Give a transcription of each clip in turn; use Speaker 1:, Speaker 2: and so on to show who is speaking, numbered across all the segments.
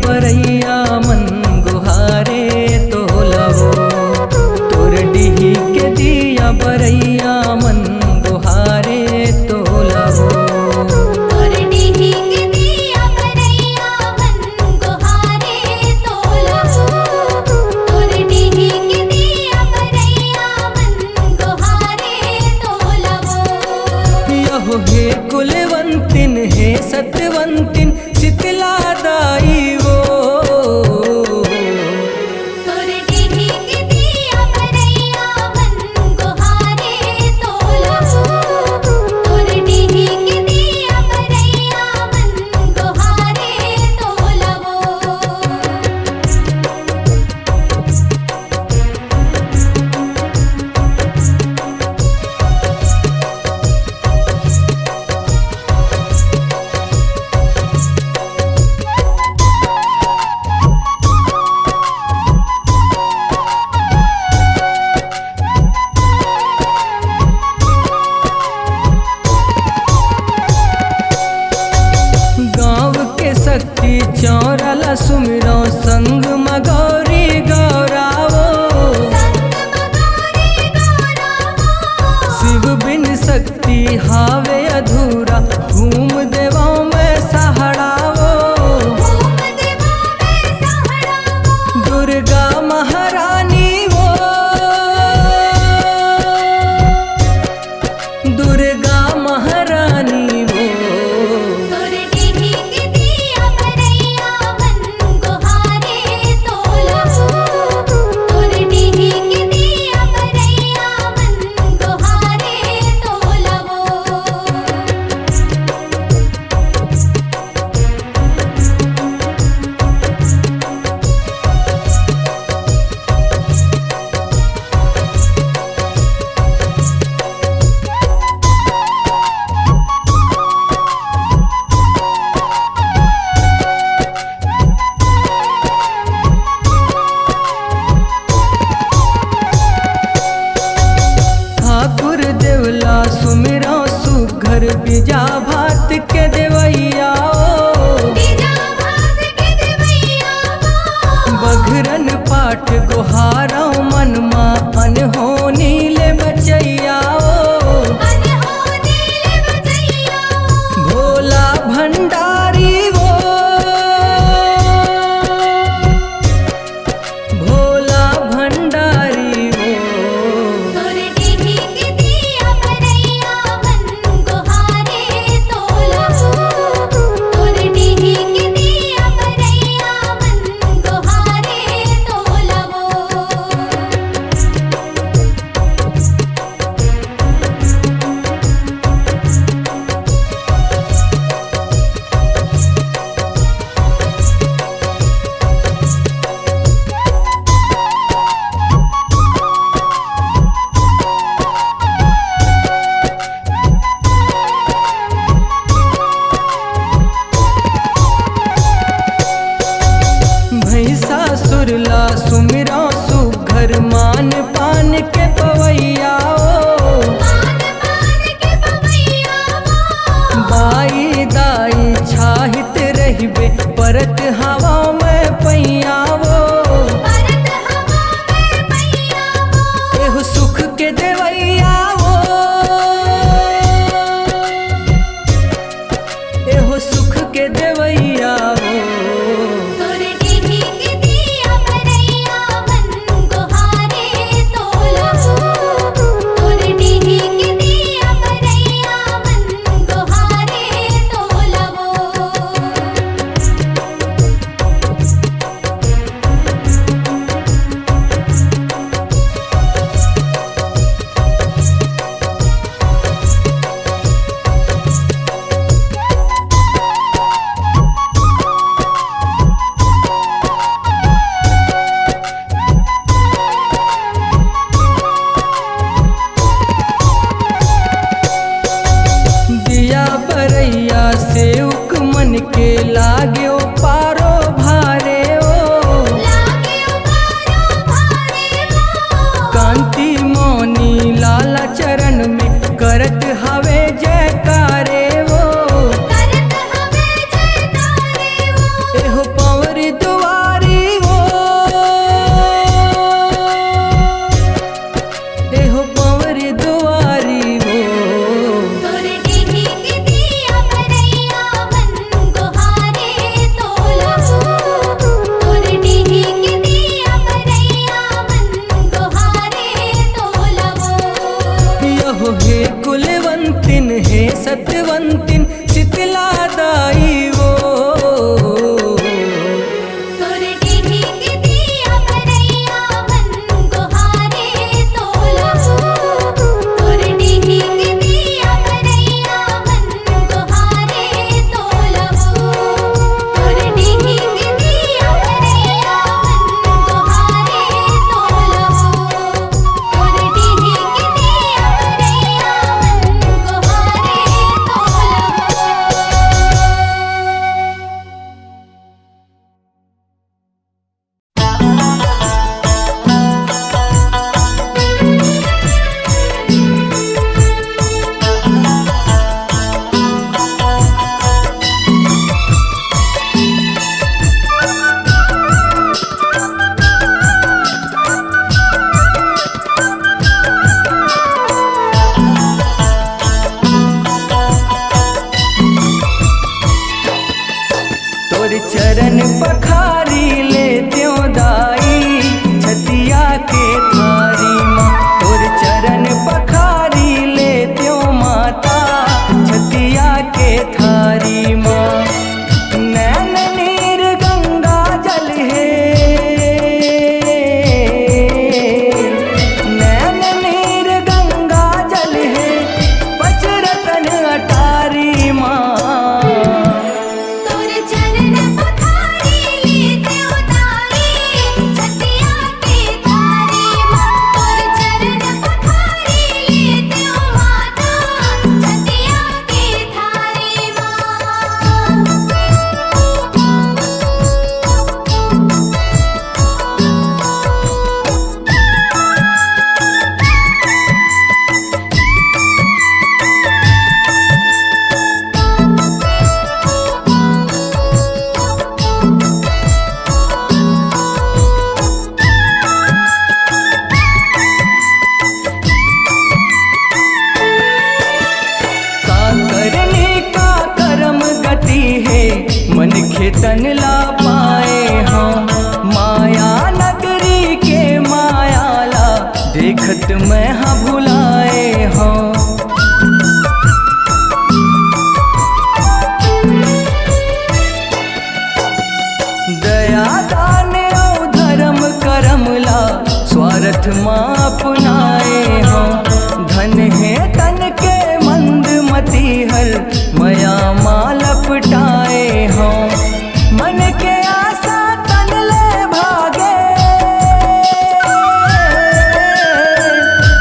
Speaker 1: बरैया मन गुहारे तोलवो। तोर डिही के दिया बरैया मन गुहारे तोलवो।
Speaker 2: तोर डिही के दिया बरैया मन गुहारे तोलवो। तोर डिही के दिया बरैया मन गुहारे तोलवो।
Speaker 1: यहो हे कुलवंतिन हे सतवंतिन शीतला दाई वो।
Speaker 2: तोर डिही के दिया बरैया मन गुहारे तोलवो। तोर डिही के दिया बरैया मन गुहारे तोलवो।
Speaker 1: गाँव के शक्ति चौरला सुमिरो संग मगौरी गौरावो।
Speaker 2: संग मगौरी गौरावो।
Speaker 1: शिव बिन शक्ति हावे अधूरा घूम देवाओं में सहारावो।
Speaker 2: घूम देवां में सहारावो।
Speaker 1: दुर्गा महारानी वो। दुर्गा महारानी वो।
Speaker 2: तोर डिही के दिया बरैया मन गुहारे तोलवो। तोर डिही के दिया बरैया मन गुहारे तोलवो।
Speaker 1: ठाकुर देवला सुमिरो सुघर बिजा भात के देवैया ओ।
Speaker 2: बीजा भात के देवैया वो।
Speaker 1: बघरन पाठ गुहारो मनमा अनहोनी ले बचैया ओ।
Speaker 2: अनहोनी ले बचैया वो।
Speaker 1: भोला भंडारी वो। भोला भंडारी वो।
Speaker 2: तोर डिही के दिया बरैया मन गुहारे तोलवो। तोर डिही के दिया बरैया मन गुहारे तोलवो।
Speaker 1: भैंसा सुरला सुमिरो सुघर मान पान के पवैया ओ।
Speaker 2: मान मान के पवैया वो।
Speaker 1: बाई दाई छाहित रहिबे परत हवा में पैया वो।
Speaker 2: परत हवा में पैया वो।
Speaker 1: एहो सुख के देवैया वो। एहो सुख के देवैया वो।
Speaker 2: तोर डिही के दिया बरैया मन गुहारे तोलवो। तोर डिही के दिया बरैया मन गुहारे तोलवो।
Speaker 1: जगत में हाँ भुलाए हों। दया दान और धर्म करमला स्वार्थ माँ अपनाए हों। धन है तन के मंद मती हर मया माँ लपटाए हों। मन के आशा तन ले भागे,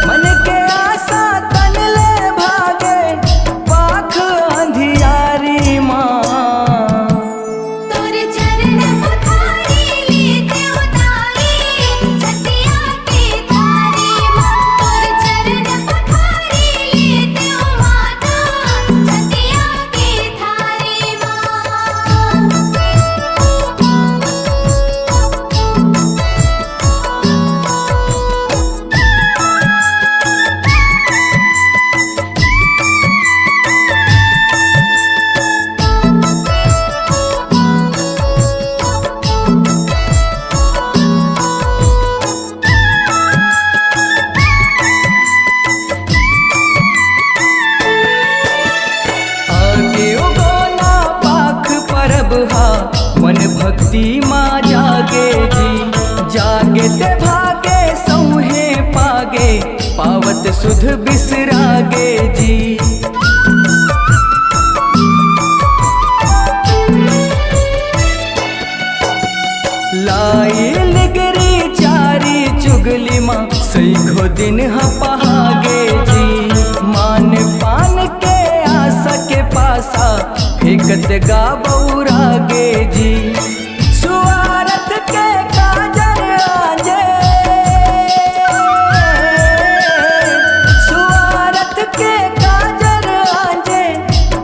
Speaker 1: मन के आशा तन ले भागे, पाख अंधियारी माँ।
Speaker 2: तोर चरण पखारी लेते उतारी छतिया की थारी माँ। तोर चरण पखारी लेते ओ माता छतिया की थारी माँ।
Speaker 1: आगे उगोना पाख परब हा मन भक्ति माँ जागे जी। जागे ते भागे सौहे पागे पावत सुध बिसरागे जी। लाई लिगरी चारी चुगली माँ सैखो दिन हा पहागे जी। मान पान के आशा के पासा फेंकत गा बौरागे जी। सुआरत के काजर आजे, सुआरत के काजर आजे,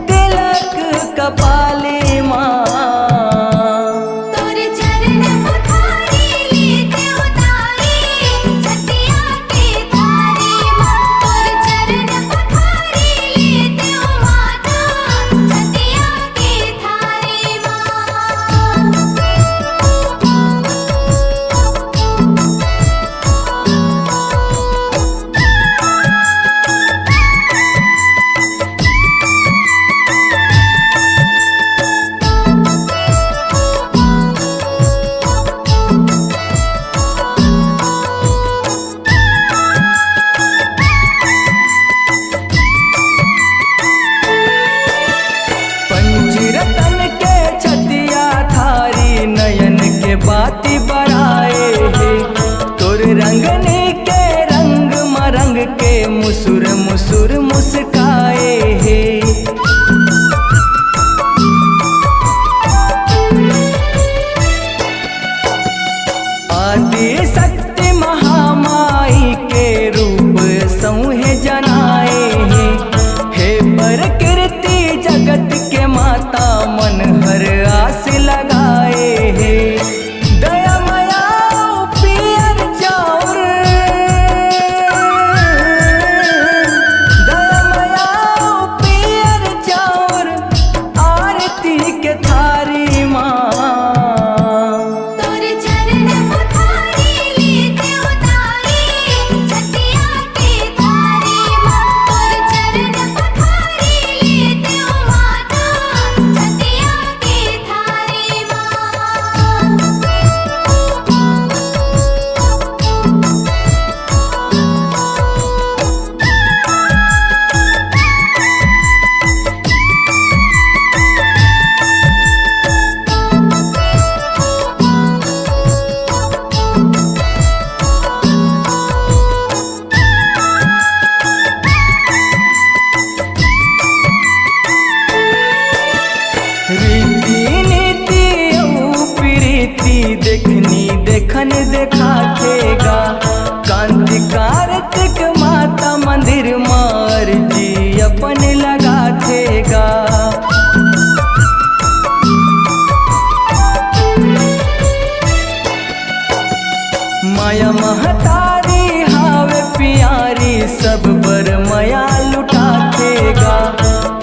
Speaker 1: तिलक कपाली माँ।
Speaker 2: तोर चरण पखारी लेते उतारी छतिया की थारी माँ। तोर चरण पखारी लेते ओ माता छतिया की थारी माँ।
Speaker 1: पंचरतन के छतिया थारी नयन के बाती बराए हे। तोर रंगने के रंग मरंग के मुसुर मुसुर मुस्काए हे। आदि शक्ति महामाई के रूप सौहे जनाए हे। हे प्रकृति जगत के माता मन हर आस लगाए हे। दया मया पियर चाउर, दया मया पियर चाउर, आरती के थारी माँ।
Speaker 2: तोर चरण पखारी लेते उतारी छतिया की थारी माँ। तोर चरण पखारी लेते ओ माता छतिया की थारी माँ।
Speaker 1: रीति नीति औ प्रीति देखनी देखन देखाखेगा। कांति कार्तिक माता मंदिर मार जी अपन लगा थेगा। माया महतारी हावे प्यारी सब बर मया लुटा थेगा।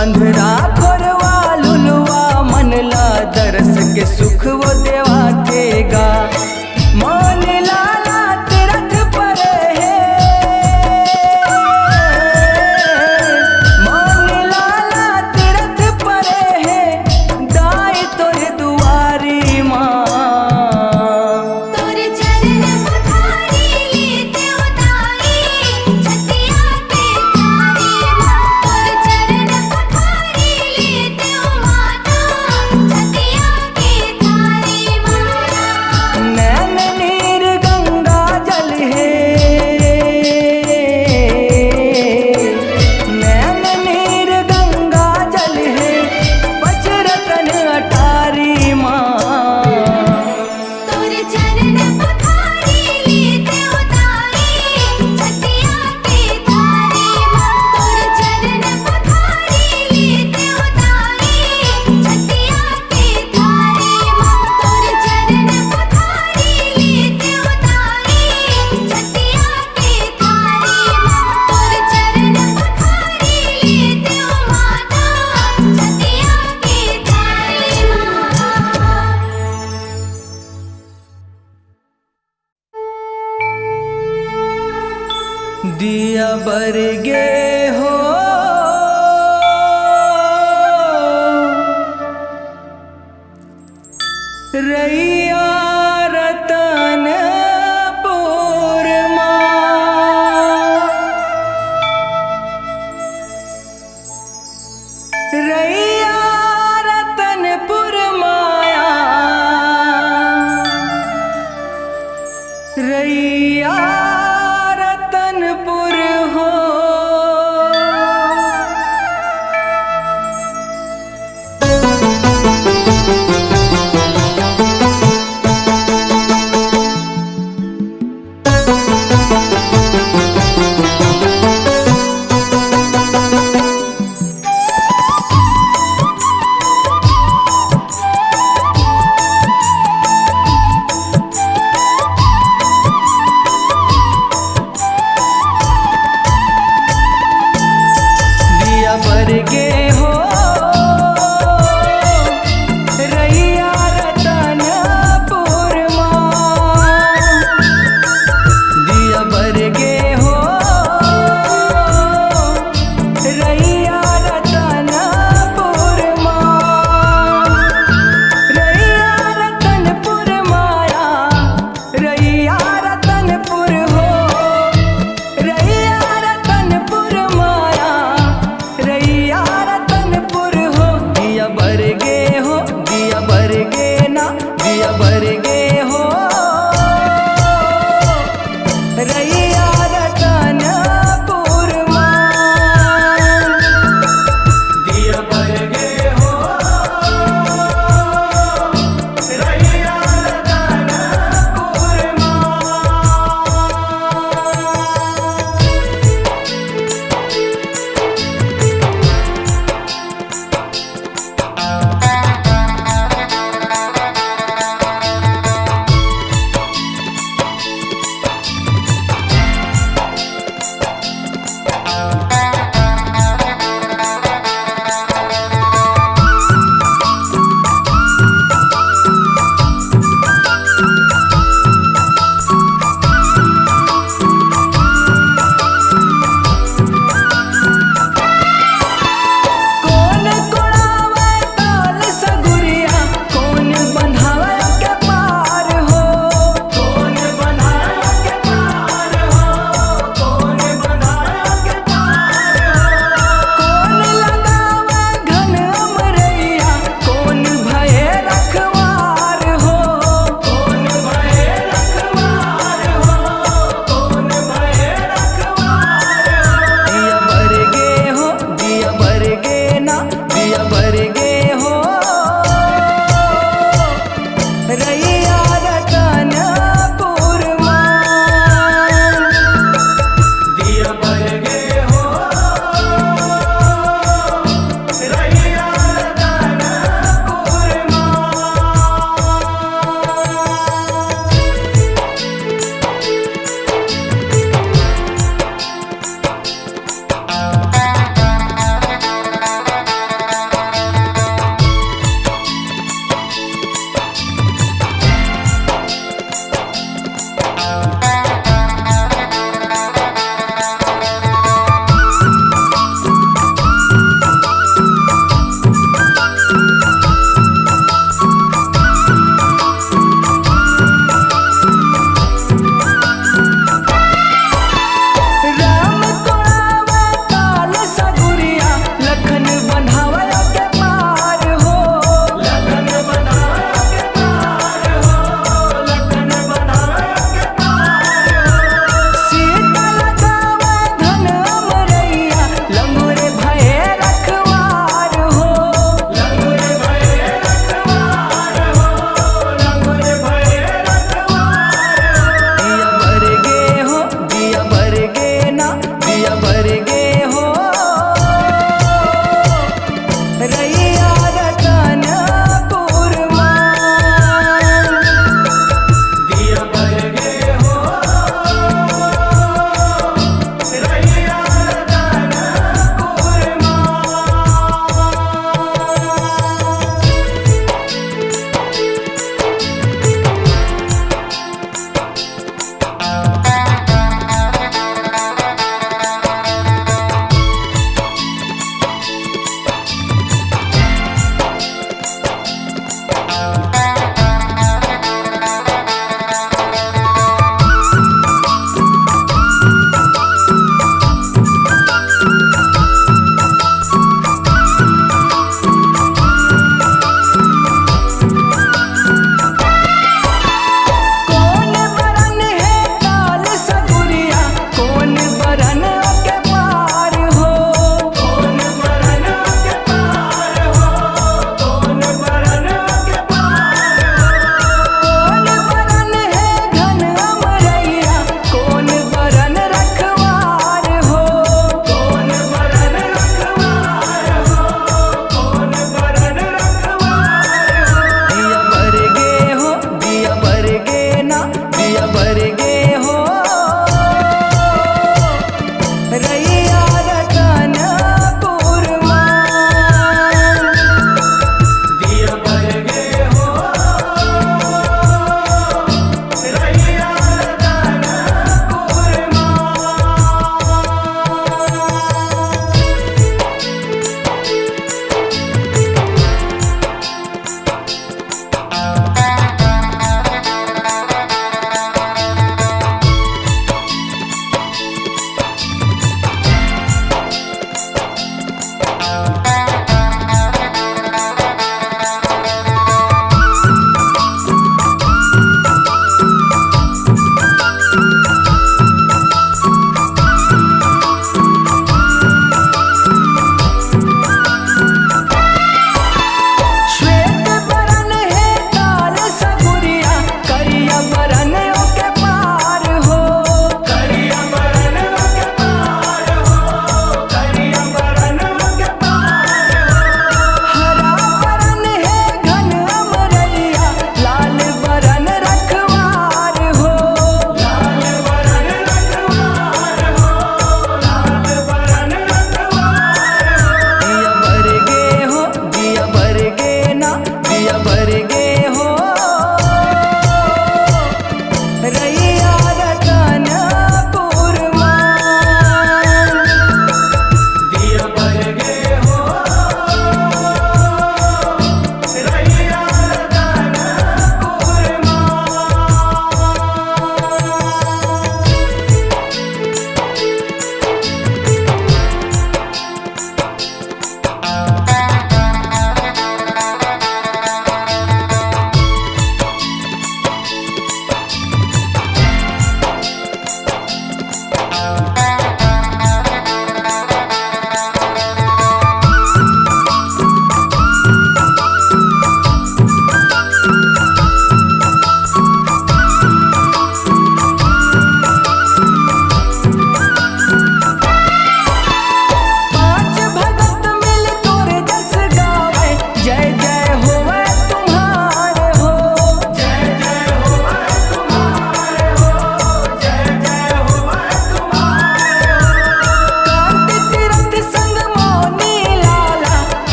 Speaker 1: अंधरा खोरवा लुलवा मनला दरस के सुख वो देवा थेगा। मान लाला तीरथ पर है, दिया बरगे हो रैया रतनपुर रैया रतनपुर माया रैया रतनपुर हो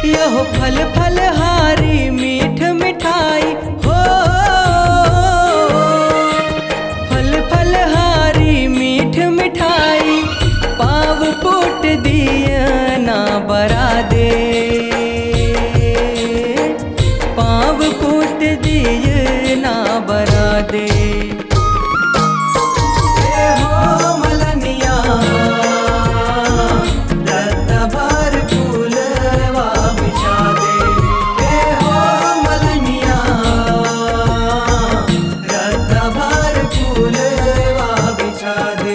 Speaker 1: यहो फल फलहारी मीठ मिठाई हो, फल फलहारी मीठ मिठाई पाव पुट दिया ना बरा दे, पाव पुट दिए ना बरा दे। ए हो मलनिया रत्ता भर फूलवा बिछा दे, ए हो मलनिया रत्ता भर फूलवा बिछा दे।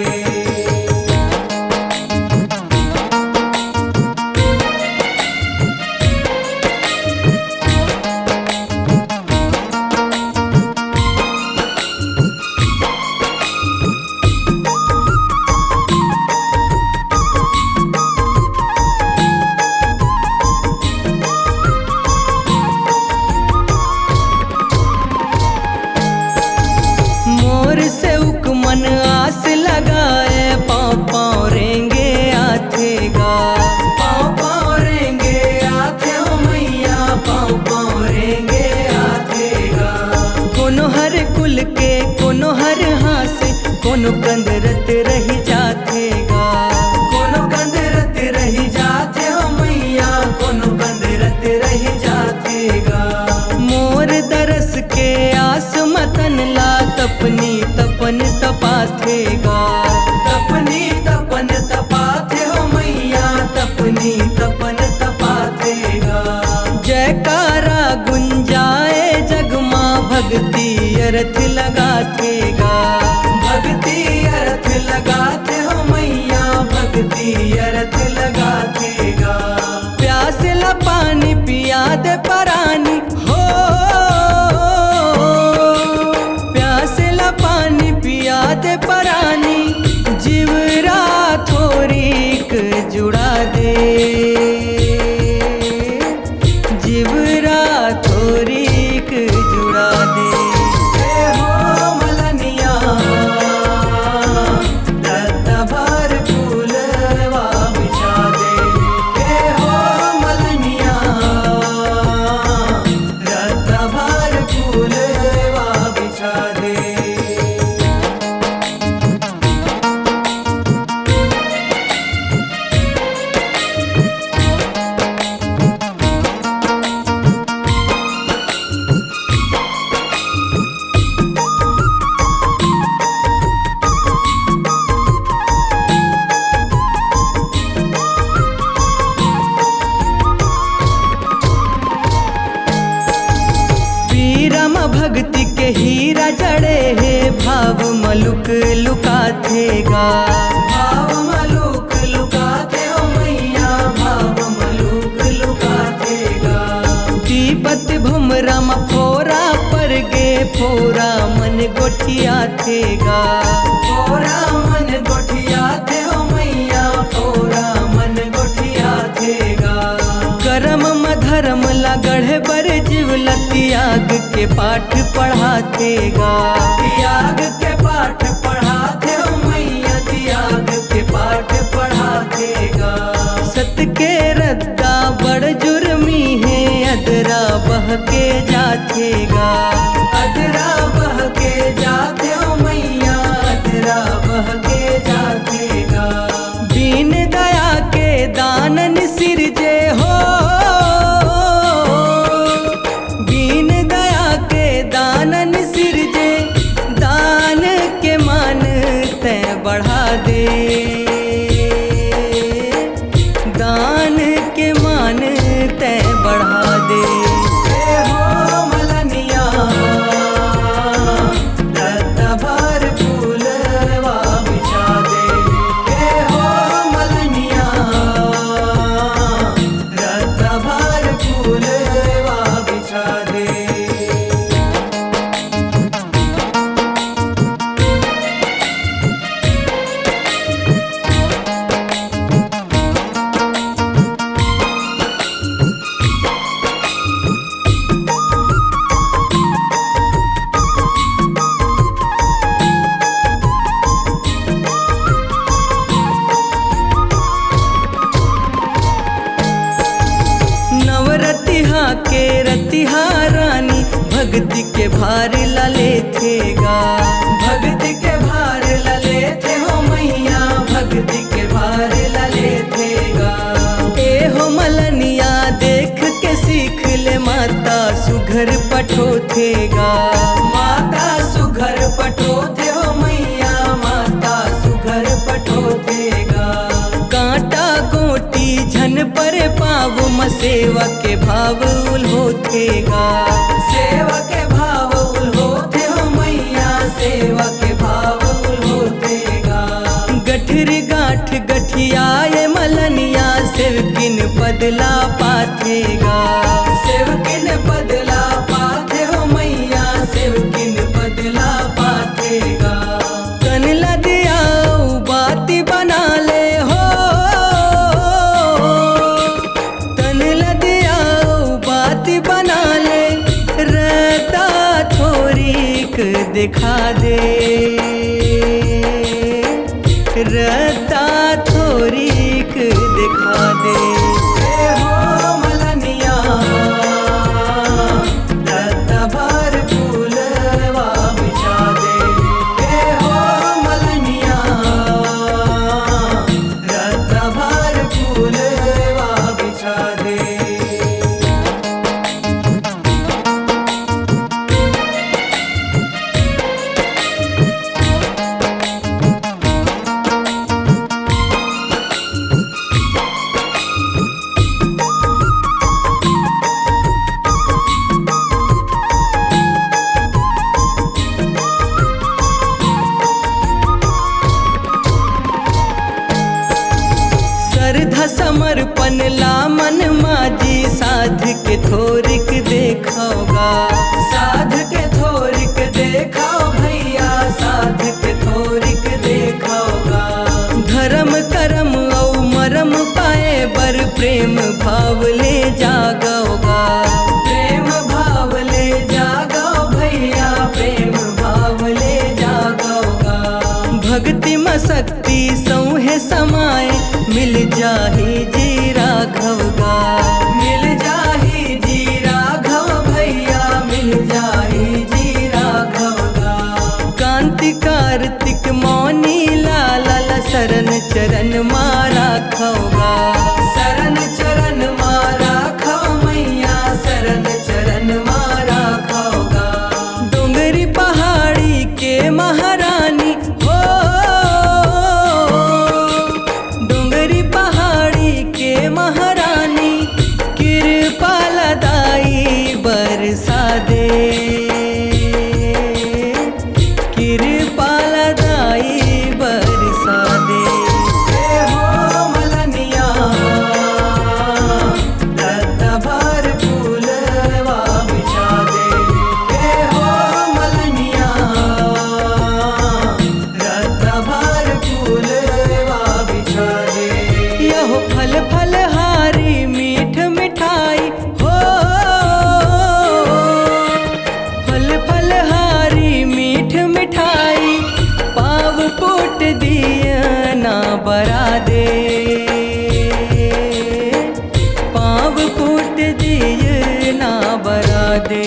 Speaker 1: मोर से उक मन आस लगाए, पाँव पाँव रेंगे आथेगा, पाँव पाँव रेंगे आथे हो मैया, पाँव पाँव रेंगे आथेगा। कोनो हर कुल के कोनो हर हास, कोनो कंदरत रही जाथेगा, कोनो कंदरत रही जाथे हो मैया, कोनो कंदरत रही जाथेगा। मोर दरस के आस मतन ला तपनी तपन तपाथेगा, तपनी तपन तपाथे हो मैया, तपनी तपन तपाथेगा। जयकारा गुंजाए जगमा भक्ति अर्थ लगाथेगा, भक्ति अर्थ लगाथे हो मैया, भक्ति अर्थ लगाथेगा। प्यास ला पानी पिया दे परानी हो, प्यास ला पानी पिया दे परानी, जीवरा थोरीक जुड़ा दे, जीवरा थोरीक जुड़ा दे। ए हो मलनिया रत्ता भर फूलवा बिछा दे, ए हो मलनिया रत्ता भर फूलवा बिछा दे। पीरम भक्ति के हीरा जड़े है, भाव मलुक लुकाथेगा, भाव मलुक लुकाथे हो मैया, भाव मलुक लुकाथेगा। दीपत भुमरम फोरा पर गे, फोरा मन गोठिया थेगा, फोरा मन गोठिया थे हो मैया, फोरा मन गोठिया थेगा। करम धर्म ला गढ़े बर जीवला त्याग के पाठ पढ़ाथेगा, त्याग के पाठ पढ़ाथे हो मैया, त्याग के पाठ पढ़ाथेगा। सत के रद्दा बड़ जुर्मी है, अदरा बह के जाथेगा, अदरा बह के जाते हो मैया, अदरा बह के जाथेगा। दीन दया के दानन सिरजे हो, दीन दया के दानन सिरजे, दान के मान तय बढ़ा दे, दान के मान तय बढ़ा दे। ए हो मलनिया रत्ता भर फूलवा बिछा के रतिहा रानी भक्ति के भार लले थेगा। भक्ति के भार लले थे हो मैया, भक्ति के भार लले थेगा। ए हो मलनिया देख के सीख ले माता सुघर पठो थेगा। माता सुघर पठो थे हो मैया, माता सुघर पठो थेगा। कांटा गोटी झन पर पाव सेवा के भाव उल होथेगा। सेवा के भाव उल होथे हो मैया, सेवा के भाव उल होथेगा। गठिर गाठ गठियाए मलनिया सेवकिन बदला पाथेगा। सेवकिन बदला पाथे हो मैया, सेवकिन बदला पाथेगा। तन लदिया बाती बना ले हो, तन लदिया बाती बना ले। रता थोरीक दिखा दे, रता थोरीक दिखा दे। ए हो मलनिया रता भर फूलवा बिछा दे। ए हो मलनिया रता भर फूलवा बिछा दे। श्रद्धा समर्पण ला मन माजी साध के थोरिक देखोगा। साध के थोरिक देखाओ भैया, साध के थोरिक देखोगा। धर्म करम औ मरम पाए बर प्रेम भाव ले जागोगा। प्रेम भाव ले जागो भैया, प्रेम भाव ले जागोगा। भक्ति में शक्ति सौहे समाए मिल जाही जी राघवगा। मिल जाही जी राघव भैया, मिल जाही जी राघवगा। कांति कार्तिक मौनी लाला शरण चरण मारा खौगा। शरण चरण मारा खौ मैया, शरण चरण मारा खौगा। डोंगरी पहाड़ी के महारानी हो, डोंगरी पहाड़ी के महारानी कृपा लदाई बरसा दे। कृपा लदाई बरसा दे। ए हो मलनिया रता भर फूलवा बिछा दे। ए हो मलनिया रता भर फूलवा बिछा दे। यहो फल फलहारी मीठ मिठाई हो, फल फलहारी मीठ मिठाई पाव पोट दिया ना बरा दे। पाव पोट दिया ना बरा दे।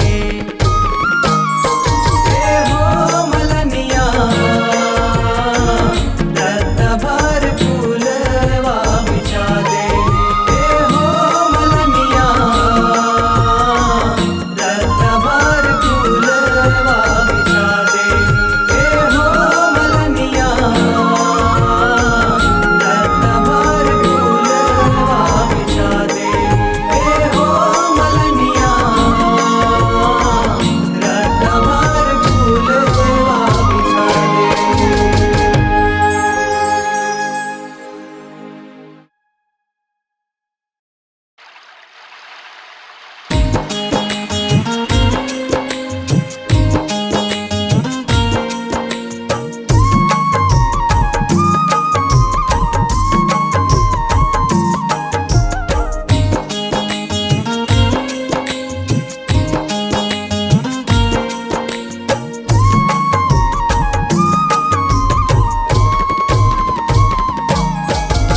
Speaker 1: ए हो मलनिया रता भर फूलवा बिछा दे। ए हो मलनिया रता भर फूलवा बिछा दे। ए हो मलनिया रता भर फूलवा बिछा दे। ए हो मलनिया रता भर फूलवा बिछा दे।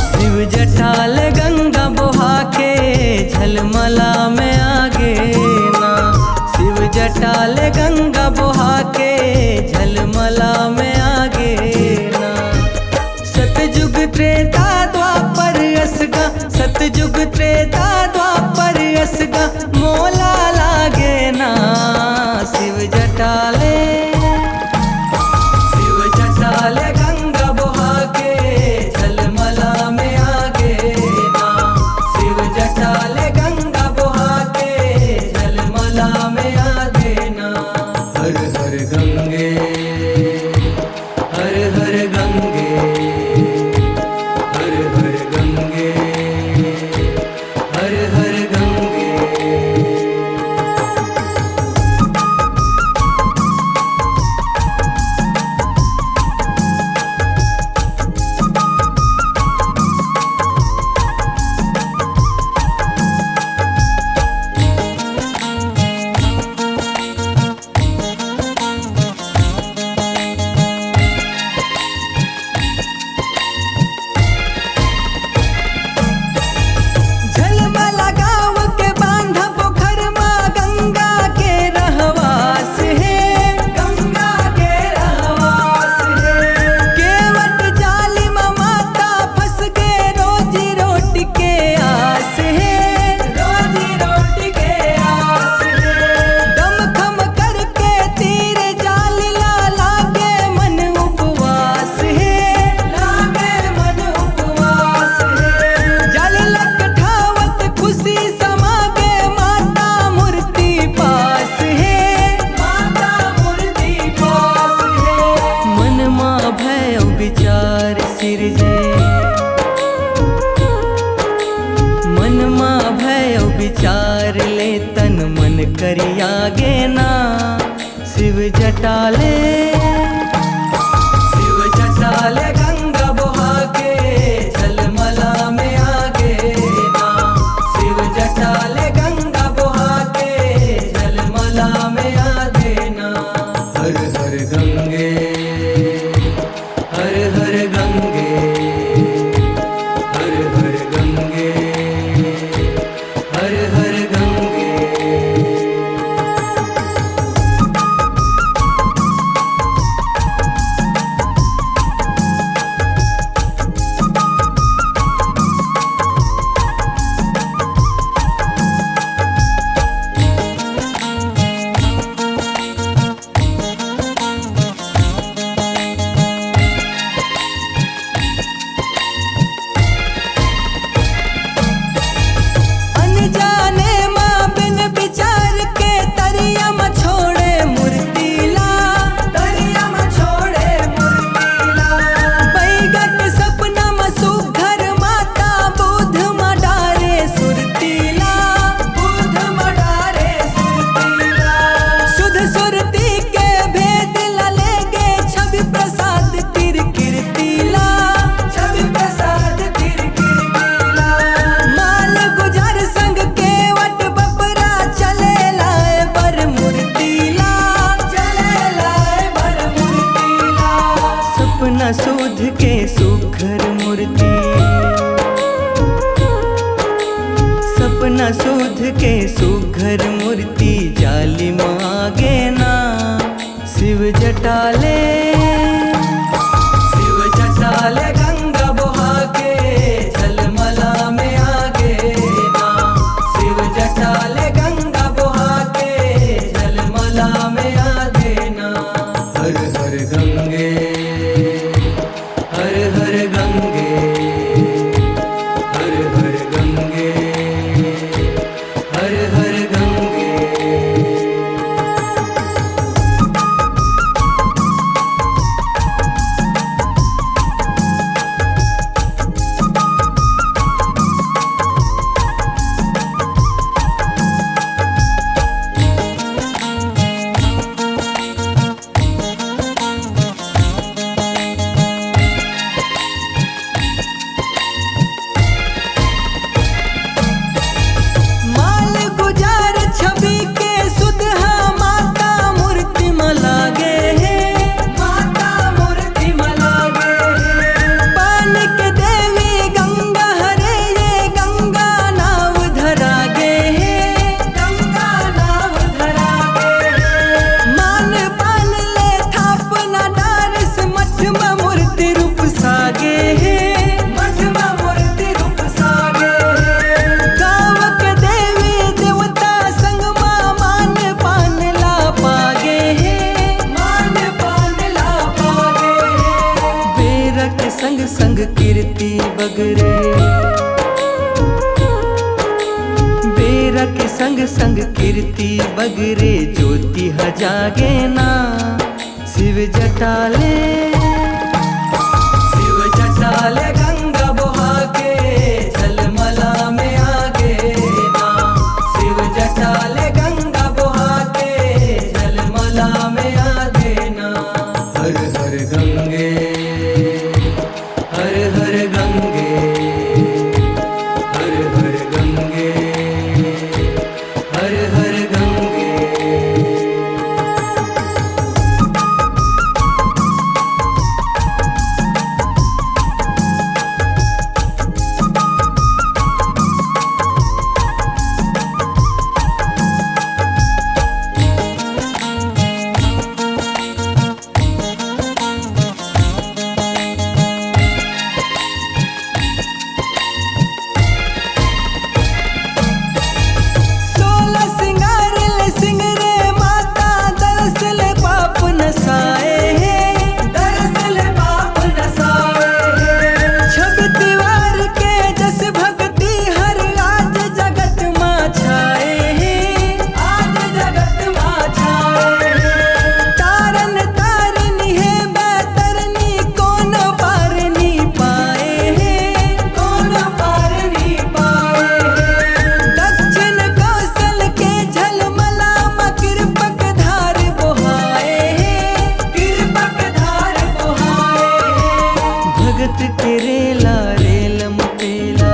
Speaker 1: शिव जटाल गंगा बोहा के झलमला में आगे जटाले गंगा बहा के झलमला में आगे ना। सतयुग त्रेता द्वापर असगा, सतयुग त्रेता द्वापर असगा मोला लागे ना। शिव जटाले गंगा बहा के झलमला में आगे ना। शिव जटाले गंगा बहा के झलमला में आगे ना। हर हर गंगे, हर हर गंगे, हर हर गंगे, हर हर गंगे। झलमला गाँव के बांधा पोखर माँ गंगा के रहवास है, गंगा के रहवास है। केवट जाली माँ माता फंस के रोजी रोटी के आस है, रोजी रोटी के आस है। दम खम करके तीर जाली ला लागे मन उपवास है, लागे मन उपवास है। जल लकठावत खुशी समागे माता मूर्ति पास है, माता मूर्ति पास है। मन माँ भय विचार सिरजे, मन माँ भय विचार ले तन मन करियागे ना। शिव जटाले, शिव जटाले गंगा बहा के झलमला में आगे ना। शिव जटाले गंगा बहा के झलमला में आगे ना। हर हर गंगे, हर हर गंगे, हर हर गंगे, हर हर गंगे। अनजाने माँ बिन विचार के तरिया में छोड़े मूर्ति ला, तरिया में छोड़े मूर्ति ला। बैगट सपना में सुघर माता बुध में डारे सुरती ला, बुध में डारे सुरती ला। शुद्ध सुरती के भेद ला लेगे छवि प्रसाद तिर कीर्ति ला, छवि प्रसाद तिर कीर्ति ला। माल गुजर संग केवट बपरा चले लाए बर मूर्ति ला, चले लाए बर मूर्ति ला। सपना सुध के सुघर मूर्ति, सपना सुध के सुघर मूर्ति जाली मागे ना। शिव जटाले, शिव जटाले गंगा बहा के झलमला में आगे ना। शिव जटाले गंगा बहा के झलमला में आगे ना। हर हर गंगे, हर हर गंगे, हर हर गंगे, हर हर गंगे। संग संग कीर्ति बगरे ज्योति जागे ना। शिव जटाले गंगा बहा के झलमला में आगे ना। शिव जटाले गंगा बहा के झलमला में आगे ना। हर हर गंगे हर हर गंगे हर हर गंगे हर हर गंगे। भगत के रेला रेलम पेला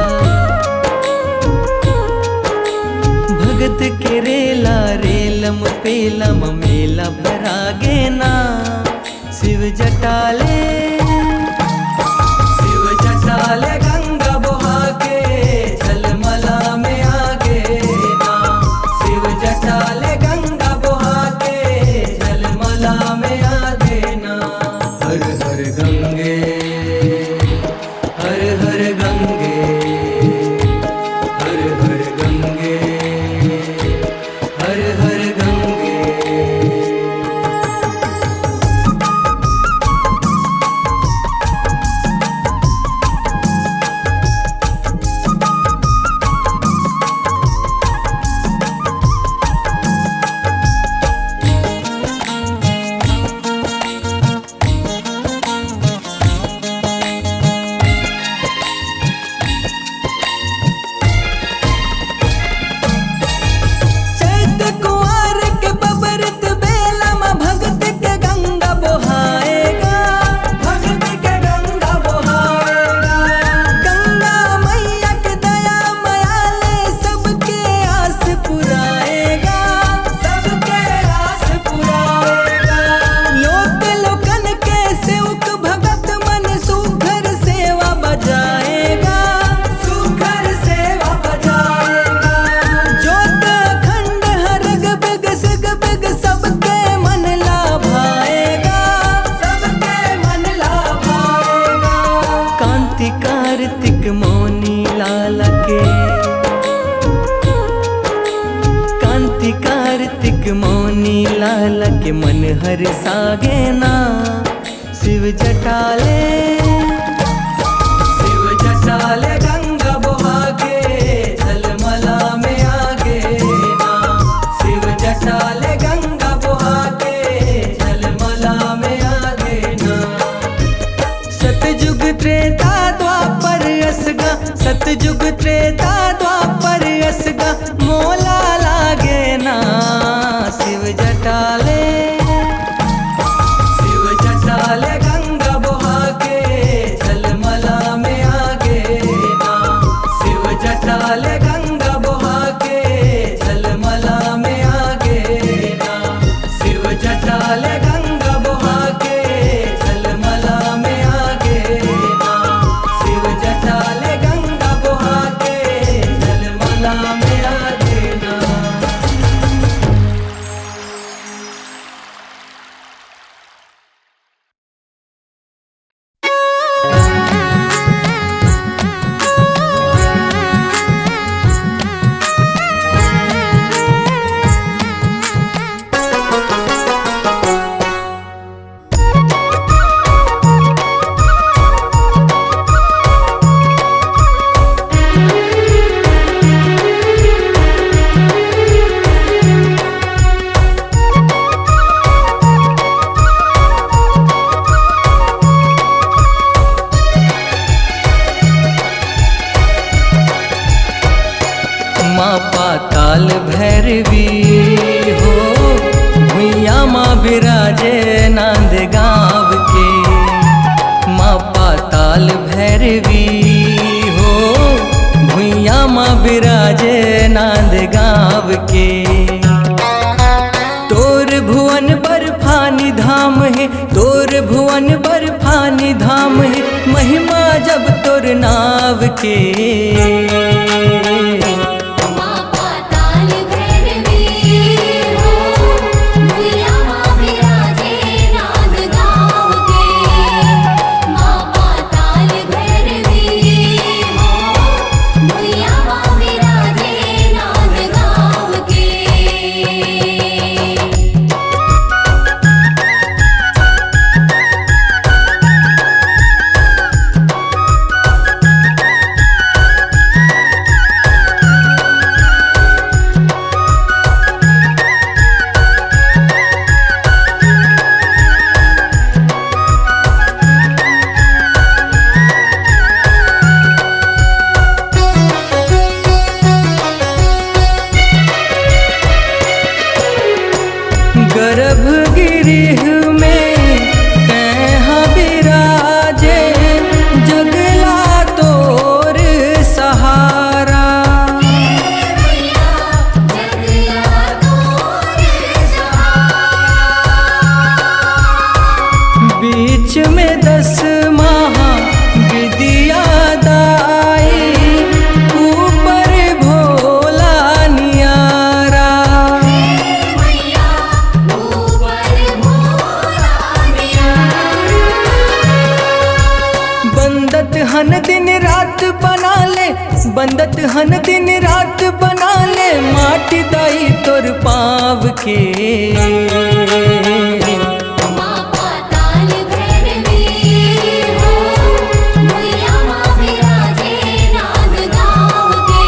Speaker 1: भगत के रेला रेलम पेला मेला भरागे ना। शिव जटाले गंगा बहा के झलमला में आगे ना। शिव जटाले गंगा बहा के झलमला में आगे ना। हर हर गंगे हर हर गंगे हर हर गंगे हर हर गंगे। कार्तिक मौनी लाला के कांति कार्तिक मौनी लाला के मन हर सागे ना। शिव जटाले गंगा बहा के झलमला में आगे ना। शिव जटाले गंगा बहा के झलमला में आगे ना। सतयुग त्रेता द्वापर असगा सतयुग त्रेता द्वापर असगा मोला लागे ना। शिव जटाले गंगा बहा के झलमला में आगे ना। शिव जटाले गंगा बहा के झलमला में आगे ना। शिव जटाले गंगा बहा के झलमला में आगे ना। शिव जटाले गंगा बहा के पाताल भैरवी हो, भुइया माँ विराजे नांद गाँव के। माँ पाताल भैरवी हो, भुइया माँ विराजे नांद गाँव के। तोर भुवन बर्फानी धाम है, तोर भुवन बर्फानी धाम है, महिमा जब तोर नाव के।
Speaker 2: माँ पाताल भैरवी हो, भुइया माँ विराजे नांद गाँव के। माँ पाताल भैरवी हो, भुइया माँ विराजे नांद गाँव के।
Speaker 1: गर्भगृह में तैहा विराजे, जगला तोर सहारा। बीच में 10 महा विद्या दाई, ऊपर भोला नियारा। बंदत हन दिन रात बना ले, बंदत हन दिन रात बना ले, माटी दाई तोर पाव के।
Speaker 2: माँ पाताल भैरवी हो, भुइया माँ विराजे नांद गाँव के।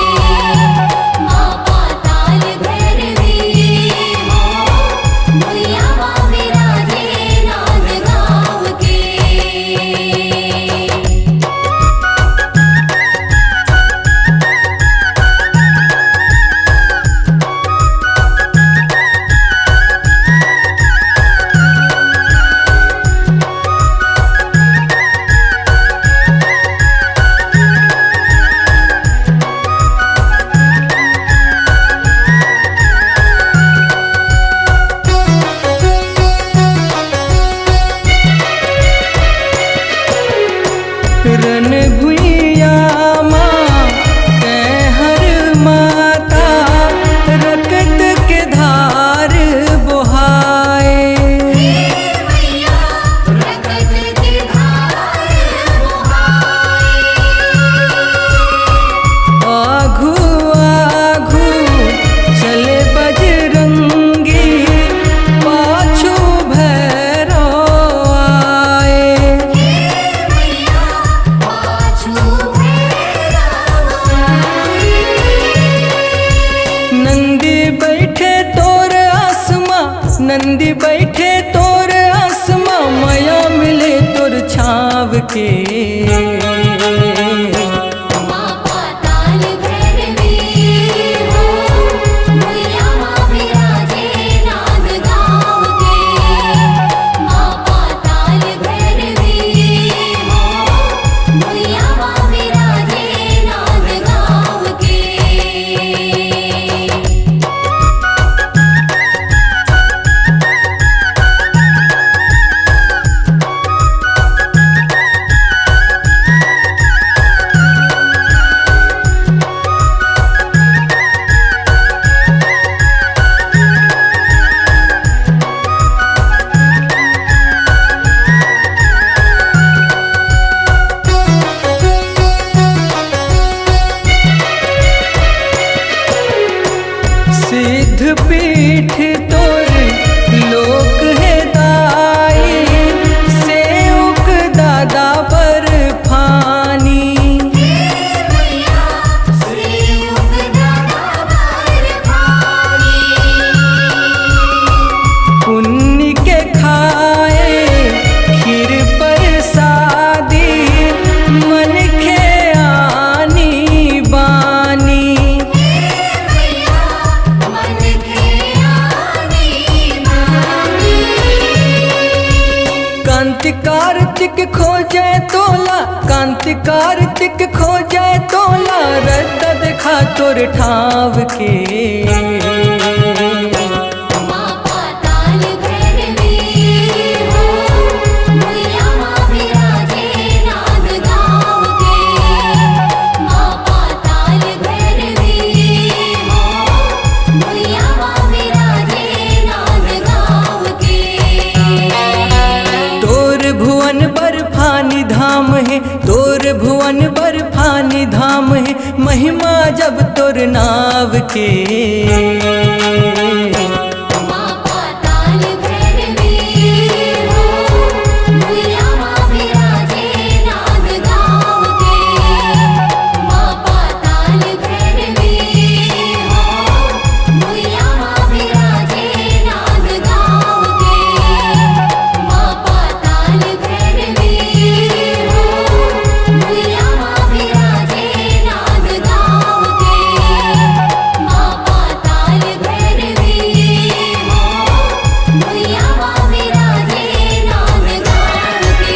Speaker 2: माँ पाताल भैरवी हो, भुइया माँ विराजे नांद गाँव के।
Speaker 1: रन भुइया माँ तैहर माता, रकत के धार बोहाए।
Speaker 2: रकत के धार बहाए।
Speaker 1: आघू आघू चले बजरंगी, पाछू भैरव आए। नंदी बैठे तोर आसमां, नंदी बैठे तोर आसमां, माया मिले तोर छाव के।
Speaker 2: माँ पाताल भैरवी हो, भुइया माँ विराजे नांद गाँव के। माँ पाताल भैरवी हो, भुइया माँ विराजे नांद गाँव के।
Speaker 1: सिद्ध पीठ तोर लोक है दाई, सेवक दादा बर्फानी। पुण्य के खाए खीर प्रसादी, मन के आनी बानी। कार्तिक खोजे तोला, कांति कार्तिक खोजे तोला, रद्द देखा तोर ठाव के।
Speaker 2: माँ पाताल भैरवी हो, मैया माँ विराजे नाग गाँव के। माँ पाताल भैरवी हो, मैया माँ विराजे नाग गाँव के।
Speaker 1: तोर भुवन बर्फानी धाम है, तोर भुवन बर्फानी धाम है, महिमा जब तोर नाव के।
Speaker 2: माँ पाताल भैरवी हो, मैया माँ विराजे नाग गाँव के। माँ पाताल भैरवी हो, मैया माँ विराजे नाग गाँव के। माँ पाताल भैरवी हो, मैया माँ विराजे नाग गाँव के। माँ पाताल भैरवी हो, मैया माँ विराजे नाग गाँव के।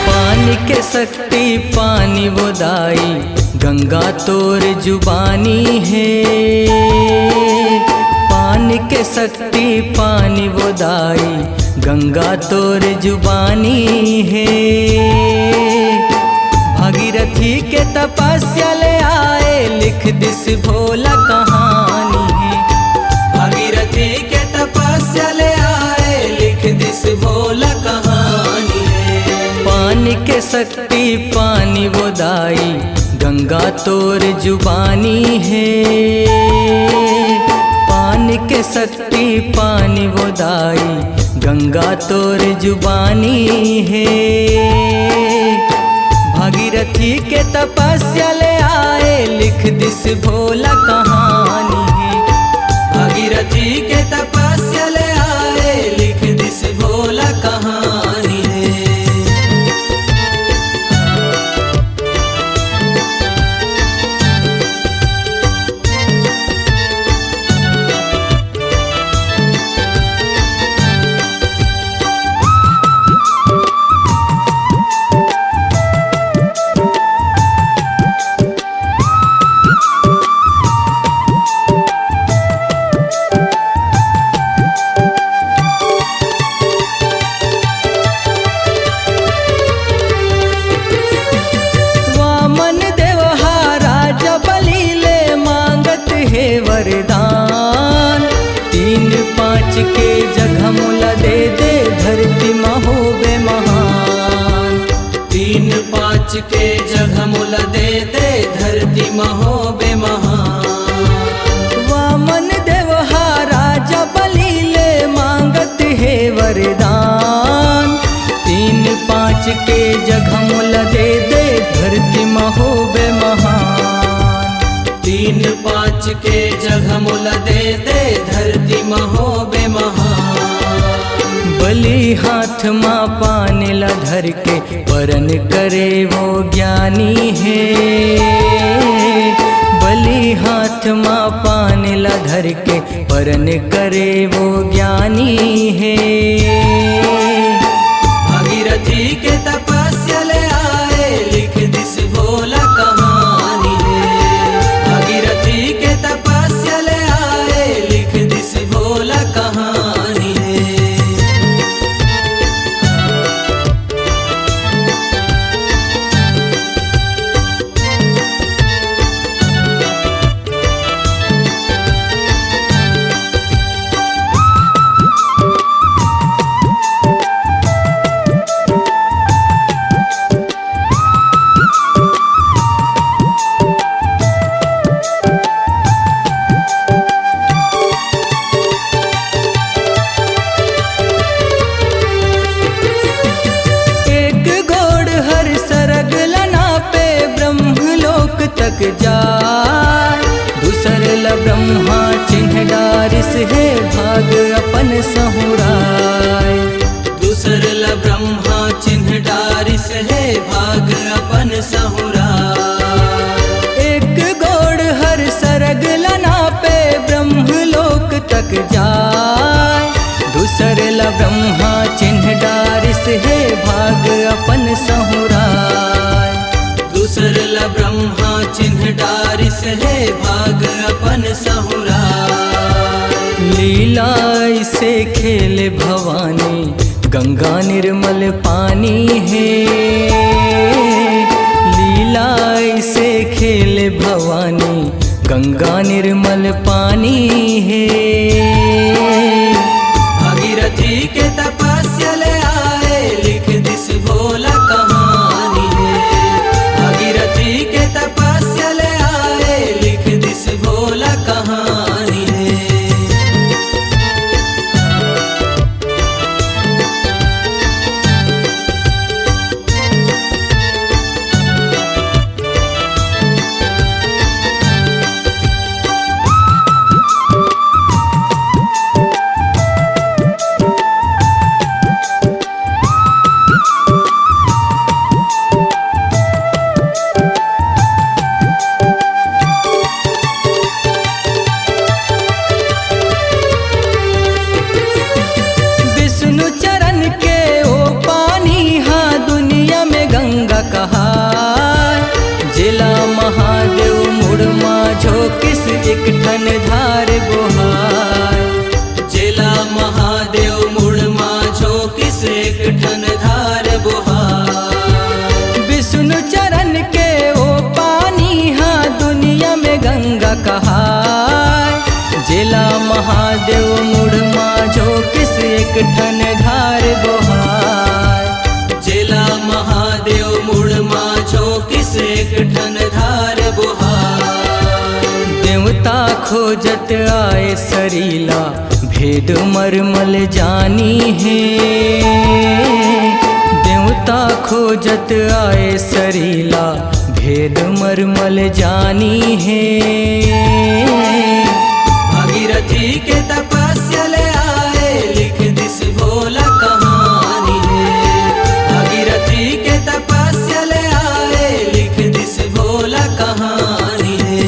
Speaker 1: पानी के शक्ति पानी वो दाई, गंगा तोर जुबानी है। पानी के शक्ति पानी वो दाई, गंगा तोर जुबानी है। भागीरथी के तपस्या ले आए, लिख दिस भोला कहानी है। भागीरथी के तपस्या ले आए, लिख दिस भोला कहानी है। पानी के शक्ति पानी वो दाई, गंगा तोर जुबानी है। पानी के शक्ति पानी वो दाई, गंगा तोर जुबानी है। भागीरथी के तपस्या ले आए, लिख दिस भोला कहानी है। भागीरथी के तपस्या ले आए, लिख दिस भोला कहानी है। वामन देवहा राजा बलि ले मांगत है वरदान। 3-5 के जगह मुला दे दे, धरती महोबे महान। 3-5 के जगह मुला दे दे, धरती महोबे महान। वामन देवहा राजा बलि ले मांगत है वरदान। 3-5 के जगह मुला दे दे, धरती महोबे महान। 3-5 के जगह मुला दे दे, धरती महोबे महान। बलि हाथ माँ पाने ला धर के, परन करे वो ज्ञानी है। बलि हाथ माँ पाने ला धर के, परन करे वो ज्ञानी है। भागीरथी के तपस्या ले आए, लिख दिस भोला कहानी है। भागीरथी के तपस्या ले आए, लिख दिस भोला कहानी है। तक जाय। दूसर ल ब्रह्मा चिन्ह डारिस है भाग अपन सहुराय। दूसर ल ब्रह्मा चिन्ह डारिस है भाग अपन सहुराय। एक गोड़ हर सरग लना पे ब्रह्मलोक तक जाय। दूसर ल ब्रह्मा चिन्ह डारिस है भाग अपन सहुराय। दूसर ल ब्रह्मा चिन्ह डारिस है भाग अपन सहुराय। लीला से खेले भवानी गंगा निर्मल पानी है। लीला से खेले भवानी गंगा निर्मल पानी है। भागीरथी के तपस्या ले आए लिख दिस भोला कहानी है। भागीरथी के तपस्या ले आए लिख दिस भोला कहानी है। जिला महादेव मुड़मा झोकिस एक ठन धार बोहाय। जिला महादेव मुड़मा झोकिस एक ठन धार बोहाय। विष्णु चरण के ओ पानी हाँ दुनिया में गंगा कहाय। जिला महादेव मुड़मा झोकिस एक ठन धार बोहाय। जिला महादेव मुड़मा झोकिस एक ठन धार बोहाय। देवता खोजत आए सरीला भेद मरमल जानी है। देवता खोजत आए सरीला भेद मरमल जानी है। भागीरथी के तपस्या ले आए लिख दिस भोला कहानी है। भागीरथी के तपस्या ले आए लिख दिस भोला कहानी है।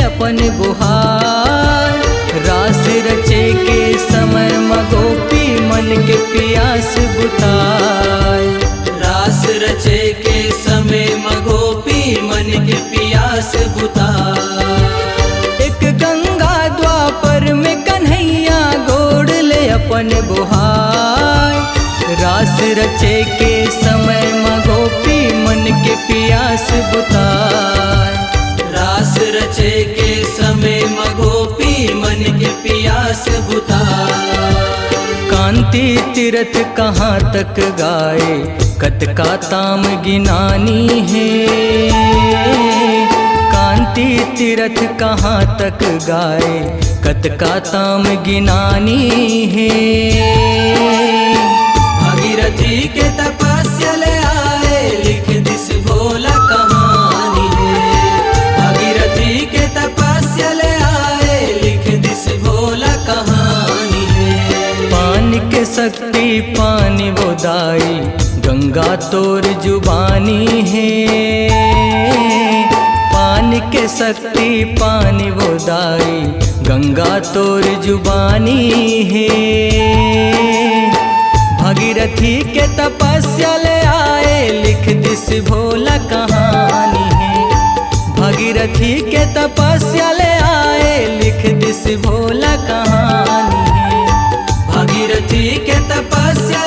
Speaker 1: अपन गुहार रास रचे के समय मगोपी मन के प्यास बुताय। रास रचे के समय मगोपी मन के प्यास बुताय। एक गंगा द्वापर में कन्हैया गोड़ ले अपन गुहार। रास रचे के समय मगोपी मन के प्यास बुताय। रास रचे के समय मगोपी मन के प्यास बुताय। कांति तीरथ कहाँ तक गाए कतका ताम गिनानी है। कांति तीरथ कहाँ तक गाए कतका ताम गिनानी है। भागीरथी के तपस्या ले आए लिख दिस भोला कहानी है। भागीरथी के तपस्या ले आए लिख दिस भोला कहानी है। पानी के शक्ति पानी बोदाई गंगा तोर जुबानी है। पानी के शक्ति पानी बोदाई गंगा तोर जुबानी है। भागीरथी के तपस्या ले आए लिख दिस भोला कहानी है। भागीरथी के तपस्या ले आए लिख दिस भोला कहानी है। भागीरथी के तपस्या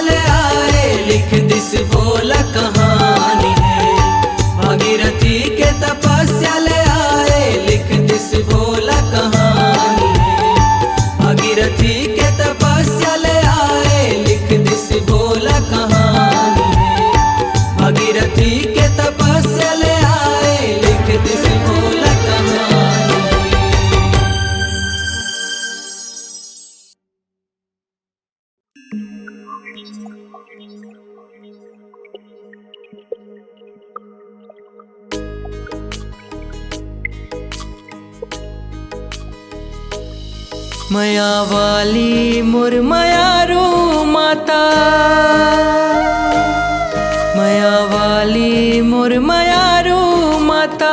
Speaker 1: माया वाली मोर मायारू माता, माया वाली मोर मायारू माता,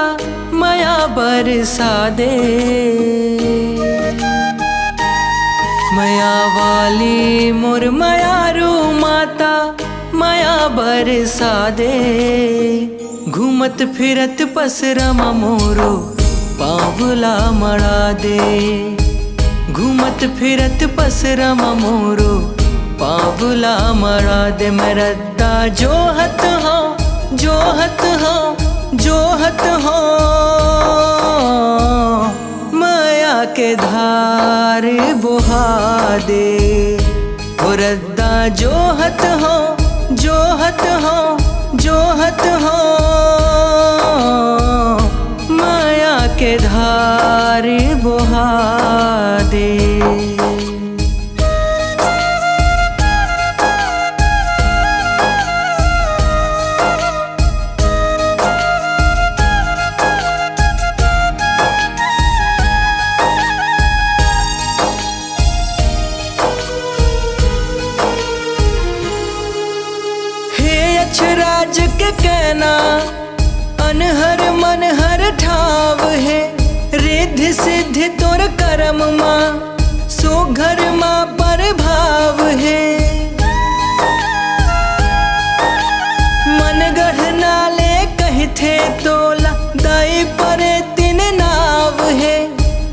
Speaker 1: माया बरसा दे। माया वाली मोर मायारू माता, माया बरसा दे। घूमत फिरत पसरमा मोरो पावला मड़ा दे। घूमत फिरत पसरमा मोरो पावला मड़ा दे। मरदा जोहत हो जोहत हो जोहत हो, माया के धार बुहा दे। ओ रद्दा जोहत हो जोहत हो जोहत हो, माया के धार बुहा दे। अक्षराज के कहना अनहर मनहर ठाव है। रिद्धि सिद्धि तोर करम माँ सुघर माँ पर भाव है। मन गढ़ नाले कहथे तोला दाई पर तीन नाव है।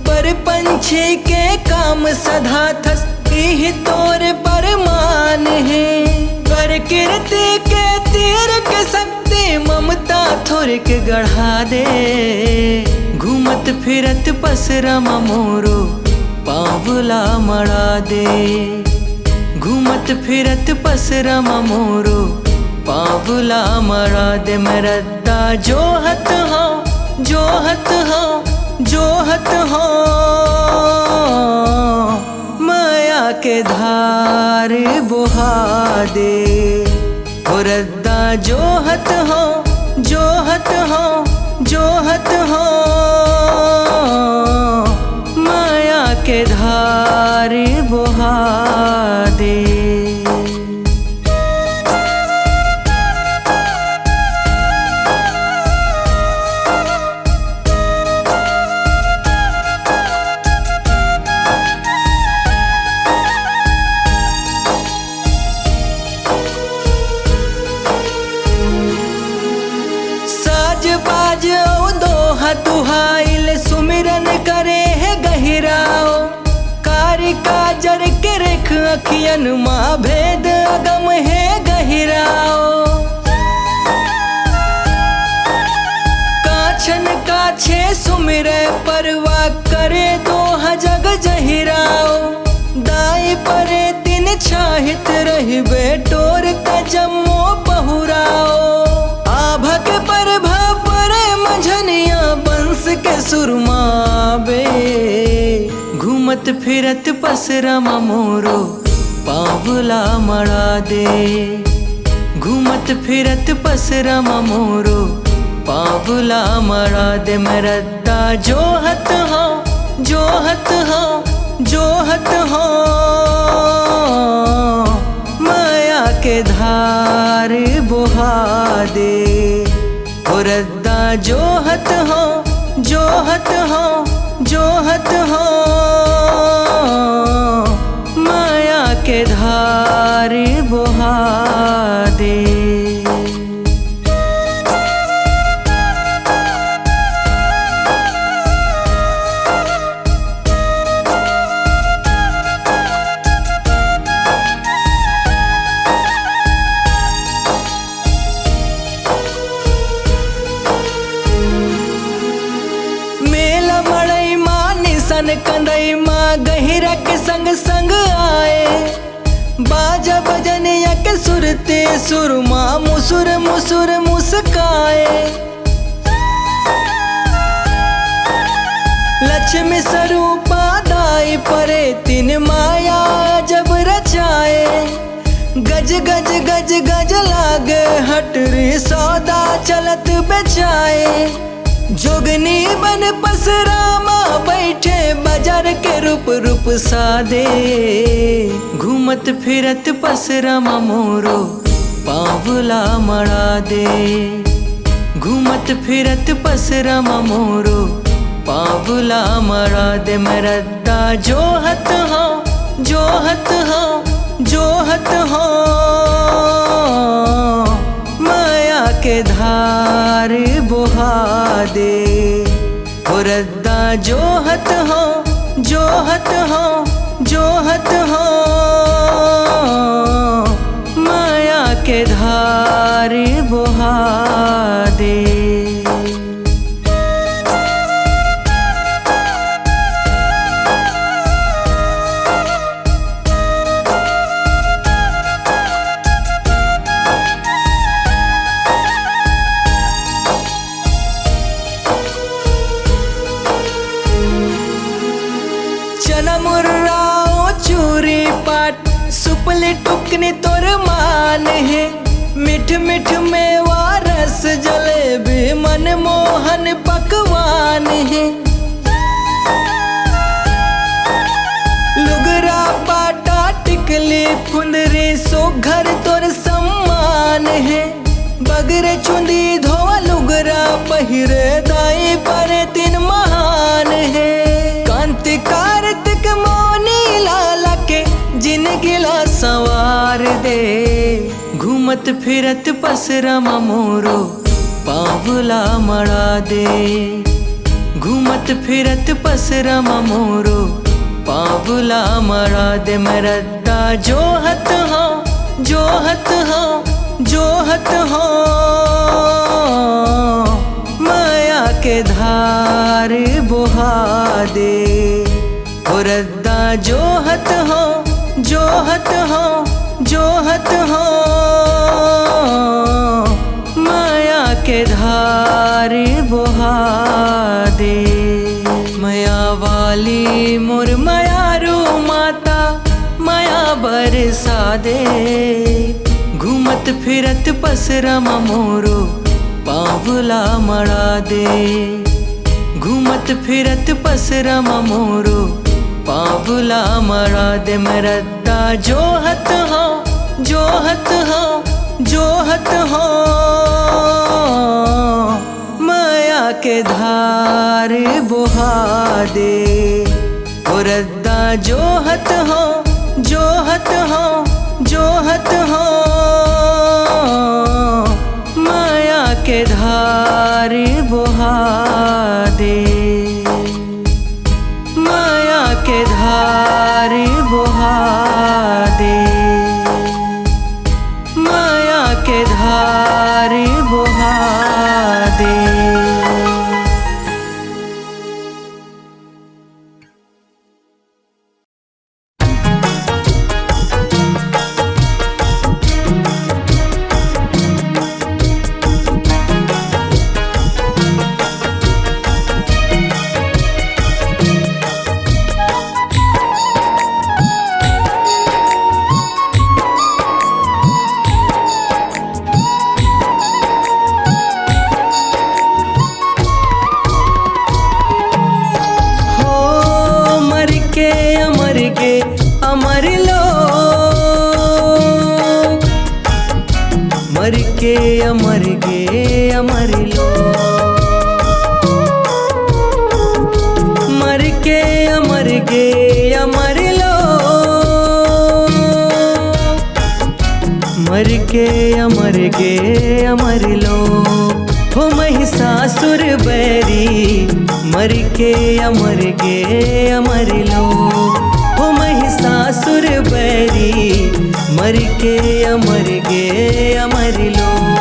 Speaker 1: पर पंछी के काम सधा थस इह तोर परमान है। कर कीर्ति के तीर के शक्ति ममता थोर के गढ़ा दे। घूमत फिरत पसरमा मोरो पावला मड़ा दे। घूमत फिरत पसरमा मोरो पावला मड़ा दे। मरदा जोहत हो जोहत हो जोहत हो, माया के धार बुहा दे। ओ रद्दा जोहत हो जोहत हो जोहत हो, माया के धार बुहा दे। बाज दोहा दुहाइल सुमिरन करे है गहिराओ। कारी काजर के रेख अखियन माँ भेद अगम है गहिराओ। काछन काछे सुमिरे परवा करे दोहा जग जहिराओ। दाई परे तीन छाहित रही बेटोर तजमो बहुराओ। आभक पर मझनिया बंस के सुरमाबे। घूमत फिरत पसरमा मोरो पावला मड़ा दे। घूमत फिरत पसरमा मोरो पावला मड़ा दे। मरदा जोहत हो जोहत हो जोहत हो, माया के धार बुहा दे। ओ रद्दा जोहत हो जोहत हो जोहत हो, माया के धार बुहा दे। कंदई माँ गहिरा के संग संग आए। बाजा बजनिया के सुरते सुरमा मुसुर मुसुर मुस्काए। लक्ष्मी स्वरूपा दाई परे तीन माया जब रचाए। गज गज गज गज लागे हटरी सौदा चलत बेचाए। जोगनी बन पसरामा बैठे बाजार के रूप रूप सादे। घूमत फिरत पसरामा मोरो पावला मड़ा दे। घूमत फिरत पसरामा मोरो पावला मड़ा दे। मरदा जोहत हो जोहत हो जोहत हो माया के धार बहा दे। हो रद्दा जोहत हो जोहत हो जोहत हो माया के धार बहा दे। चना मुर्राओ चूरी पाट सुपली टुकनी तोर मान है। मिठ मिठ मेवा रस जलेबी मनमोहन पकवान है। लुगरा पाटा टिकली फुंदरी सो घर तोर सम्मान है। बगरे चुंदी धोवा लुगरा पहिरे दाई पर तीन महान है। कांति कार्तिक मौनी लाला के जिनगिला सवार दे। घूमत फिरत पसरामा मोरो पावला मड़ा दे। घूमत फिरत पसरामा मोरो पावला मड़ा दे। मरदा जोहत हो जोहत हो जोहत हो माया के धार बहा दे। हो रद्दा जोहत हो जोहत हो जोहत हो माया के धार बहा दे। माया वाली मोर मायारू माता माया बरसा दे। घूमत फिरत पसरामा मोरो पावला मड़ा दे। घूमत फिरत पसरामा मोरो पावला मड़ा दे। मरदा जोहत हो जोहत हो जोहत हो माया के धार बहा दे। हो रद्दा जोहत हो जोहत हो जोहत हो माया के धार बहा दे। माया के धार बहा दे। माया के धार बहा दे। अमर लोग मर के अमर गे अमर लोग मर के अमर गे अमर लोग मर के अमर गे अमर लोग हो महिषासुर बैरी मर के अमर गे अमर लोग हो महिषासुर बैरी मर के अमर गे अमर लोग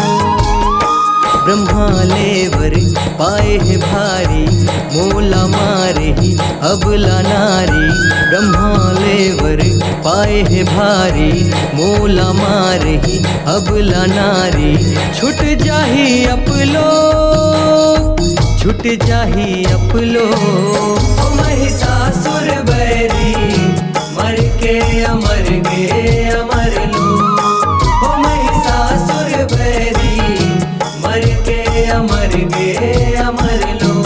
Speaker 1: ब्रह्मा लेवर पाए है भारी मोला मारे ही अबला नारी ब्रह्मा लेवर पाए है भारी मोला मारे ही अबला नारी छूट जाही अपलो छूट जाही अपलो महिषासुर बैरी मर के अमर गे अमर लोग हो महिषासुर बैरी मर के अमर गे अमर लोग।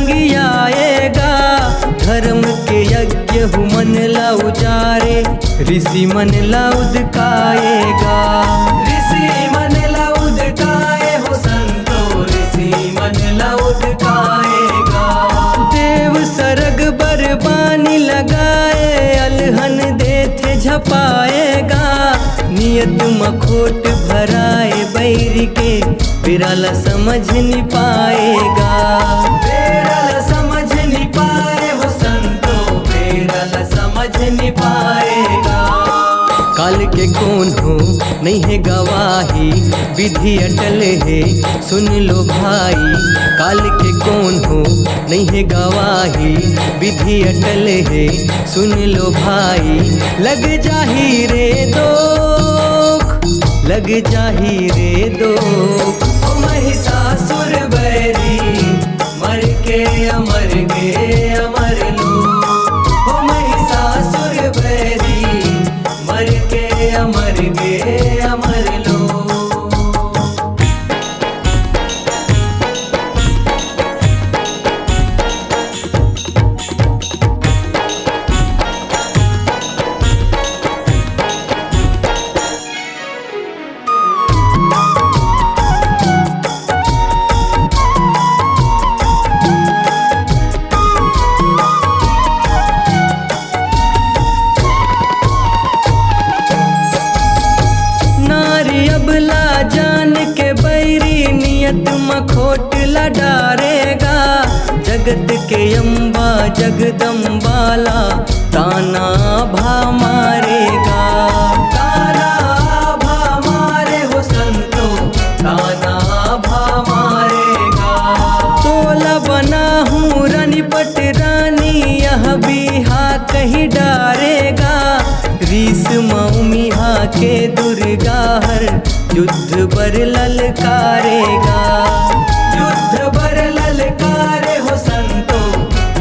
Speaker 1: लग आएगा। धर्म के यज्ञ मन ला उजारे, ऋषि मन ला उदकाएगा। ऋषि मन ला उदकाए हो संतो, ऋषि मन ला उदकाएगा। देव सरग बरबानी लगाए, अलहन देथे झपाएगा। नियत मखोट भराए बैर के, बिरला समझ नहीं पाएगा। बिरला समझ नहीं पाए हो संतो, बिरला समझ नहीं पाएगा। काल के कौन हो नहीं है गवाही, विधि अटल है सुन लो भाई। काल के कौन हो नहीं है गवाही, विधि अटल है सुन लो भाई। लग जाही रे दोख, लग जाही रे दोख। ओ महिषासुर बैरी, मर के अमर गे अमर लोग। ओ महिषासुर बैरी, मर के अमर गे अमर लोग। अबला जान के बैरी, नियत मखोट ला डारेगा। जगत के अम्बा जगदम्बाला, ताना भा मारेगा। ताना भा मारे हो संतो, ताना भा मारेगा। तोला बना हूँ रानी पट रानी, यह बिहा कहीं डारेगा। रीस मऊमिहा के दुर्गा हर, युद्ध बर ललकारेगा। युद्ध बर ललकारे हो संतो,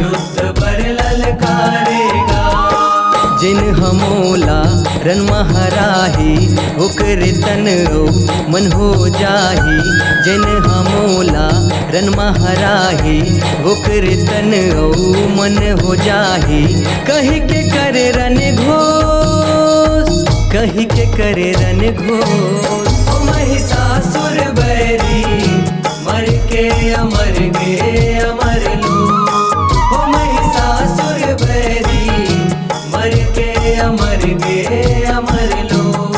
Speaker 1: युद्ध बर ललकारेगा। जिन हमोला रन महराही, ओकरे तन ओ मन हो जाही। जिन हमोला रन महराही, ओकरे तन ओ मन हो जाही। कही के करे रन घोष, कही के करे रन घोष। ओ महिषासुर बैरी, मर के अमर गे अमर लोग। ओ महिषासुर बैरी, मर के अमर गे अमर लोग।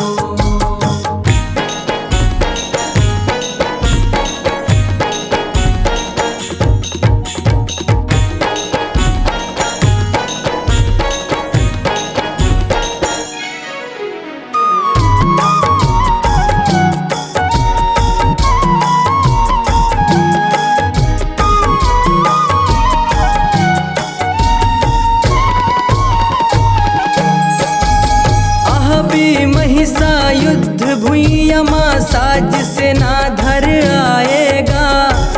Speaker 1: महिषा युद्ध भुइया माँ साज से ना धर आएगा।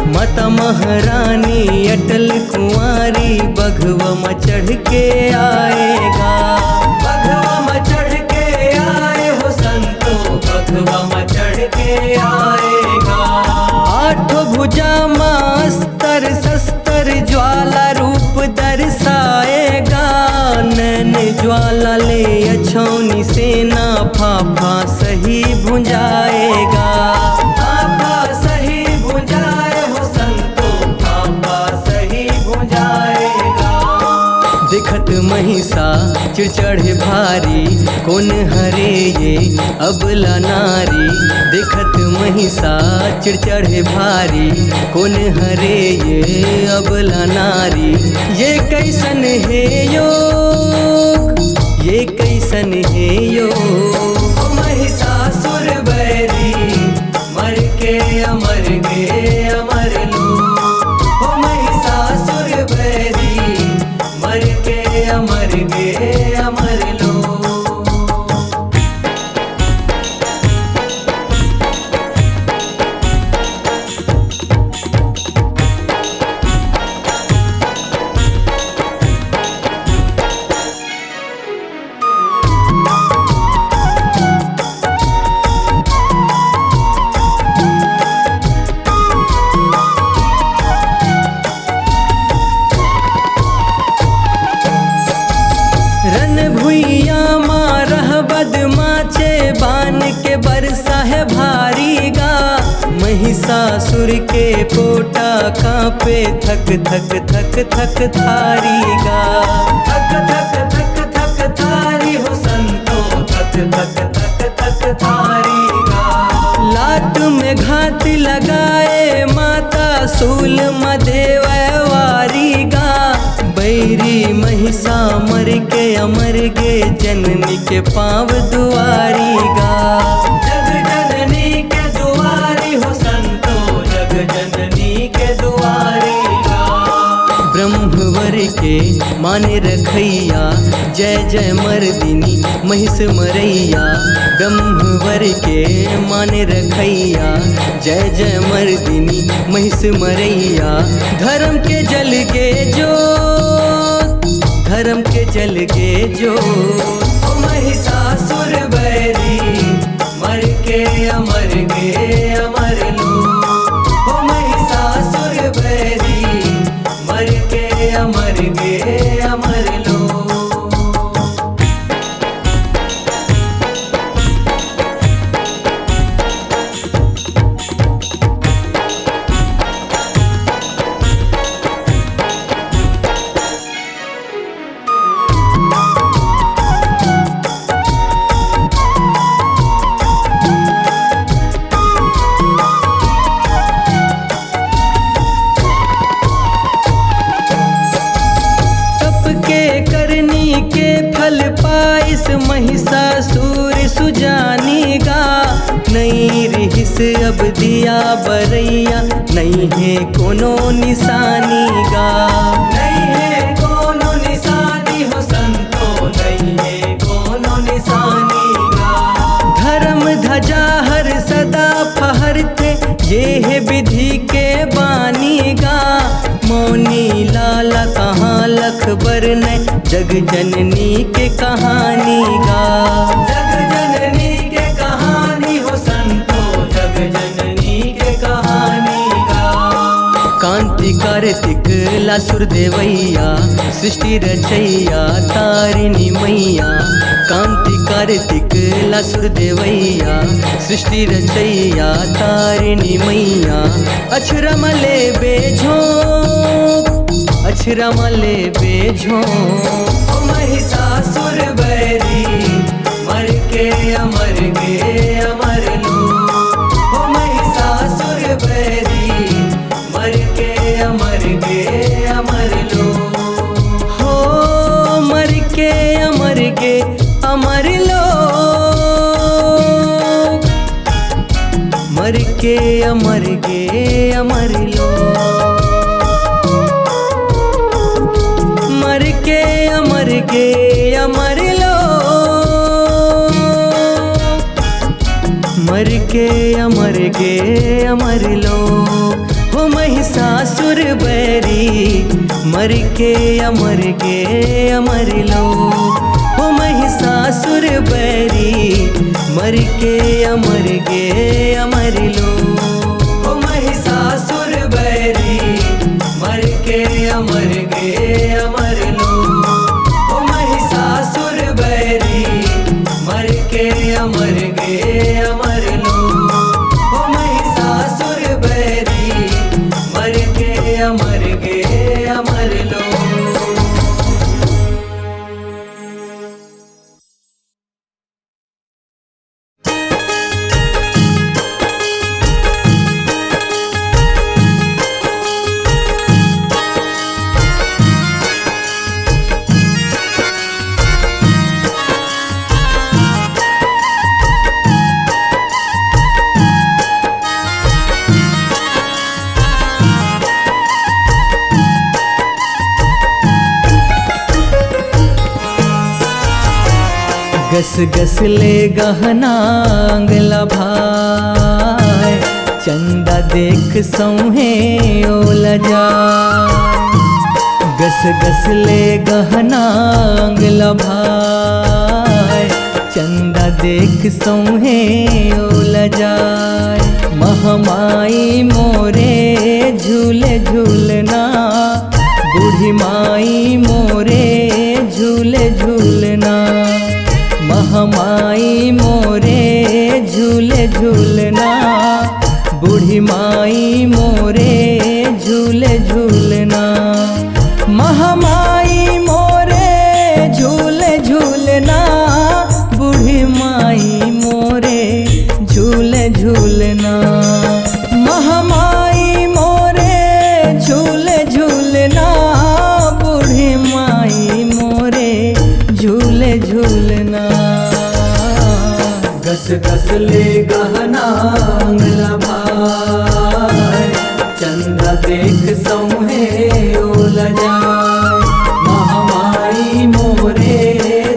Speaker 1: मत महारानी अटल कुंवारी, बघवा में चढ़ के आएगा। बघवा में चढ़ के आए हो संतो, बघवा में चढ़ के आएगा। आठों भुजा माँ अस्तर शस्त्र, ज्वाला रूप दर्शाएगा। नैन ज्वाला ले अछौनी सेना, फाफा सही भुंजाएगा। फाफा सही भुंजाए हो संतो, फाफा सही भुंजाएगा। दिखत महिषा चिड़चढ़े भारी, कौन हरे ये अबला नारी। दिखत महिषा चिड़चढ़े भारी, कौन हरे ये अबला नारी। ये कैसन है योग, ये कैसन है योग। ओ महिषासुर बैरी, मर के अमर गे अमर लोग। ओ महिषासुर बैरी, मर के अमर गे अमर लोग। भुइया मारह बदमाचे बान के बरसा है भारी गा। महिषासुर के पोटा कांपे थक थक थक थक थारी गा। थक थक थक थक थारी हो संतो थक थक थक थक थारी गा। लाट में घात लगाए माता सूल मदेव वारी गा। बैरी महिषा मर के अमर गे जननी के पाँव दुआरी गा। जग जननी के दुआरी हो संतो जग जननी के दुआरी गा। ब्रह्मवर के माने रखैया जय जय मर्दिनी महिष मरैया। ब्रह्मवर के माने रखैया जय जय मर्दिनी महिष मरैया। धर्म के जल गे जो धर्म के जल गे जो महिषासुर बैरी मर के अमर गे अमर लो। ओ महिषासुर बैरी मर के अमर गे अमर लो। महिषासुर सुजानी गा। नहीं रहिस अब दिया बरैया नहीं है कोनो निशानी गा। नहीं है कोनो निशानी हो संतो नहीं है कोनो निशानी गा। धर्म ध्वजा हर सदा फहरते ये है विधि के बानी गा। मौनी लाला कहाँ लखबर ने जग जननी के कहानी गा। जग जननी के कहानी हो संतो जग जननी के कहानी गा। कांति कार्तिक लासुर देवैया सृष्टि रचैया तारिणी मैया। कांति कार्तिक लासुर देवैया सृष्टि रचैया तारिणी मैया। अछरा मले बेझो अछरा मले बेझो महिषासुर बैरी मर के अमर गे अमर लो। ओ महिषासुर बैरी मर के अमर गे अमर लो। हो मर के अमर गे अमर लो। मर के अमर गे अमर लो। मर के अमर गे अमर लो। मर के अमर गे अमर लो। हो महिषासुर बैरी मर के अमर गे अमर लो। हो महिषासुर बैरी मर के अमर गे अमर लो। हो महिषासुर बैरी मर के अमर गे अमर लो। ओ महिषासुर बैरी मर के अमर गे अमर लो। ओ महिषासुर बैरी मर के अमर गे अमर लो। गस गस ले गहना अंगला भाई चंदा देख सौहे ओला जा। गस गस ले गहना अंगला भाई चंदा देख सौहे ओला जाए। महमाई मोरे झूले झूलना बूढ़ी माई मोरे झूले झूलना। माई मोरे झूले झूलना, बूढ़ी माई मोरे झूले झूलना। महामाई मोरे झूले झूलना, बूढ़ी माई मोरे झूले झूलना। महामाई मोरे झूले झूलना, बूढ़ी माई मोरे झूले झूलना। गस गस ले गहना अंगला भाई, चंदा देख सौहे ओला जाए। महामाई मोरे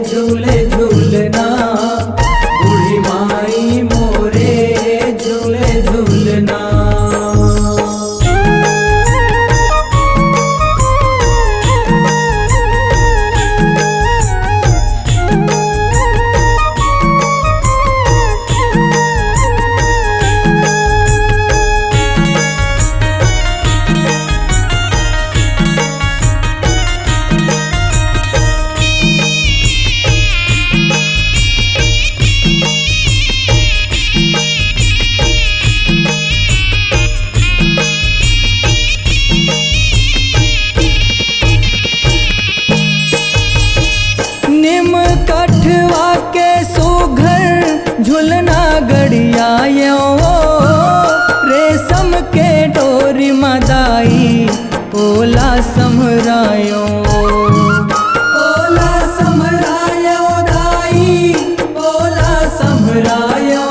Speaker 1: झूले झूलना, बूढ़ी माई मोरे झूले झूलना। कठवा के सुघर झुलना गड़ियायो, रेशम के डोरी मदाई ओला समरायो। ओला समरायो दाई, ओला समरायो,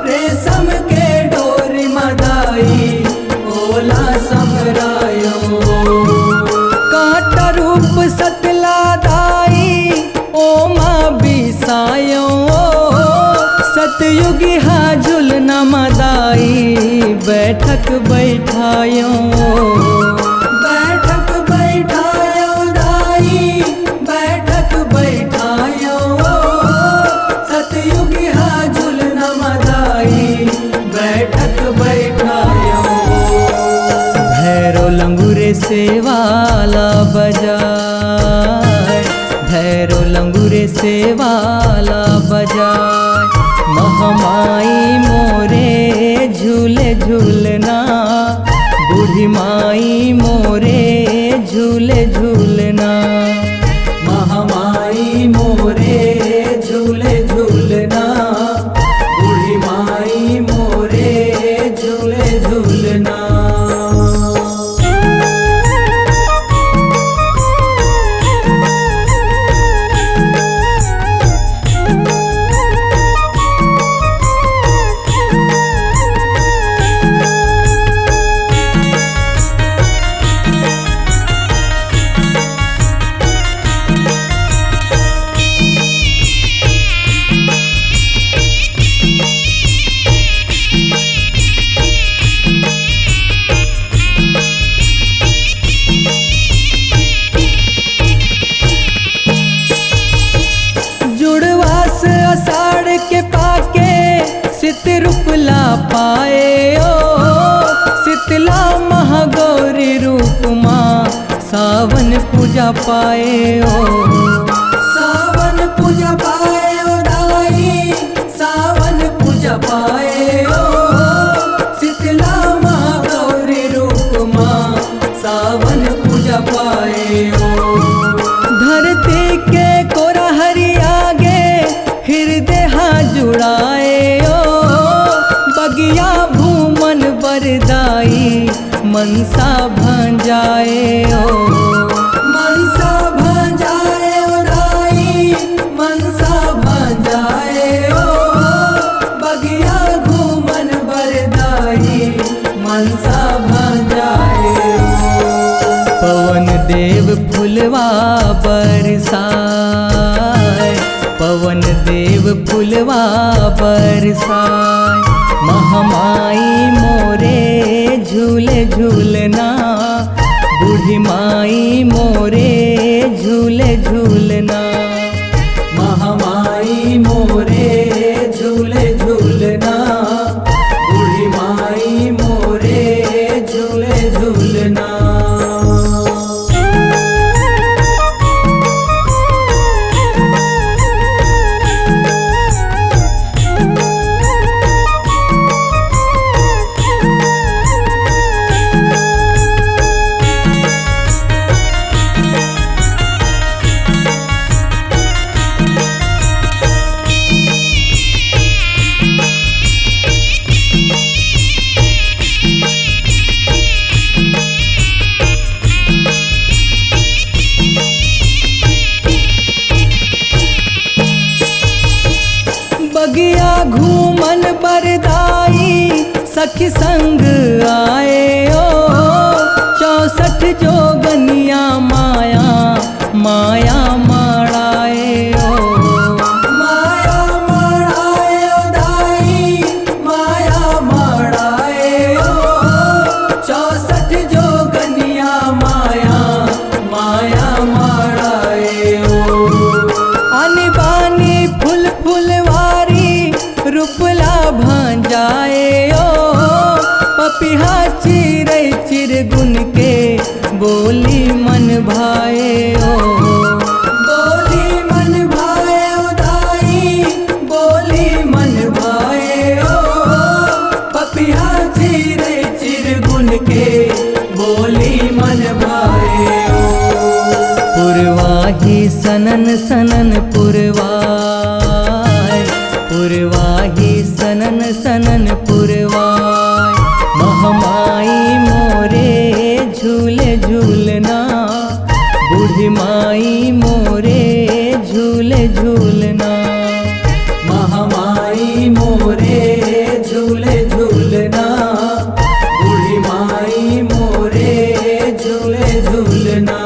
Speaker 1: रेशम के डोरी मदाई ओला समरायो। कांटा रूप सतला ओमा बिसायो, सतयुगी हा झुलना मदाई बैठक बैठायो। बैठक बैठायो दाई, बैठक बैठायो, सतयुगी हा झुलना मदाई बैठक बैठायो। भैरो लंगूरे से वाला बजाए, भैरो लंगूरे से वाला बजाए। महामाई मोरे झूले झूलना, बूढ़ी माई मोरे झूले झूलना। महामाई मोरे झूले झूलना, बूढ़ी माई मोरे झूले झूलना। रूपला पाए ओ शीतला महागौरी रूप माँ, सावन पूजा पाए ओ। सावन पूजा पाए ओ दाई, सावन पूजा पाए ओ, शीतला महागौरी रूप माँ, सावन पूजा पाए ओ। धरती के कोरा हरि आगे हृदय जुड़ाए ओ, बगिया भूमन बरदाई मनसा भंजाए ओ। मनसा भंजाए ओ दाई, मनसा भंजाए ओ, बगिया भूमन बरदाई मनसा भंजाए ओ। पवन देव फुलवा बरसाए, पवन देव फुलवा बरसाए। महामाई मोरे झूले झूलना, बूढ़ी माई मोरे झूले झूलना। महामाई मोरे झूले झूलना, बूढ़ी माई मोरे झूले झूलना। सखी संग आए ओ 64 जोगनिया माया माया माड़ाए ओ माया माड़ाए ओ दाई माया माड़ाए ओ 64 जोगनिया माया माया माड़ाए ओ अनबानी फुल फुलवारी रूपला भांजाए ओ पपिहा चिरै चिरगुन के बोली मन भाए ओ बोली मन भाए ओ दाई बोली मन भाए ओ पपिहा चिरै चिरगुन के बोली मन भाए ओ पुरवाही सनन सनन पुरवाय पुरवाही सनन सनन पुरवाय महमाई मोरे झूले झूलना बूढ़ी माई मोरे झूले झूलना महमाई मोरे झूले झूलना बूढ़ी माई मोरे झूले झूलना।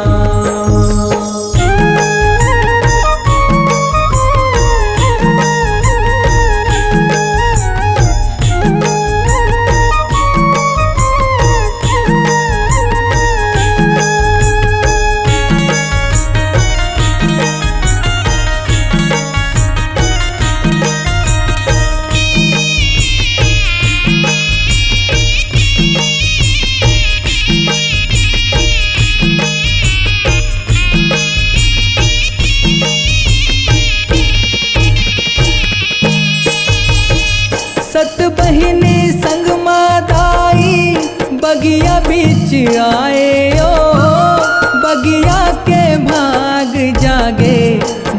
Speaker 1: सत बहिनी संग मादाई बगिया बीच आए ओ बगिया के भाग जागे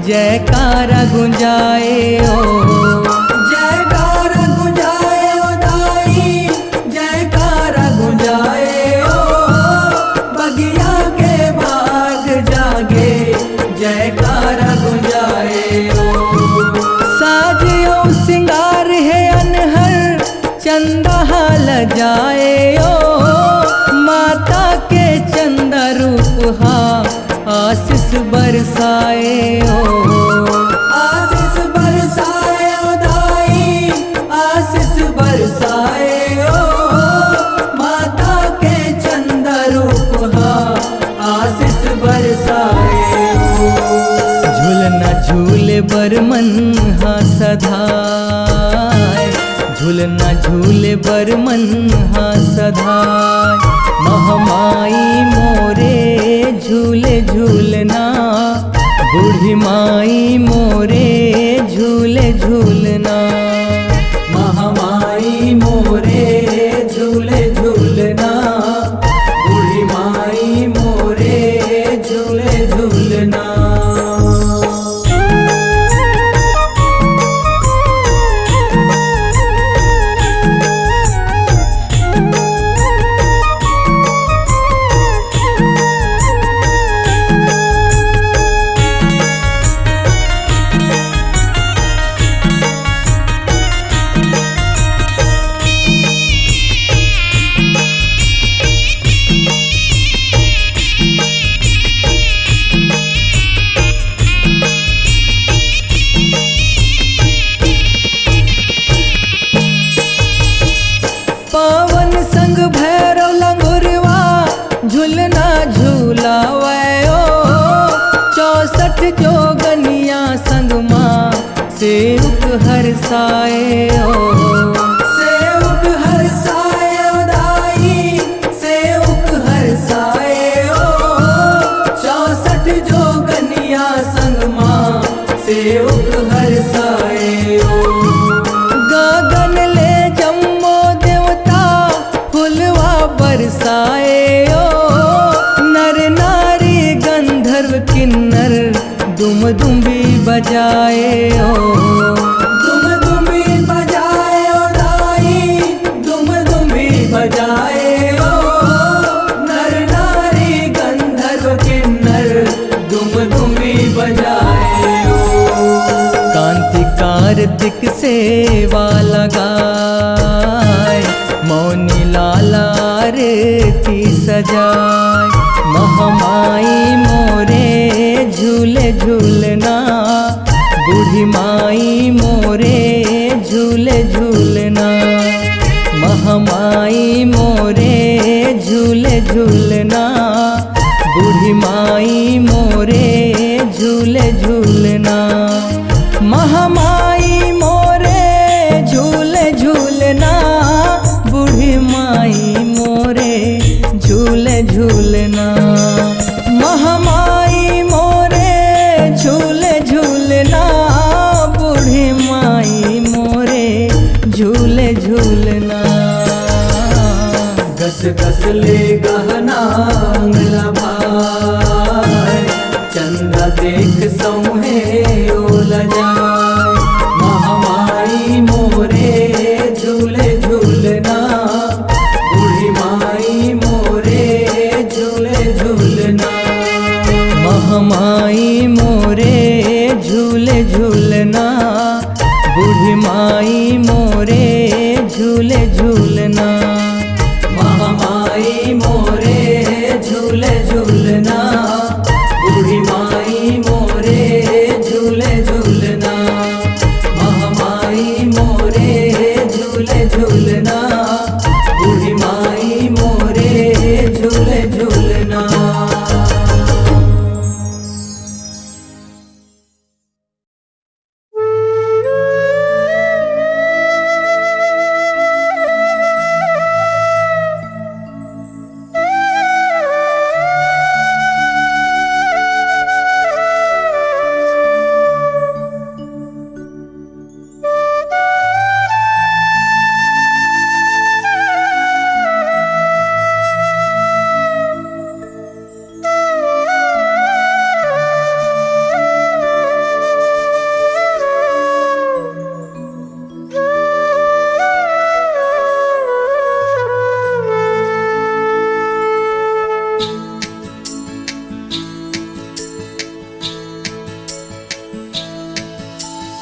Speaker 1: जयकारा गुंजाए ओ जयकारा गुंजाए ओ दाई जयकारा गुंजाए ओ बगिया के भाग जागे जयकारा गुंजाए ओ साजियो सिंगार है अनहर चंदा हाल जाए ओ माता के चंदा रूप हा आशीष बरसाए ओ आशीष बरसाए ओ दाई आशीष बरसाए ओ माता के चंदा रूप हा आशीष बरसाए ओ झूलना झूले बरमन हा सधाय झूलना झूले बरमन हा सधाय महमाई मोरे झूले झूलना बूढ़ी माई मोरे झूले झूलना महमाई मोरे झूले झूलना बूढ़ी माई मोरे झूले झूलना। पावन संग भैरव लंगुरवा झूलना झूलावे ओ 64 जोगनिया संग माँ सेवक हरसाए ओ सेवक हरसाए ओ दाई सेवक हरसाए ओ 64 जोगनिया संग माँ सेवक हरसाए ओ गगन ले जम्मो देवता फुलवा बरसाए ओ नर नारी गंधर्व किन्नर दुम दुम्बी बजाए ओ दुम दुम्बी बजाए ओ दाई दुम दुम्बी बजाए ओ नर नारी गंधर्व किन्नर दुम दुम्बी बजाए ओ कांति कार्तिक सेवा लगाए मौनी लाला आरती सजाए। महामाई मोरे झूले झूलना, बूढ़ी माई मोरे झूले झूलना। महामाई मोरे झूले झूलना, बूढ़ी माई मोरे झूले झूलना। महामाई मोरे झूले झूलना, बूढ़ी माई मोरे झूले झूलना। महामाई मोरे झूले झूलना, बूढ़ी माई मोरे झूले झूलना। गस गस ले गहना अंगला भाई, चंदा देख सौहे ओला जाए। महामाई मोरे झूले झूलना, बूढ़ी माई मोरे झूले झूलना। महामाई मोरे झूले झूलना, बूढ़ी माई मोरे झूले झूलना। महामाई मोरे झूले झूलना, बूढ़ी माई मोरे झूले झूलना। महामाई मोरे झूले झूलना, बूढ़ी माई मोरे झूले झूलना।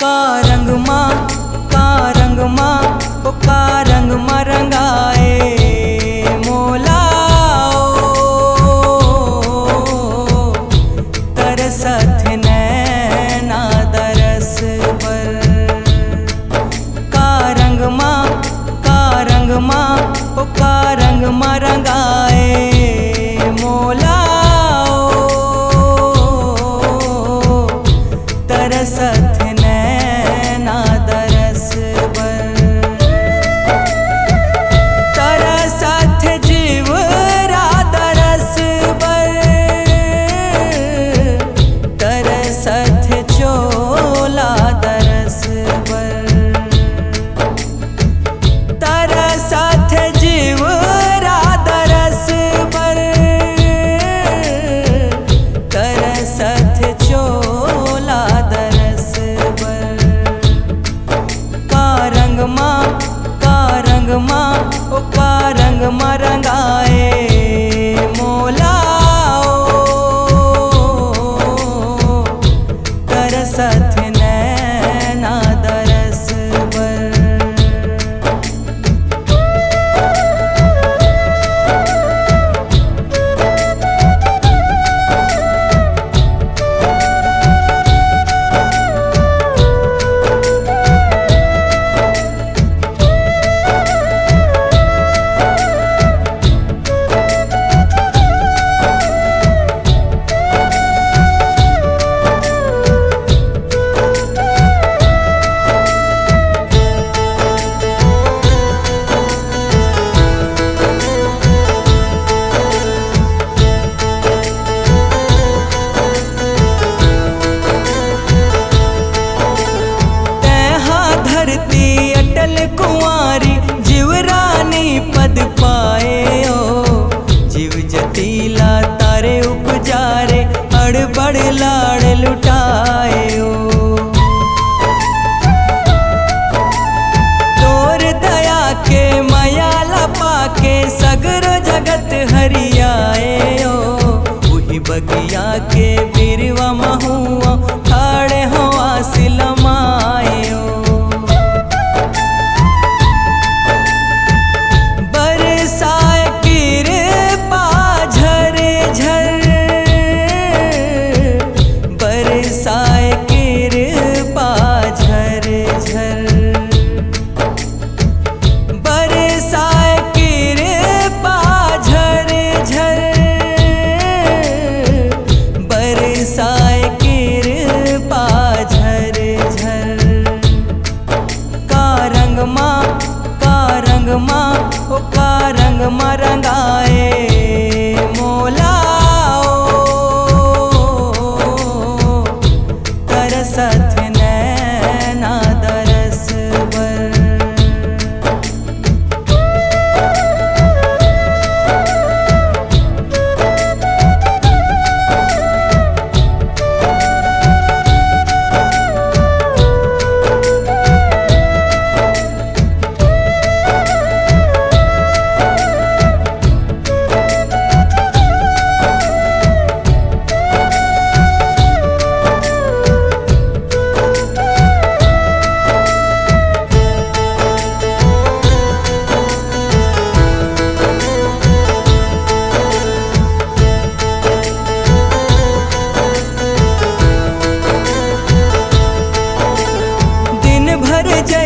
Speaker 1: का रंग मा रंगाए मोला ओ, तरसत नैना दरस पर। का रंग मा ओ का रंग मा रंगाए मोला ओ, तरसत नैना दरस पर। तरसत जीवरा दरस पर, तरसत चोला दरस पर। तरसत जीवरा दरस पर, तरसत चोला दरस पर। का रंग मा ओ का रंग मा रंगाए मोला ओ, तरसत नैना दरस पर। अटल कुंवारी जीवरानी पद पाए ओ, जीव जतीला तारे उपजारे अड़बड़ लाड़ लुटाए ओ। तोर दया के मयाला पाके सगरो जगत हरियाए ओ, वही बगिया के बिरवा महुआ ठाड़े हो आसिलमाए ओ।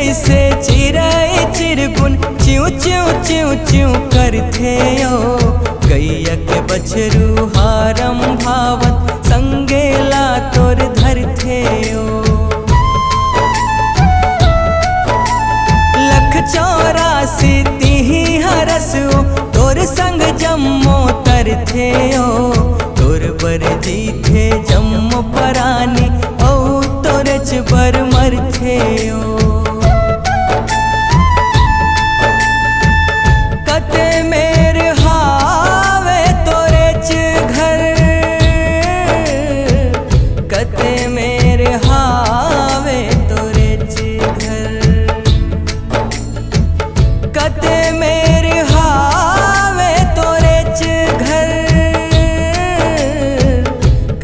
Speaker 1: जैसे चिड़ै चिरगुन च्यू च्यू च्यू च्यू करथे ओ गैया के बछरू हारम भावत संगेला तोर धरथे ओ लख 84 तिही हरसो तोर संग जम्मो तरथे ओ तोर बर जीथे जम्मो परानी औ तोरच बर मरथे ओ कते मेर हावे तोरच घर कते मेर हावे तोरच घर कते मेर हावे तोरच घर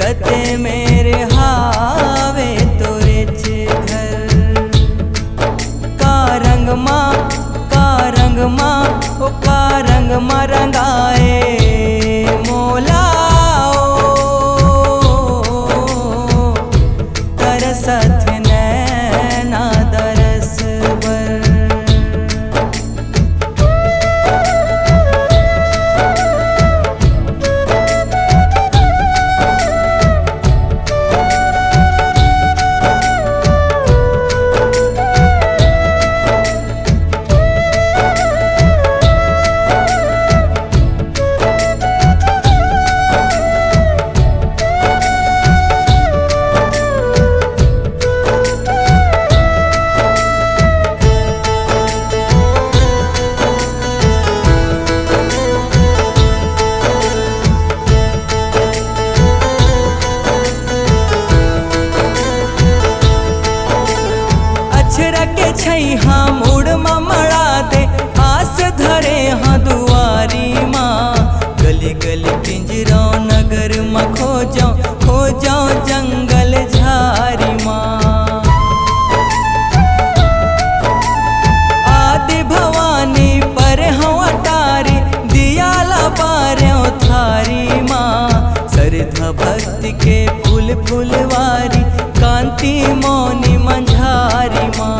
Speaker 1: कते मेर हावे तोरच घर का रंग माँ ओ का रंग माँ रंगाए मोला ओ तरसत नैना दरस बर हाँ मुड़ ममड़ा दे आस धरे हाँ दुआरी माँ गली गली पिंजरा नगर माँ खो जाओ जंगल झारी माँ आदि भवानी पर हाँ अटारी दियाला पार्यों थारी माँ सरधा भक्ति के फूल फुलवारी कांति मौनी मंझारी माँ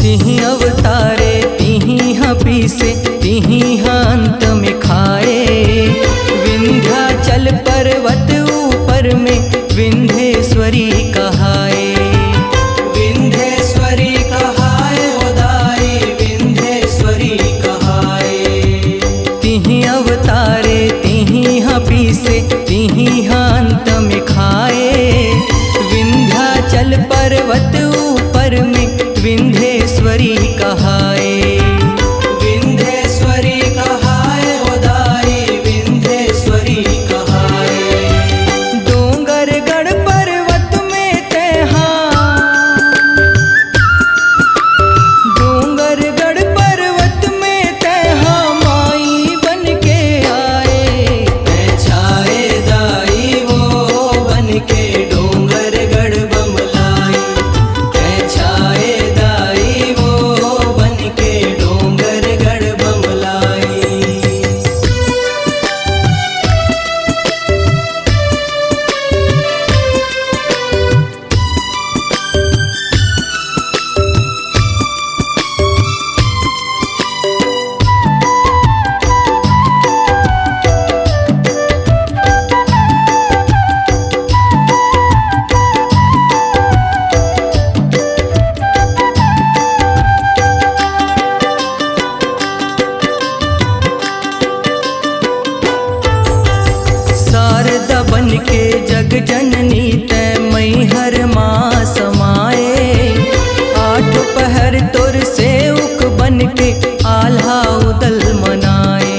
Speaker 1: तिहि अवतारे तिहि पीसे तिहि अंत में खाए। विंध्याचल पर्वत ऊपर में विंध्येश्वरी कहाए। विंध्येश्वरी कहाए उदाई विंध्येश्वरी कहाए। तिहि अवतारे तिहि पीसे तिहि अंत में खाए। विंध्याचल पर्वत ऊपर में विंध्येश्वरी कहाए। विंध्येश्वरी कहाए उदाई विंध्येश्वरी कहाए। डोंगरगढ़ पर्वत में तेहा डोंगरगढ़ पर्वत में तेहा माई बन के आए। तै छाए दाई वो बन के डोंगरगढ़ बमलाई। तै छाए दाई वो बन के डोंगरगढ़ बमलाई। शारदा बन के जग जननी तै मैहर माँ समाए। आठ पहर तोर सेवक बन के आल्हा उदल मनाए।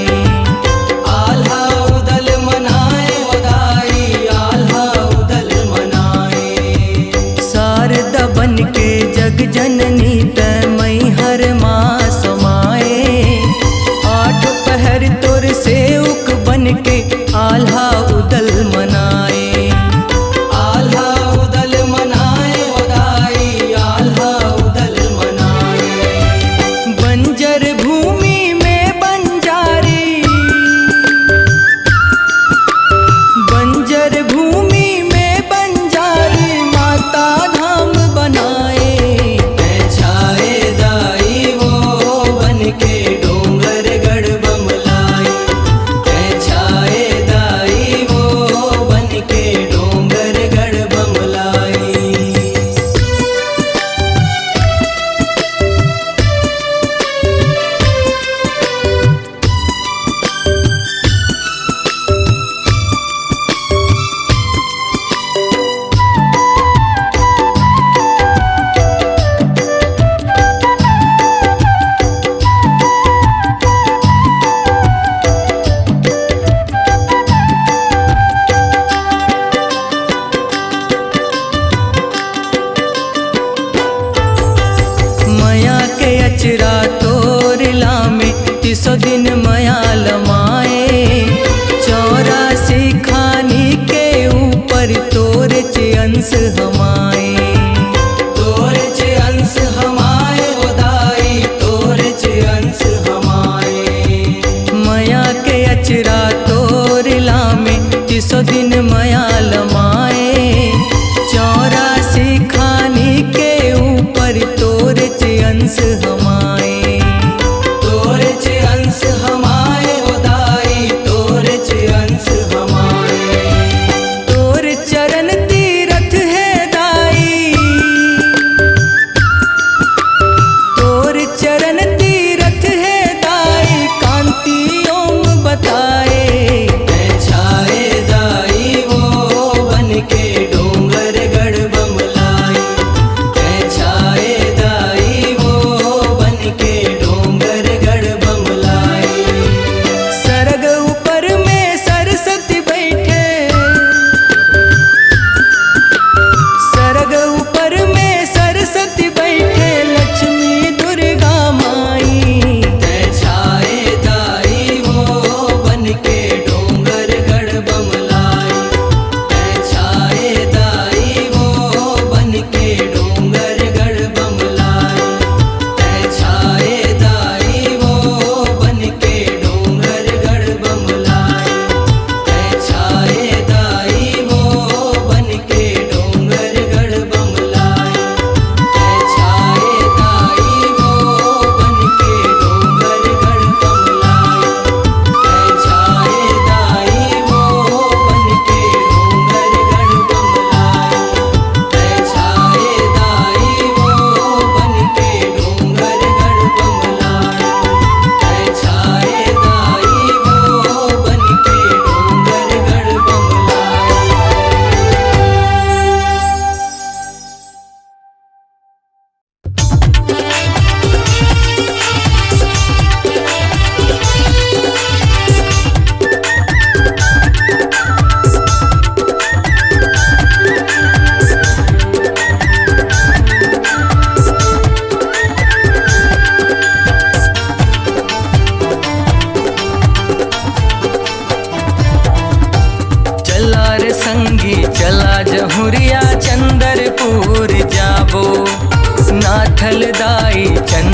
Speaker 1: आल्हा उदल मनाए उदाई आल्हा उदल मनाए। शारदा बन के जग जननी तै मैहर माँ समाए। आठ पहर तोर सेवक बन के आल्हा उदल मनाए। आल्हा उदल मनाए उदाई आल्हा उदल मनाए। बंजर भूमि में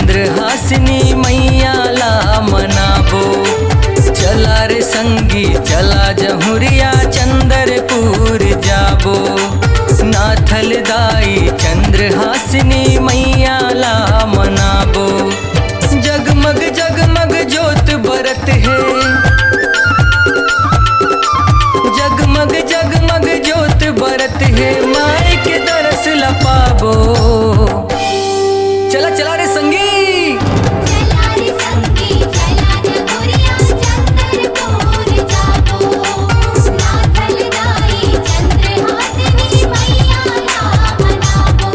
Speaker 1: चंद्रहासिनी मैया ला मनाबो। चला रे संगी चला जहुरिया चंद्रपुर जाबो। नाथल दाई चंद्रहासिनी मैया ला मनाबो। जगमग जगमग ज्योत बरत है, जगमग जगमग ज्योत बरत है, माई के दरस ला पाबो। चला चला रे संगी
Speaker 2: चला रे संगी चला जहुरिया चंद्रपुर जाबो। नाथल दाई चंद्रहासिनी मैया ला मनाबो।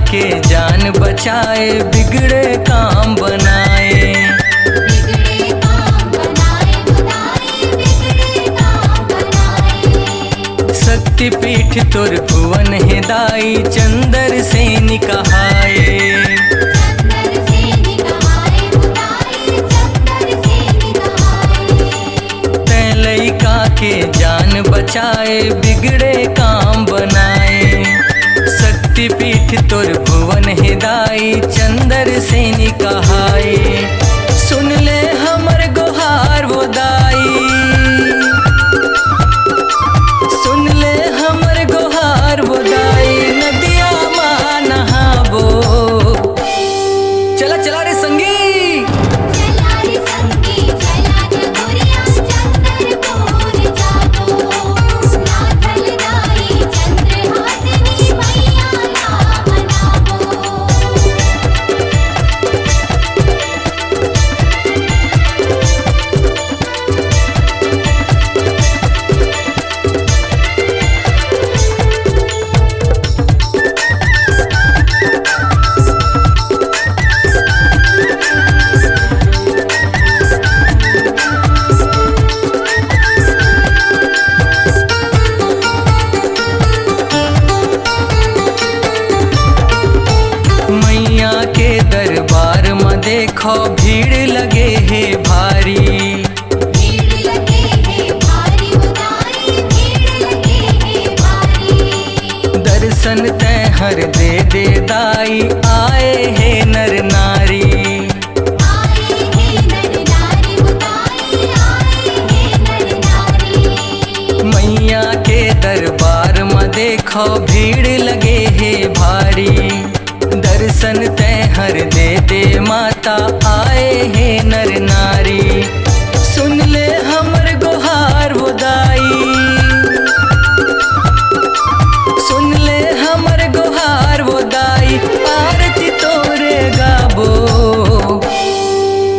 Speaker 1: के जान बचाए बिगड़े काम बनाए।
Speaker 2: बिगड़े काम बनाए खुदाई बिगड़े काम बनाए।
Speaker 1: शक्तिपीठ तुर भुवन हिदाई चंदर से निकहाए।
Speaker 2: चंदर से निकहाए खुदाई चंदर से निकहाए।
Speaker 1: तैलैका के जान बचाए बिगड़े काम बनाए। शक्तिपीठ तुर भुवन हिदाई चंदर से निकहाए। सुन ले हमर गोहार वो दाई, सुन ले हमर गोहार वो दाई, नदिया माँ नहाबो। चला चला रे संगी
Speaker 2: चला रे संगी चला जहुरिया चंद्रपुर जाबो। नाथल दाई चंद्रहासिनी मैया ला मनाबो।
Speaker 1: मैया के दरबार में देखो भीड़ लगे है भारी।
Speaker 2: भीड़ लगे है भारी खुदाई भीड़ लगे है भारी।
Speaker 1: दर्शन तै हर दे दे दाई आए है नर नारी।
Speaker 2: आए हैं नर नारी खुदाई आए हैं नर नारी।
Speaker 1: मैया के दरबार में देखो भीड़ लगे है भारी। दर्शन तै हर दे दे माता आए है नर नारी। सुन ले हमर गोहार वो दाई, सुन ले हमर गोहार वो दाई, आरती तोरे गाबो।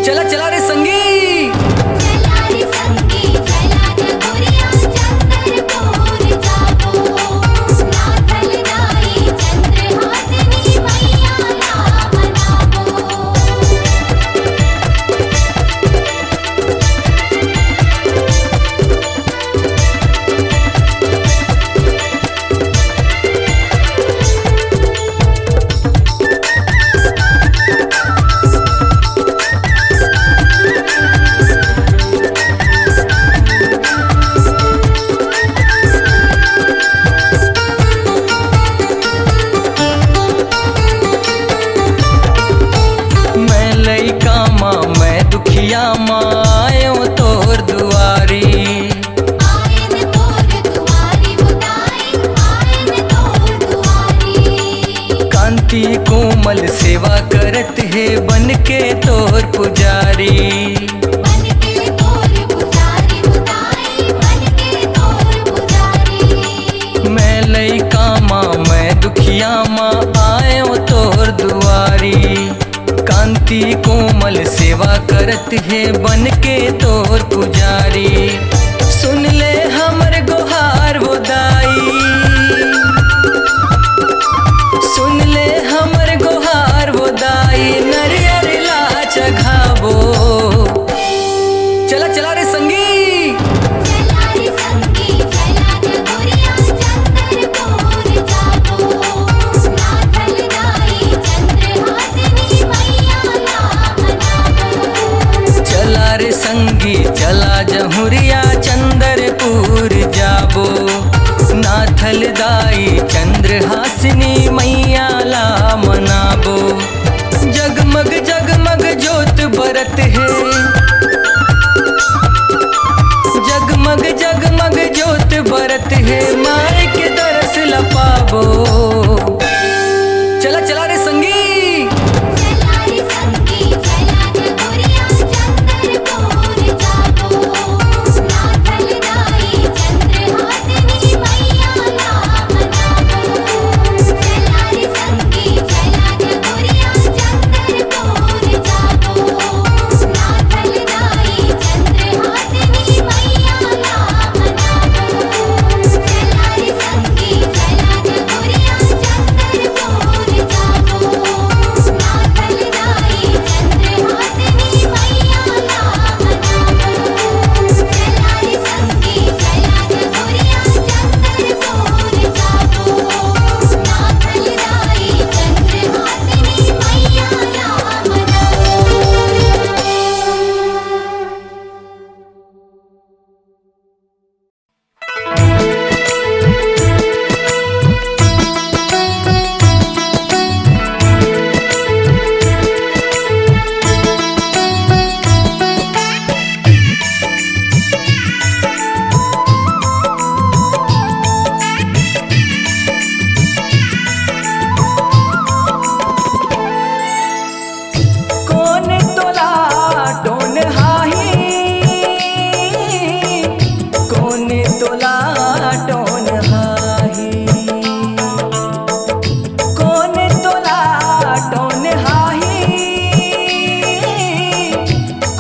Speaker 1: चला चला रे संगी
Speaker 2: चला रे संगी चला जहुरिया चंद्रपुर जाबो। नाथल दाई चंद्रहासिनी मैया ला मनाबो।
Speaker 1: मैं लइका माँ मैं दुखिया माँ आयो तोर दुआरी।
Speaker 2: आयन तोर दुआरी खुदाई आयन तोर दुआरी।
Speaker 1: कांति कोमल सेवा करत है बन के तोर पुजारी।
Speaker 2: बन के तोर पुजारी खुदाई बन के तोर पुजारी।
Speaker 1: मैं लइका माँ मैं दुखिया माँ आयो तोर दुआरी। कांति कोमल सेवा करत है बन के तोर पुजारी। सुन ले हमर गोहार वो दाई, सुन ले हमर गोहार वो दाई, बरत है। जगमग जगमग ज्योत बरत है, माई के दरस ला पाबो। चला चला रे संगी।
Speaker 2: चला रे संगी चला जगुरिया चंद्रपुर जाबो। नाथल दाई चंद्रहासिनी मैया नाम नामो। चला रे संगी चला जगुरिया चंद्रपुर जाबो। नाथल दाई चंद्रहासिनी मैया नाम नामो। चला रे संगी चला जगुरिया चंद्रपुर जाबो। नाथल दाई चंद्रहासिनी मैया नाम नामो। चला रे संगी चला जगुरिया चंद्रपुर जाबो। नाथल दाई चंद्रहासिनी मैया नाम
Speaker 1: कौन तोला टोन हाही, कौन तोला टोन हाही, कौन तोला टोन हाही,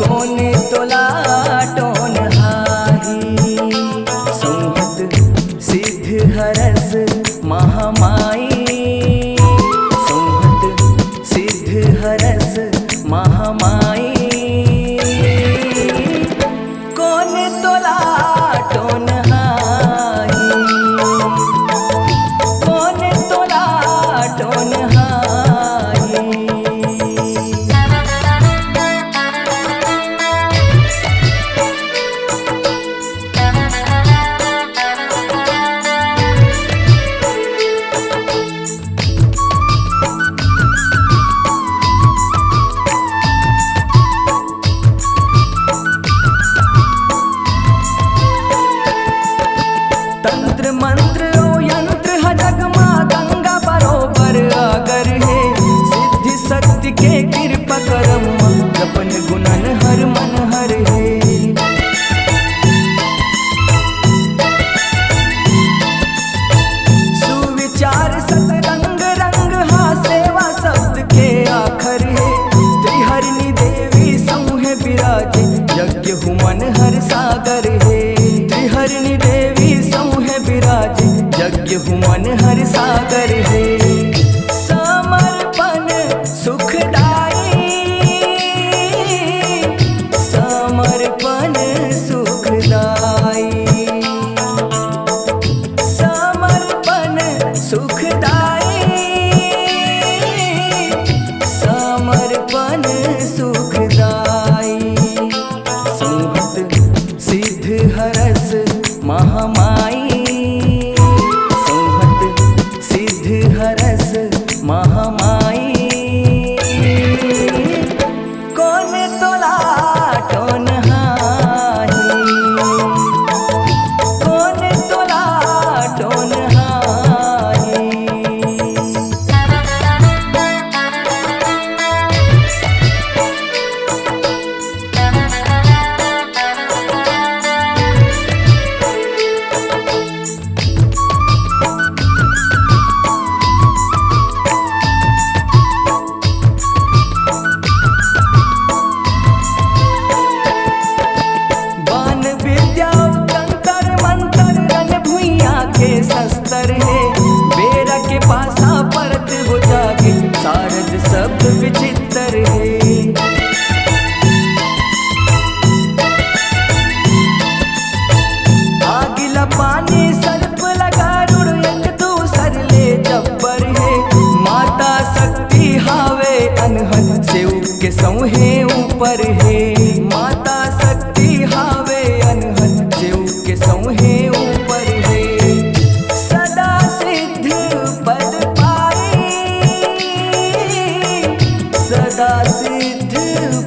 Speaker 1: कौन तोला टोन हाही। संहत सिद्ध हरस महामाई, संहत सिद्ध हरस महामाई। कौन तोला टोन हाही, कौन तोला टोन हाही। तंत्र मंत्र ओ यंत्र है जगमा गंगा बरोबर अगर है। सिद्धि शक्ति के कृपा करम, जपन गुणन हर मन हर है। सुविचार सतरंग रंग हा, सेवा शब्द के आखर है। त्रिहरिणी देवी सौहे विराजे, यज्ञ हुमन हर सागर है। त्रिहरिणी देवी सौहे विराजे, यज्ञ हुमन हर सागर है। समर्पण सुखदाई, समर्पण सुखदाई, समर्पण सुखदाई, समर्पण सुखदाई। संहत सिद्ध हरस महामाई, संहत सिद्ध हरस महामाई। कौन तोला टोन हाही, कौन तोला टोन हाही। बान विद्या तंत्र मंत्र रन भुइया के शस्त्र है। बेरा के पासा परत हो जागे, सारद शब्द विचित्र है। आगिला पानी सर्प लगा रुड़, एक दूसर ले जब्बर है। माता शक्ति हावे अनहद, सेव के सौहे ऊपर है। माता शक्ति हावे अनहद, सेव के सौहे ऊपर है। सदा सिद्ध पद पाई, सदा सिद्ध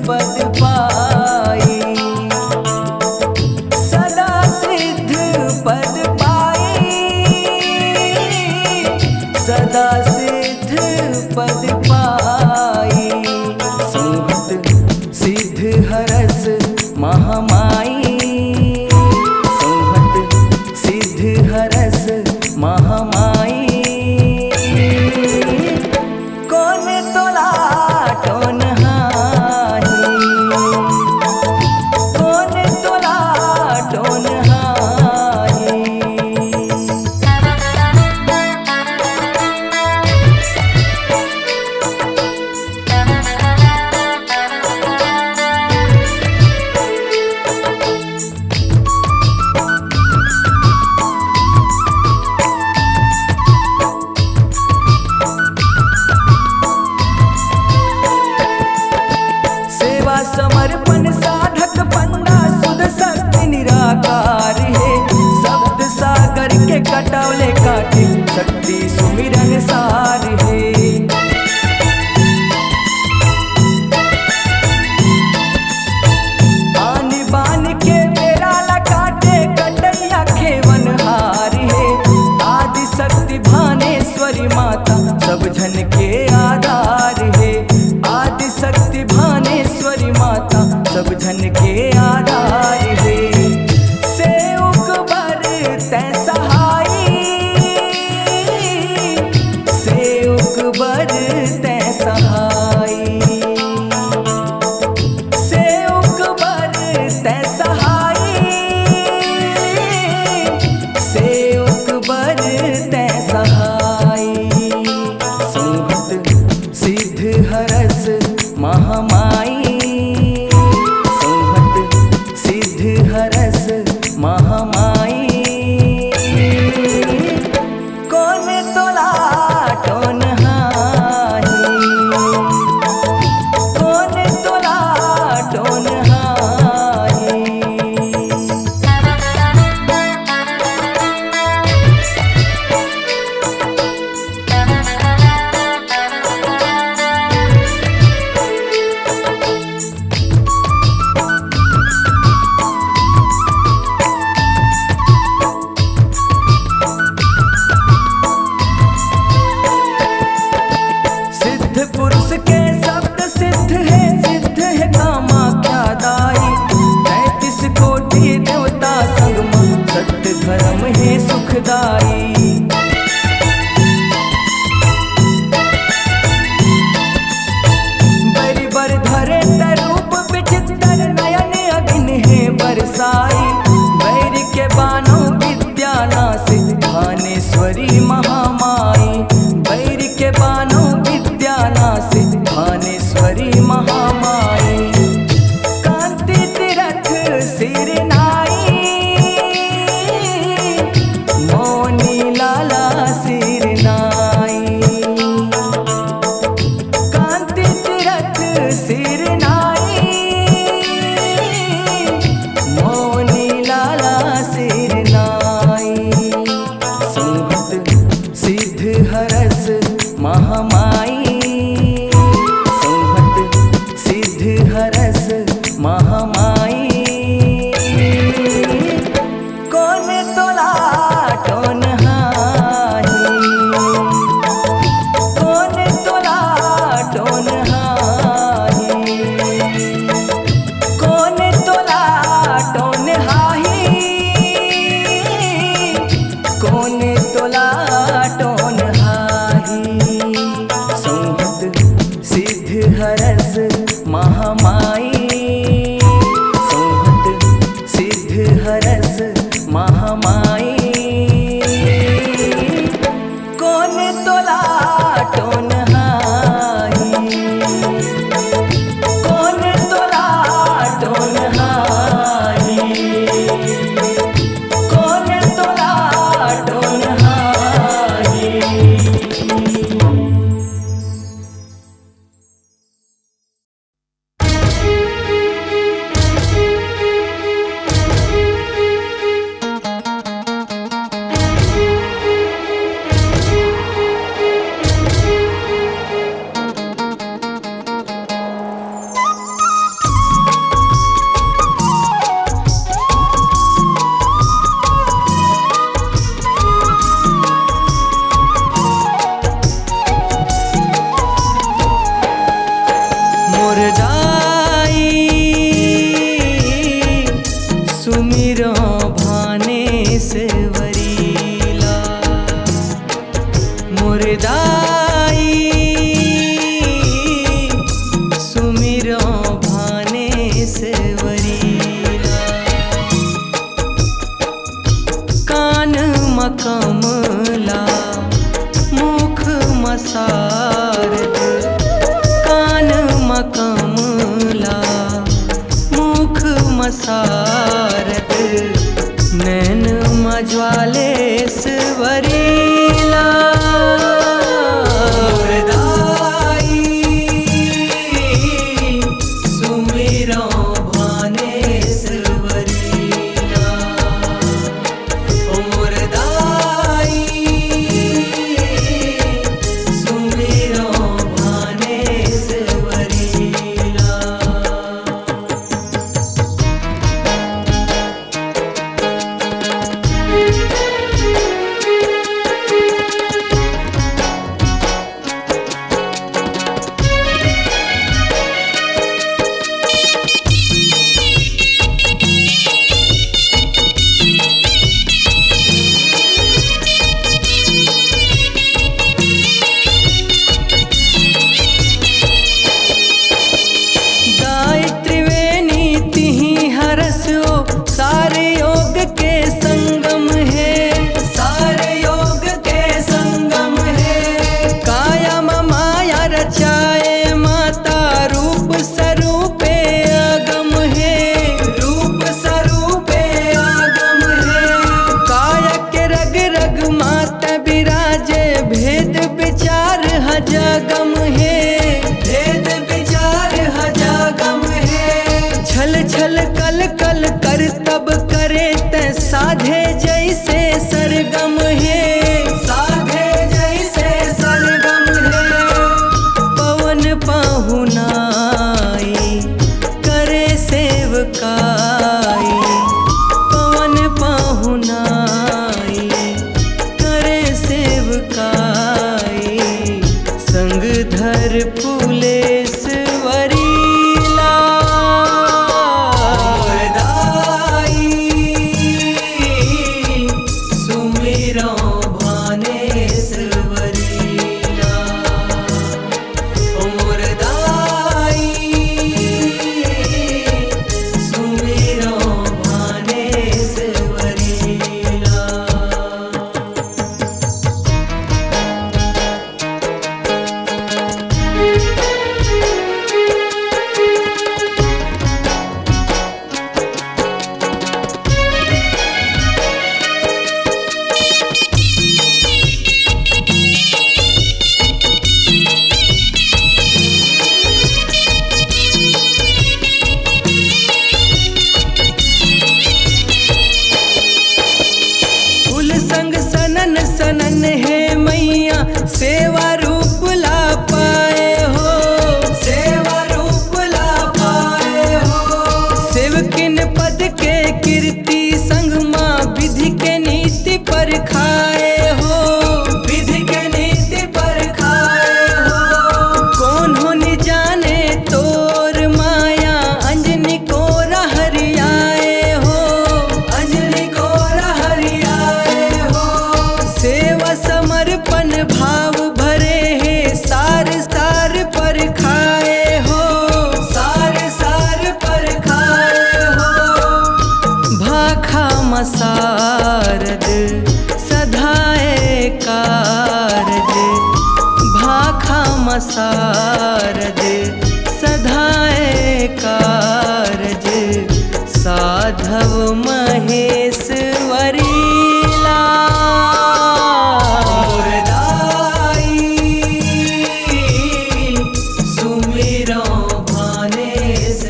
Speaker 1: पद पाई, सदा सिद्ध पद पाई, सदा सिद्ध पद पाई। संहत सिद्ध हरस महामाई, संहत सिद्ध हरस महामाई। कौन तोला टोन हाही, कौन तोला टोन हाही। सेवा समर्पण साधक पंडा सुध शक्ति निराकार है, शब्द सागर के कटावले काटे शक्ति सुमिरन सार है। आन बान के बेरा काटे कटैया खेवन हार है, आदि शक्ति भानेश्वरी माता सब जन के आधार है, आदि शक्ति भानेश्वरी माता सब जन के आधार है। सेवक बर तै सहाई, सेवक बर तै सहाई, सेवक बर तै सहाई, सेवक बर तै सहाई। संहत सिद्ध हरस महामाई, संहत सिद्ध हरस महामाई। कौन तोला टोन हाही, कौन तोला टोन हाही। सिद्ध पुरुष के शब्द सिद्ध है कामाख्या दाई, 33 कोटि देवता संगमा सत्य धर्म है सुखदाई। बरि बर धरे रूप विचित्र नयन अग्नि है बरसाई, बैर के बानो विद्या नासिक भानेश्वरी महामाई, बैर के बानो विद्या नासिक भानेश्वरी महामाई। कांति तीरथ सिर नाई, मौनी लाला सिर नाई, कांति तीरथ सिर नाई, मौनी लाला सिर नाई। संहत सिद्ध हरस महामाई, संहत सिद्ध हरस महामाई। कौन तोला टोन हाही, कौन तोला टोन हाही। दाई सुमिरो भानेश्वरीला मोर दाई सुमिरो भानेश्वरीला कान मकमला मुख मसारद कान मकमला मुख मसारद नैन मज्वालेश्वरीला मोर दाई सुमिरो भानेश्वरीला मोर दाई सुमिरो भानेश्वरीला सारे योग के संगम है सारे योग के संगम है काया माया रचाए माता रूप स्वरूपे आगम है रूप स्वरूपे आगम है काया के रग रग माता विराजे भेद विचार हजागम है भेद विचार हजागम है छल छल कल कल कर तब करे ते साधे जैसे सरगम है साधे जैसे सरगम है पवन पाहुनाई करे सेवकाई पवन पाहुनाई करे सेवकाई संग धर फूलेश्वरीला सुमिरो भानेश्वरीला मोर दाई सुमिरो भानेश्वरीला सनन है मैया सेवा रूप ला पाए हो सेवा रूप ला पाए हो सेवकिन पद के कीर्ति संग माँ विधि के नीति पर खाए हो विधि के नीति पर खाए हो कौन हो न जाने तोर माया अंजनी को हरियाए हो अंजनी को हरियाए हो सेवा समर्पण भाव भरे है सार सार पर खाए हो सार सार पर खाए हो भाखा मसारद सधाए कारज भाखा मसारद सधाए कारज साधव महेश्वरीला मोर दाई सुमिरो भानेश्वरीला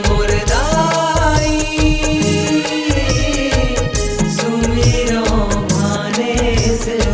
Speaker 1: मोर दाई सुमिरो भानेश्वरीला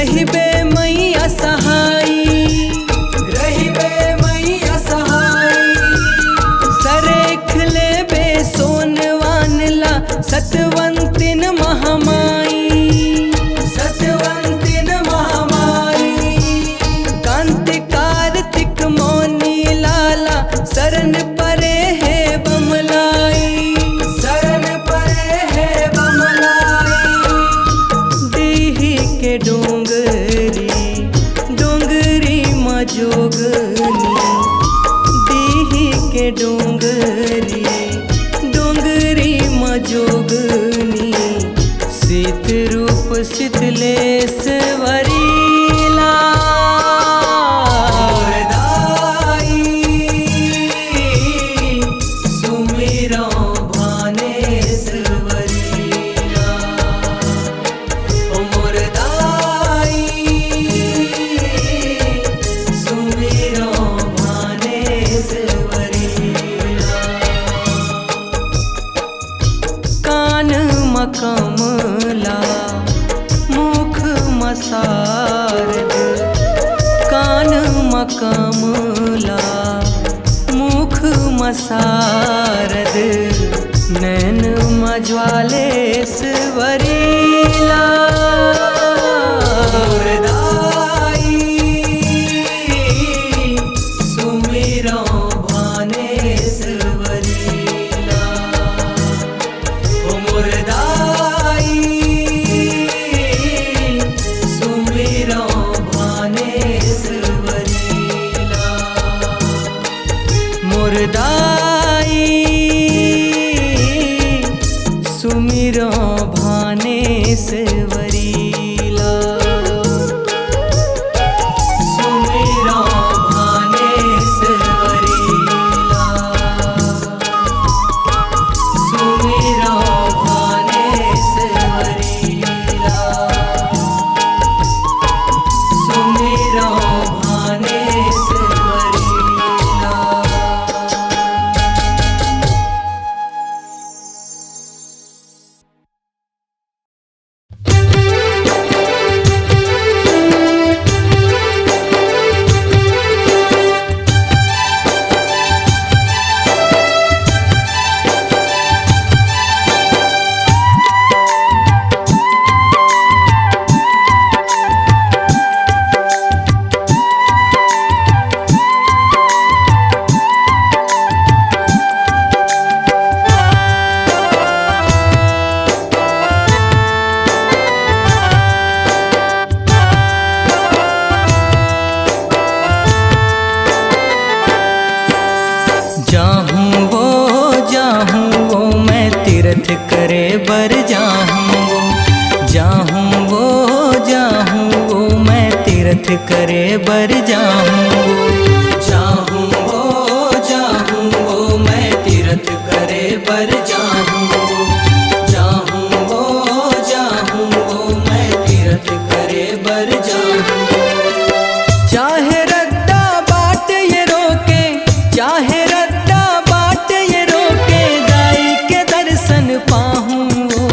Speaker 1: रहिबे मैया सहाई, रहिबे मैया सहाई। सरेख लेबे सोनवान ला सतवंतिन महामाई, सतवंतिन महामाई। कांति कार्तिक मौनी लाला शरण परे है बमलाई, शरण परे है बमलाई। दीही के डोंगरी डोंगरी माँ जोगनी, दीही के डोंगरी डोंगरी माँ जोगनी। शीत रूप शीतलेश्वरी ला सुमिरो भानेश्वरी ला। ओ मोर दाई सुमिरो भानेश्वरी ला। कान मकमला मुख मसारद, कान मकमला मुख मसारद। नैन मज्वालेश्वरी ला मोर दाई सुमिरो भानेश्वरी ला। ओ मोर दाई सुमिरो भानेश्वरी ला। मोर दाई सुमिरो भानेश्वरी ला। सुमिरो भानेश्वरी ला। सुमिरो भानेश्वरी ला। सुमिरो भानेश्वरी ला। जाहूँ वो मैं तीर्थ करे बर जाहूँ वो, जाहूँ वो मैं तीर्थ करे बर जाहूँ वो। जाहूँ वो मैं तीर्थ करे बर जाहूँ वो। जाहूँ वो मैं तीर्थ करे बर जाहूँ वो। चाहे रद्दा बाट ये रोके, चाहे रद्दा बाट ये रोके, गाय के दर्शन पाहूँ वो।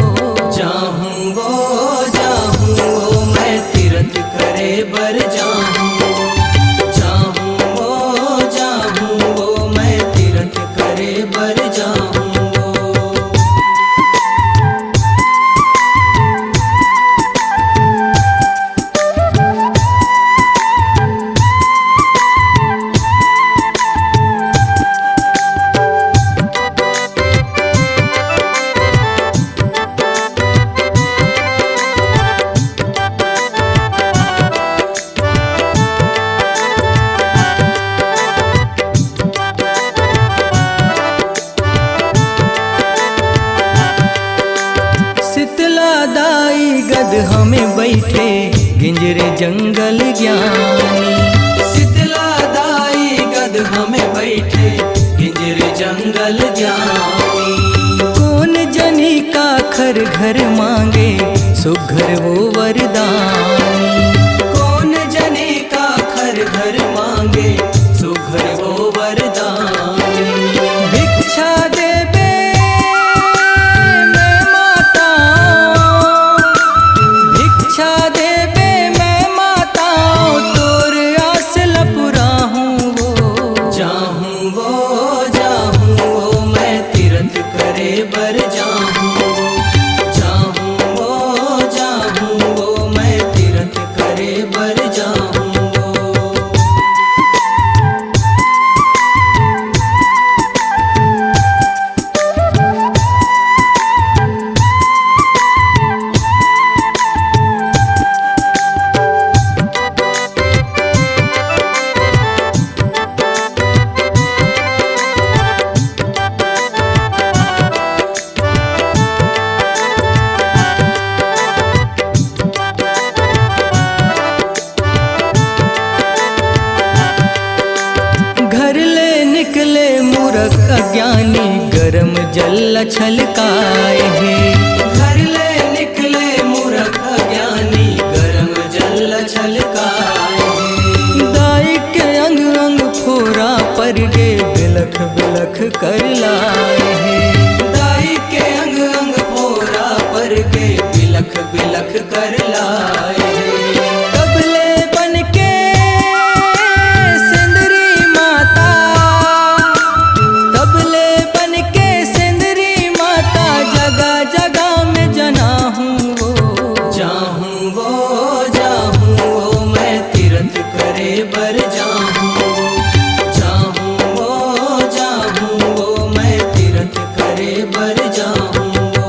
Speaker 1: जाहूँ वो मैं तीर्थ करे बर जाहूँ वो। जाहूँ वो मैं तीर्थ करे बर जाहूँ वो। गद हमें बैठे गिंजरे जंगल ज्ञानी। शीतला दाई गद हमें बैठे गिंजरे जंगल ज्ञानी। कौन जनी का खर घर मांगे सुघर वो वरदानी। कौन जनी का खर घर मांगे सुघर वो वरदानी। भिक्षा देबे मैं माता, भिक्षा देबे मैं जल छलकाए है। घर ले निकले मूर्ख ज्ञानी गरम जल छलकाए है। दाई के अंग अंग फोरा पर गे बिलख बिलख कर लाए है। दाई के अंग अंग फोरा पर गे बिलख बिलख कर लाए है। तबले बन के सिंदरी माता, तबले बन के सिंदरी माता, जगह जगह में जना हूँ वो जाहूँ वो मैं तीर्थ करे बर जाहूँ वो मैं तीर्थ करे बर जाहूँ वो।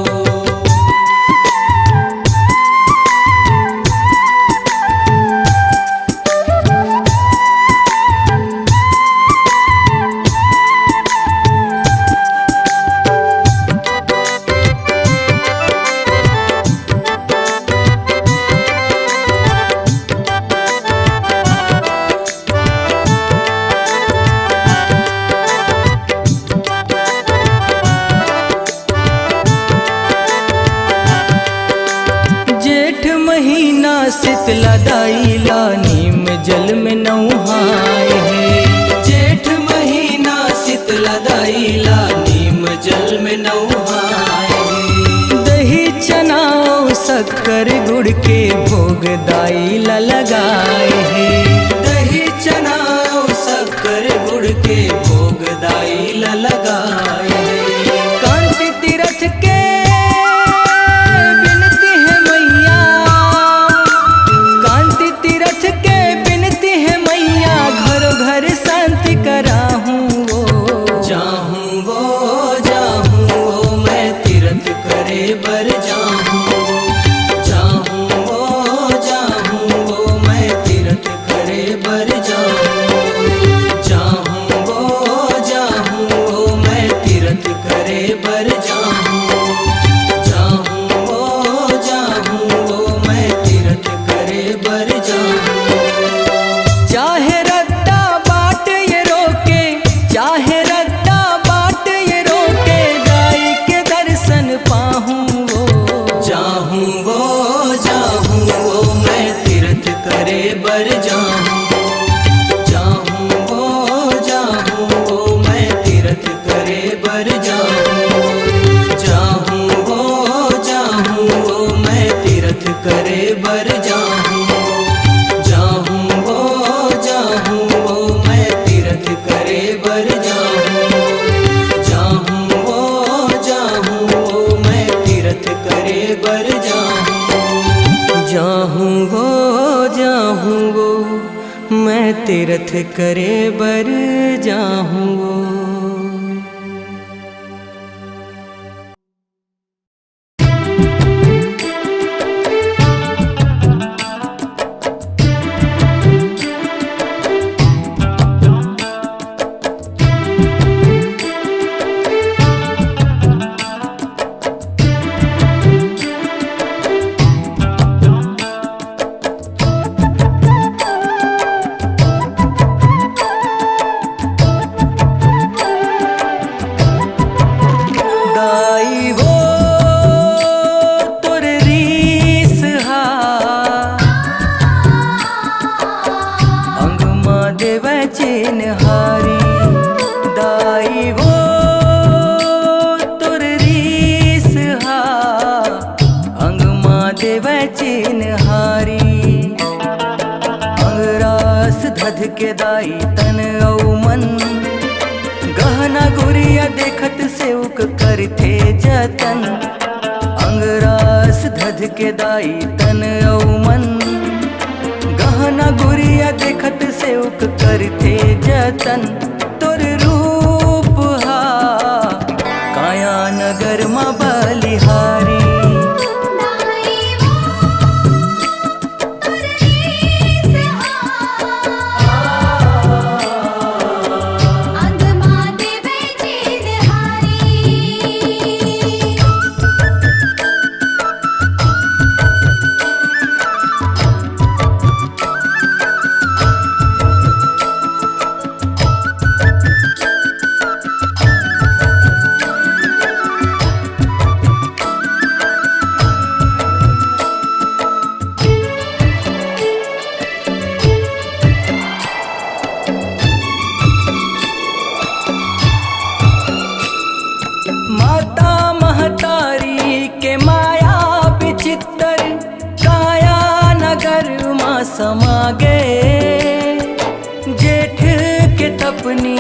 Speaker 1: जेठ महीना शीतला दाईला नीम जल में नौहाए है। जेठ महीना शीतला दाईला नीम जल में नौहाए है। दही चना शक्कर गुड़ के भोग दाईला लगाए है। दही चना शक्कर गुड़ के भोग दाईला लगाए है। कांति तीरथ के बिनती है मैया, कांति तीरथ के बिनती है मैया, घर घर शांति कराहूँ वो जाहूँ वो मैं तीर्थ करे बर जाहूँ वो मैं तीर्थ करे बर जाहूँ वो मैं तीर्थ करे बर जाहूँ वो मैं तीर्थ करे बर जाहूँ। चाहे रद्दा बाट ये रोके, चाहे रद्दा बाट ये रोके, दाई के दर्शन पाहूँ वो जाहूँ वो मैं तीर्थ करे बर जाहूँ वो मैं तीर्थ करे बर जाहूँ वो मैं तीर्थ करे बर जाहूँ वो मैं तीर्थ करे बर जाहूँ वो मैं तीर्थ करे बर वो मैं तीर्थ करे बर जाहूँ वो। के दाई तन औ मन, गहना गुरिया देखत सेवक करथे जतन। अंगरास धध के दाई तन औ मन, गहना गुरिया देखत सेवक करथे जतन। तोर रूप हा काया नगर मा बलिहारी, समा गए। जेठ के तपनी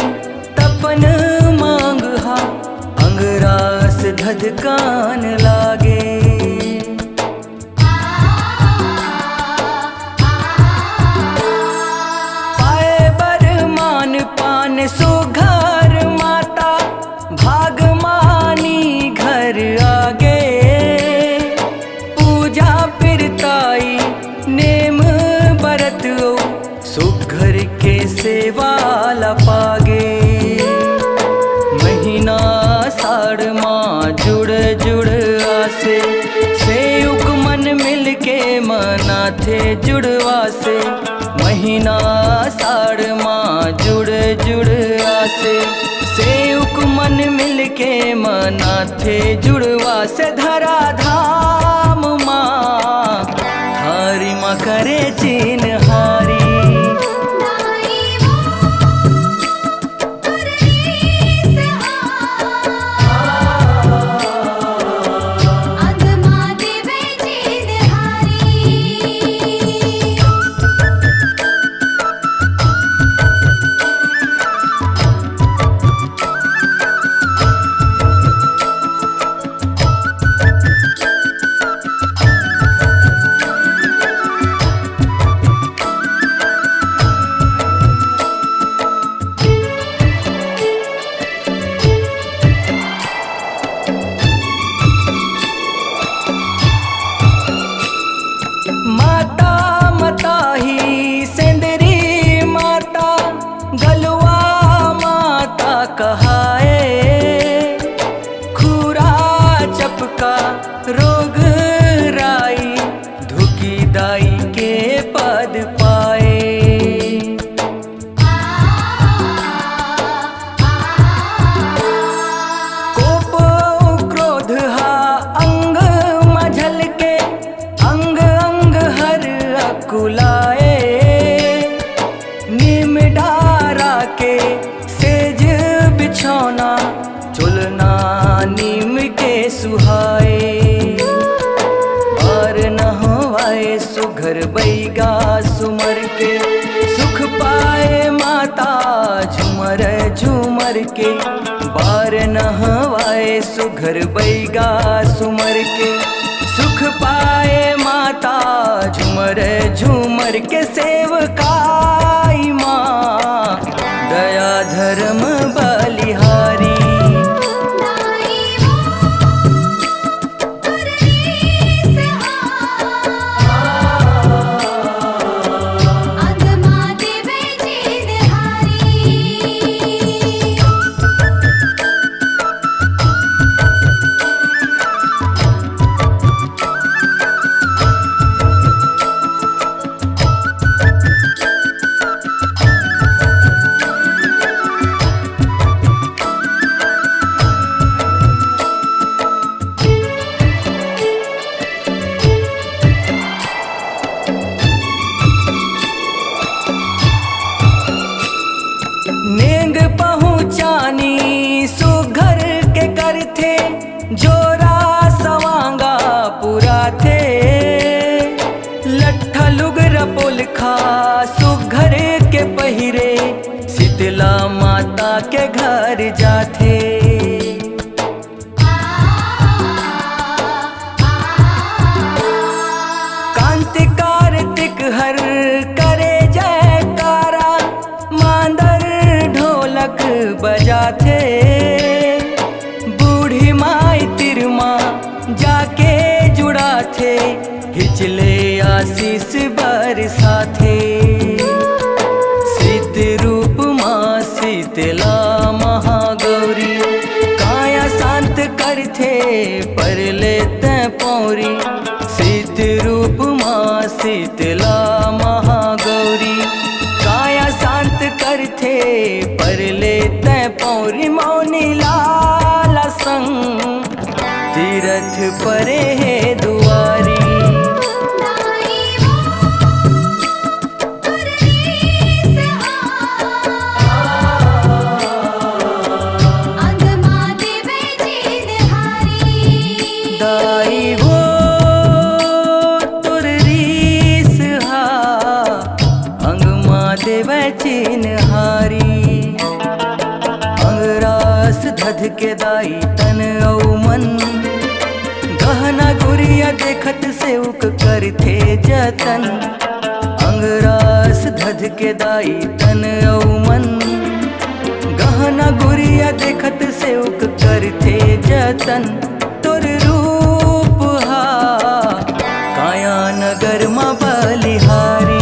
Speaker 1: तपन मांग हा अंगरास धधकान लागे। पाए बरमान पान सुघर माता भागमानी घर आगे। पूजा पिरताई नेम बरत सुघर के सेवाला पागे। महीना साड़ माँ जुड़ जुड़ आसे सेयुक मन मिल के मना थे जुड़वा से। महीना साड़ माँ जुड़ जुड़ आसे सेयुक मन मिल के मना थे जुड़वा से। धरा धाम माँ हारी माँ करे चीन हारी।
Speaker 2: दाई वो तुरनीस अगमा देवे जीनहारी।
Speaker 1: माता मताही सेंदरी माता गलवा माता कहाए। खूरा चपका रोग राई धुकी दाई के पद पाए। कोप क्रोध हा अंग मझल के अंग अंग हर अकुलाए। नीम डारा के सेज बिछौना झुलना नीम के सुहाए। बार न होवाए सुघर बैगा सुमर के सुख पाए माता झुमर झूमर के। बार न होवाए सुघर बैगा सुमर के सुख पाए माता झूमर झूमर के। सेवकाई माँ दया धर्म बलिहारी।
Speaker 2: दाई वो तुरनीस अगमा देवे जीनहारी।
Speaker 1: नेंग पहुँचानी सुघर के कर थे जोरा सवांगा पूरा थे। लट्ठा लुगरा पोलखा सुघर के पहिरे शीतला माता के घर जाथे। कांति कार्तिक हर करे जयकारा मांदर ढोलक बजाथे। बूढ़ी माई तिरमा जाके जुड़ा थे हिचले आशीष बरसाथे। सिद्ध रूप माँ शीतला महागौरी काया शांत कर थे पर लेते पौरी। सिद्ध रूप माँ शीतला महागौरी काया शांत कर थे पर लेते पौरी। मौनी लाला संग तीरथ परे है दुआरी।
Speaker 2: दाई वो तुरनीस अगमा देवे जीनहारी।
Speaker 1: दाई वो तुर रीस हा के दाई तन औ मन। गहना गुरिया देखत सेवक करथे जतन। अंगरास धध के दाई तन औ मन। गहना गुरिया देखत सेवक करथे जतन। तोर रूप हा काया नगर मा बलिहारी।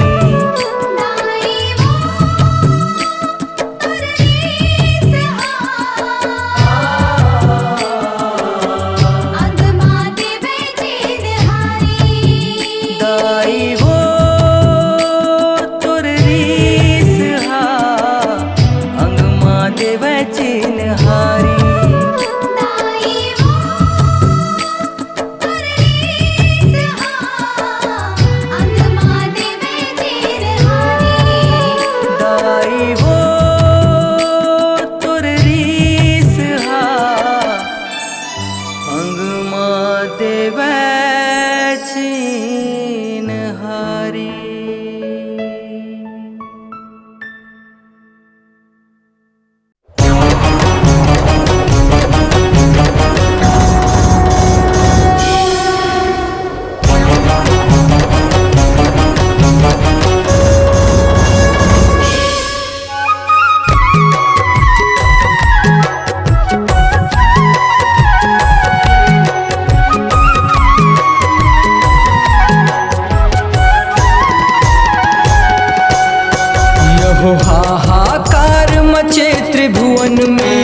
Speaker 1: हाहाकार मचे त्रिभुवन में।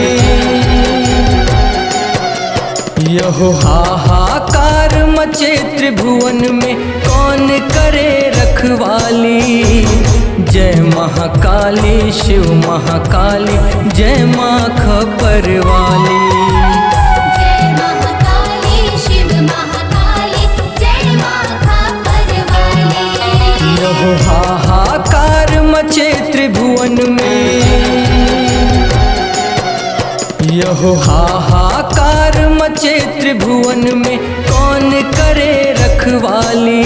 Speaker 1: यहो हाहाकार मचे त्रिभुवन में। कौन करे रखवाली। जय महाकाली शिव महाकाली जय माँ खपर वाली।
Speaker 2: जय महाकाली शिव महाकाली जय माँ खपर वाली।
Speaker 1: यहो हाहाकार मचे त्रिभुवन में। यहो हाहाकार मचे त्रिभुवन में। कौन करे रखवाली।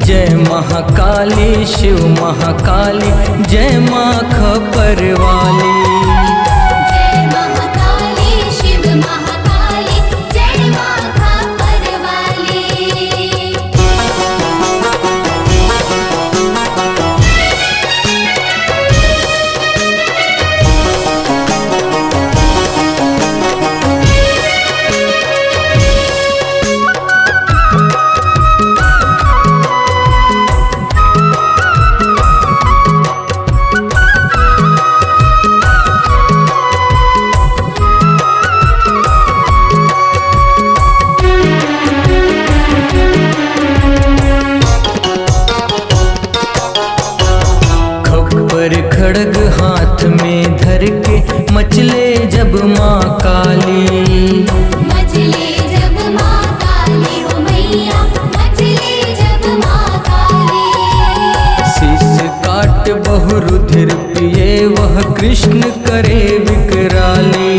Speaker 1: जय महाकाली शिव महाकाली जय माँ खपर वाली।
Speaker 2: जय महाकाली शिव महाकाली जय माँ खपर वाली।
Speaker 1: खड़ग हाथ में धर के मचले जब माँ काली।
Speaker 2: मचले जब माँ काली हो मैया मचले जब माँ काली।
Speaker 1: शीश काट बहु रुधिर पिए वह कृष्ण करे विकराली।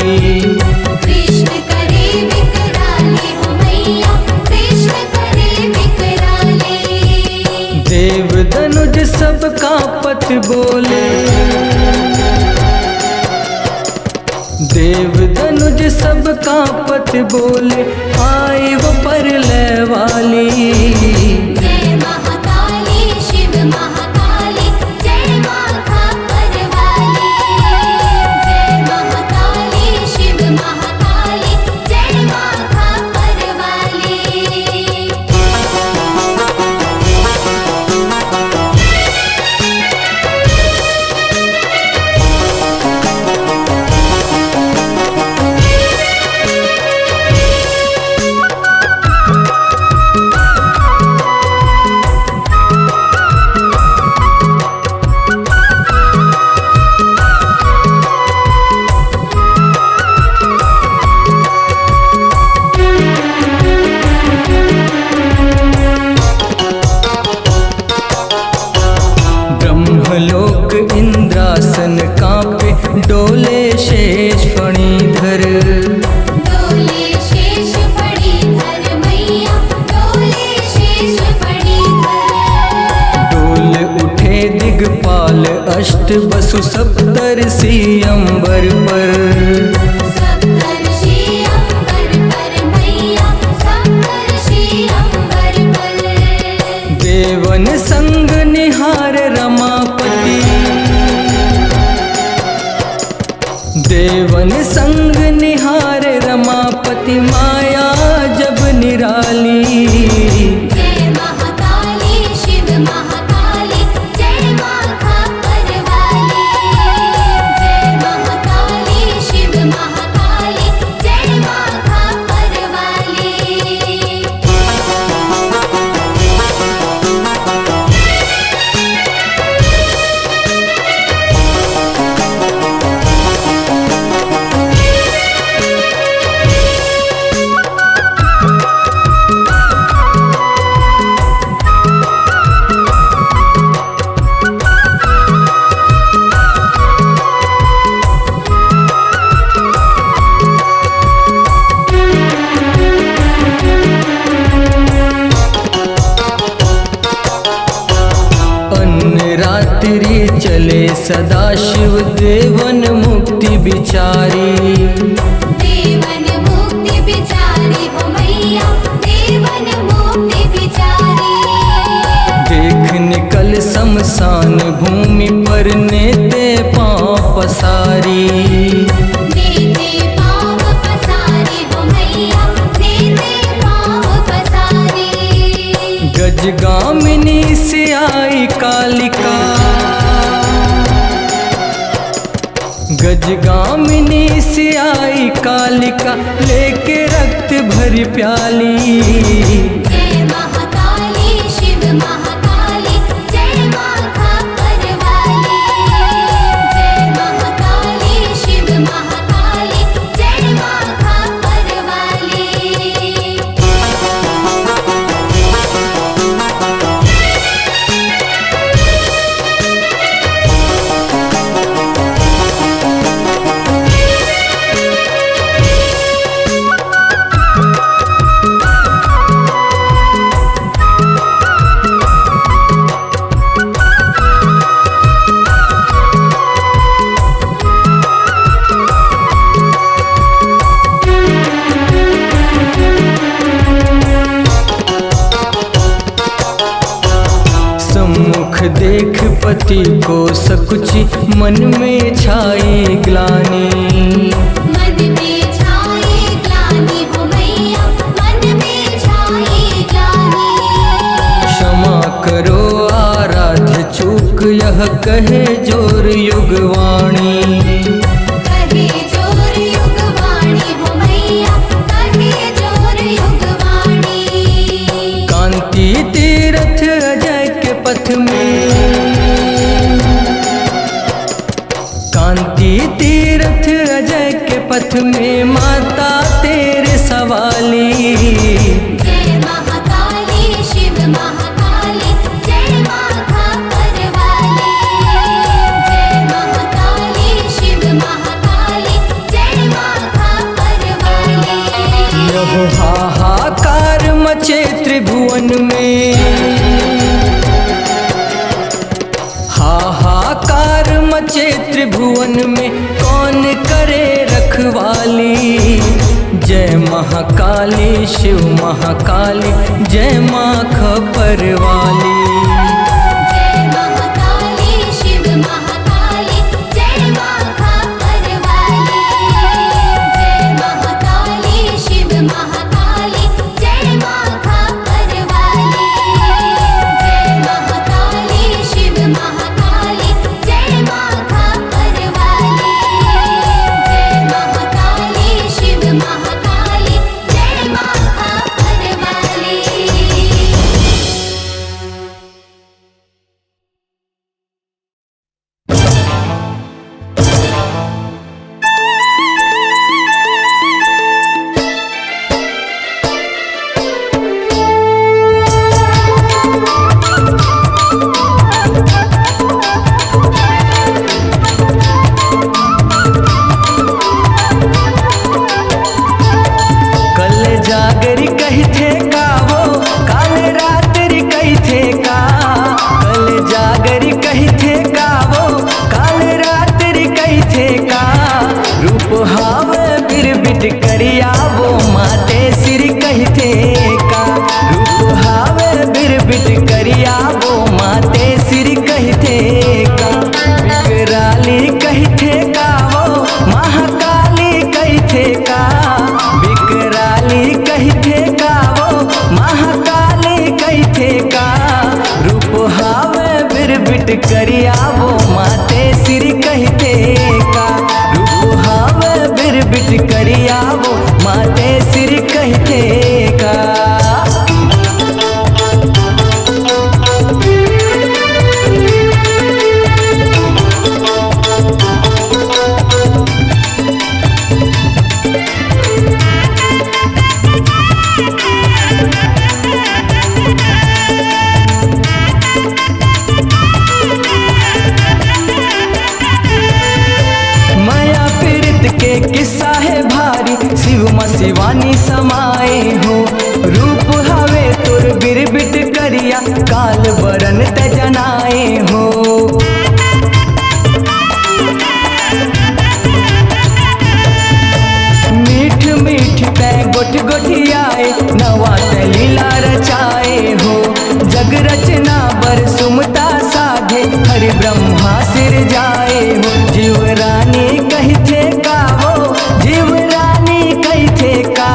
Speaker 2: कृष्ण करे विकराली हो मैया कृष्ण करे विकराली।
Speaker 1: देव धनुज सब कांपत बोले। देव धनुज सब कांपत बोले। आई वो परलय वाली।
Speaker 2: जय महाकाली शिव महाकाली जय माँ खपर वाली। जय महाकाली शिव महाकाली जय माँ खपर वाली।
Speaker 1: ब्रह्मलोक इंद्रासन कांपे डोले शेष फणीधर।
Speaker 2: डोले शेष फणीधर मैया डोले शेष फणीधर।
Speaker 1: डोल उठे दिगपाल अष्ट बसु सप्तर्षि अंबर पर।
Speaker 2: सप्तर्षि
Speaker 1: देवन संग निहार रमापति, देवन संग निहार रमापति, माया जब निराली।
Speaker 2: जय महाकाली शिव महाकाली, जय माँ खापर वाली। जय महाकाली शिव महाकाली, जय माँ खापर वाली।
Speaker 1: रात्रि चले सदा शिव देवन मुक्ति बिचारी।
Speaker 2: देवन मुक्ति बिचारी हो मैया, देवन मुक्ति बिचारी।
Speaker 1: देख निकल शमशान भूमि पर नेते पाँव पसारी।
Speaker 2: नेते पाँव पसारी हो मैया, नेते पाँव पसारी।
Speaker 1: गजगामिनी से आई कालिका, गजगामिनी से आई कालिका, लेके रक्त भरी प्याली।
Speaker 2: जय महाकाली शिव महाकाली, जय माँ खापर वाली। जय महाकाली शिव महाकाली, जय माँ खापर वाली।
Speaker 1: सम्मुख देख पति को सकुची, मन में छाई ग्लानि।
Speaker 2: मन में छाई ग्लानि हो मैया, मन में छाई ग्लानि।
Speaker 1: क्षमा करो आराध्य चूक, यह कहे जोर युगवाणी।
Speaker 2: कहे जोर युगवाणी हो मैया, कहे जोर युगवाणी।
Speaker 1: कांति तीरथ अजय के पथ में, कांति तीरथ अजय के पथ में, माता तेरे सवाली।
Speaker 2: जय महाकाली शिव महाकाली, जय माँ खापर वाली। जय महाकाली शिव महाकाली, जय माँ खापर वाली।
Speaker 1: यह हाहाकार मचे त्रिभुवन में, हाहाकार मचे त्रिभुवन में, कौन करे रखवाली। जय महाकाली शिव महाकाली, जय माँ खपर वाली।
Speaker 2: जय महाकाली शिव महाकाली, जय माँ खापर वाली। जय महाकाली शिव महाकाली, जय माँ खापर वाली। जय महाकाली शिव महाकाली, जय माँ खापर वाली। जय महाकाली शिव महाकाली, जय माँ खापर वाली।
Speaker 1: करिया वो माते सिर कहते का। रूप हावे बिरबिट करिया वो माते सिर कहते का। किस्सा है भारी शिव शिवानी समाए हो। रूप हवे तुर बिरबिट करिया काल बरन त जनाए हो। मीठ मीठ तै गोठ गोठियाए नवा लीला रचाए हो। जग रचना बर सुमता साधे हरि ब्रह्मा सिर जाए हो। जीव रानी कहते का हो जीव रानी कहते का।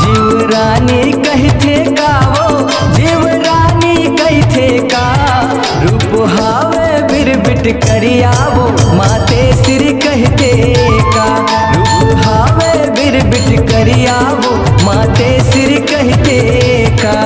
Speaker 1: जीव रानी कहते का वो जीव रानी कहते का। रूप हावे बिरबिट करिया वो माते सिर कहते का। रूप हावे बिरबिट करिया वो माते सिर कहते का।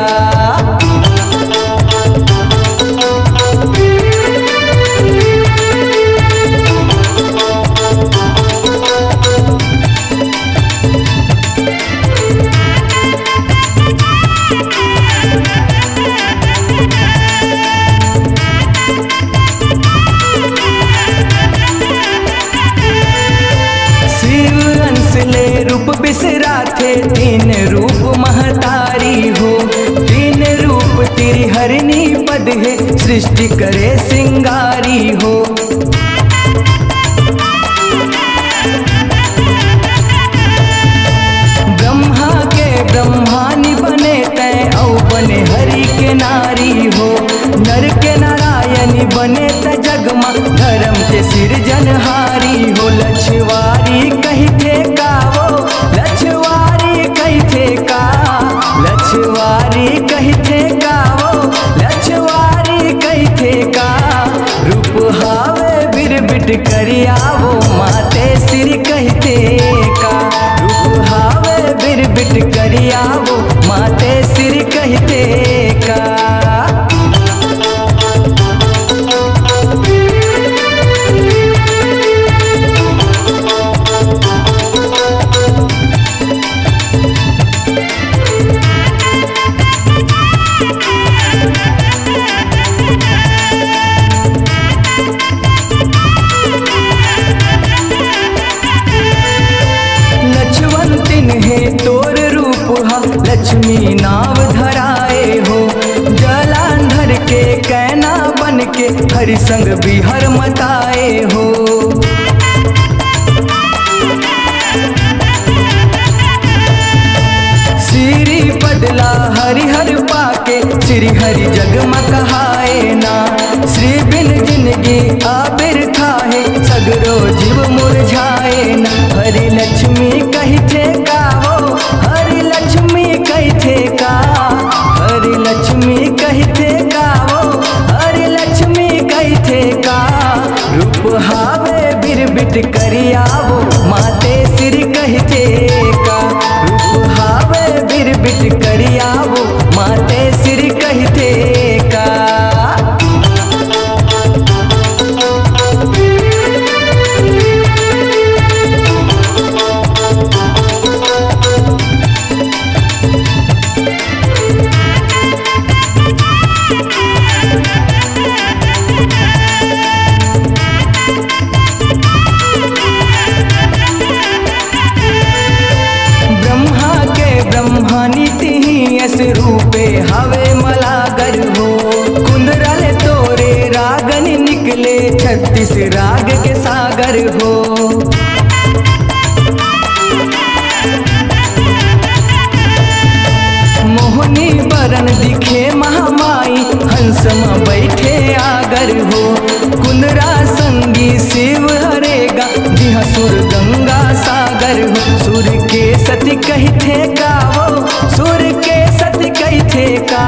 Speaker 1: रूप बिसरा थे तीन रूप महतारी हो। तीन रूप तेरी हरिणी पद है सृष्टि करे सिंगारी हो। ब्रह्मा के ब्रह्मानी बने तय औ बने हरि के नारी हो। नर के नारायणी बने त जगमा धर्म के सिरजनहारी हो। लछवारी कहते का वो लछवारी कहते का। लछवारी कहते का वो लछवारी कहते का। रूप हावे बिरबिट करिया वो माते सिर कहते का। रूप हावे बिरबिट करिया वो माते सिर कहते का। तोर रूप हा लक्ष्मी नाव धराए हो। जलांधर के कैना बन के हरि संग बिहर मताए हो। श्री बदला हरिहर पाके श्री हरि जगम कहाए ना। श्री बिन जिंदगी आबिर खाए सगरो जीव मुरझाए ना। हरि लक्ष्मी कहते का हो हरि लक्ष्मी कहते का। हरि लक्ष्मी कहते का हो हरि लक्ष्मी कहते का। रूप हावे बिरबिट करिया वो माते सिर कहते का। रूप हावे बिरबिट करिया वो माते सिर कहते का। रूपे हवे मलागर हो। कुंदरल तोरे रागन निकले 36 राग के सागर हो। मोहनी बरन दिखे महामाई हंसमा बैठे आगर हो। कुंदरा संगी शिव हरेगा जिहा सुर गंगा सागर हो। सुर के सती कहते का हो सुर के सती कहते का।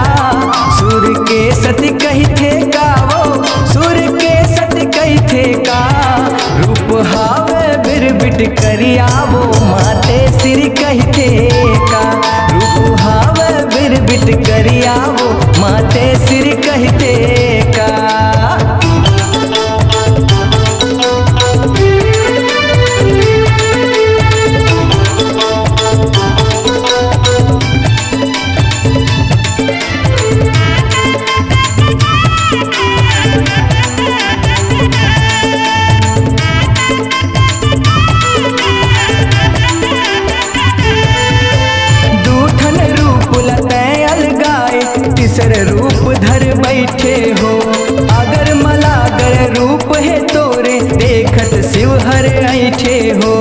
Speaker 1: सुर के सती कहते का वो सुर करियावो माते सिर कहते का। रूप हाव बिरबिट करियावो माते सिर कहते का। दूठन रूप लतै अलगाए तीसर रूप धर बैठे हो। अगर मलागर रूप है तोरे देखत शिव हर ऐठे हो।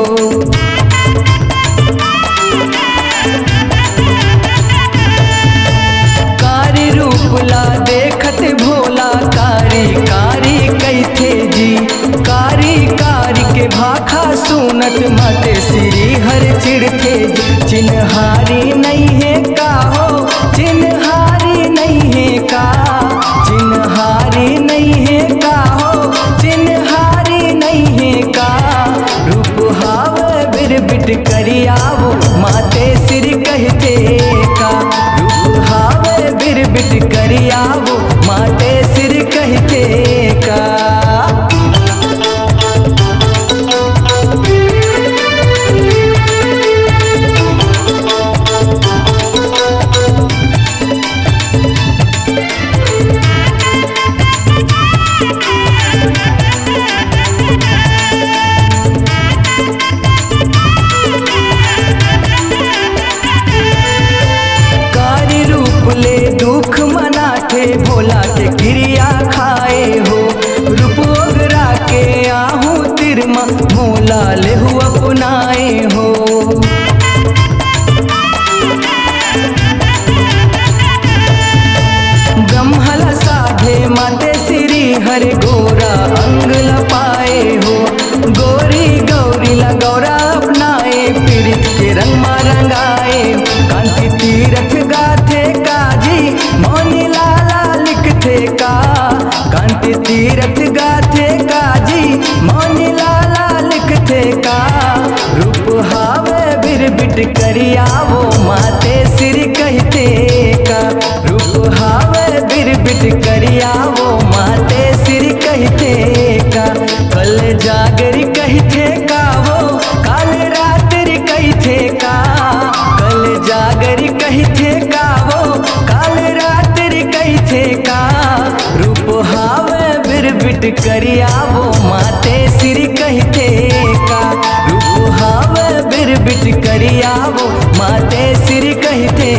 Speaker 1: कारी रूप ला देखत भोला कारी कारी कैथे जी। कारी कारी के भाखा सुनत माते श्री हर चिड़थे जी। चिन्हारी नहीं है का हो चिन्हारी नहीं है का। चिन्हारी नहीं है का हो चिन्हारी नहीं है का। रूप हाव बिरबिट करियावो माते सिर कहते का। रूप हाव बिरबिट करियावो माते सिर कहते का। कारी रूप ले दुख मनाथे भोला के क्रिया खाए हो। रूप ओगरा के आहू तिरमा भोला लेहु अपनाए हो। ब्रह्मला साधे माते श्री हर गोरा अंग लपाए हो। गोरी गौरी ला गौरा अपनाए पीड़ित के रंग मा रंगाए। कांति तीरथ गाथे काजी मौनी लाला लिखथे का। कांति तीरथ गाथे काजी मौनी लाला लिखथे का। रूप हाव बिरबिट करियावो माते सिर कहते का। रूप हाव बिरबिट करियावो माते सिर कहते का। कल जागर कहते का वो काल रात्रि कहते का। कल जागर कहते का वो काल रात्रि कहते का। रूप हाव बिरबिट करियावो माते सिर कहते का। रूप हाव बिरबिट करियावो माते सिर कहते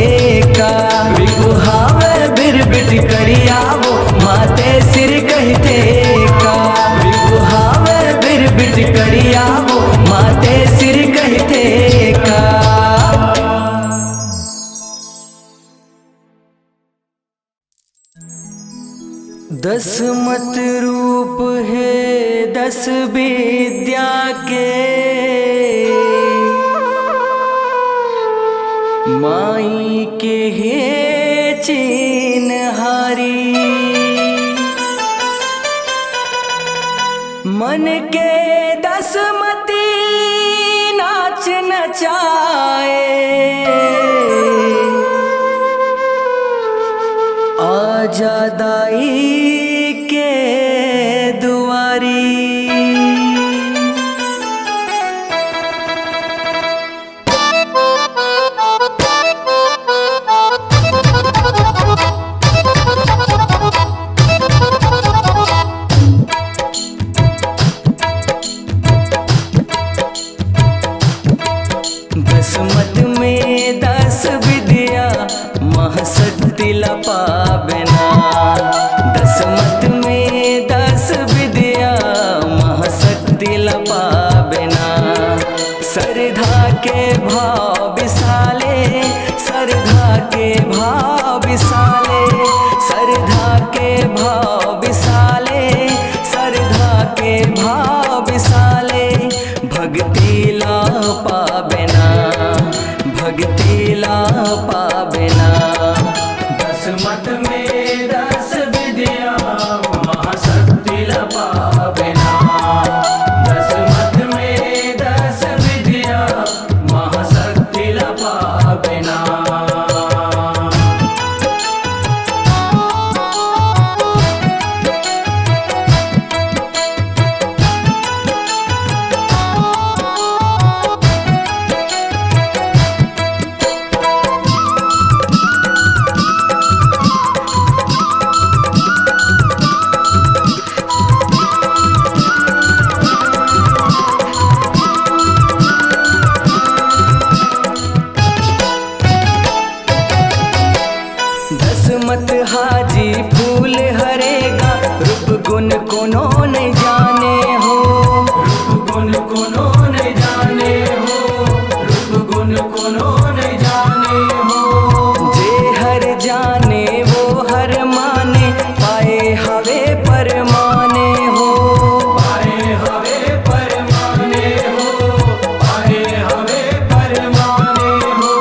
Speaker 1: का। रूप हाव बिरबिट करियावो माते सिर कहते का। रूप हाव बिरबिट करियावो माते सिर कहते का। दस मत रूप है दस विद्या के। माई के हे चिन्हारी। मन के दसमती नाच नचाए। आजा दाई के दुआरी। दसमत में दस विद्या महाशक्ति लपाबेना। दसमत में दस विद्या महाशक्ति लपाबेना। श्रद्धा के भाव विशाले श्रद्धा के भाव विशाले। श्रद्धा के भाव विशाले श्रद्धा के भाव विशाले। भक्ति ला पाबेना भक्ति ला पाबेना। दसमत में दस विद्या महाशक्ति ला पाबेना। दसमत में दस विद्या फूल हरेगा, रूप गुण कोनो नहीं जाने हो। रूप गुण कोनो नहीं जाने हो, रूप गुण कोनो नहीं जाने हो। जे हर जाने वो हर माने, पाए हवे परमाने हो। पाए हवे परमाने हो, पाए हवे परमाने हो।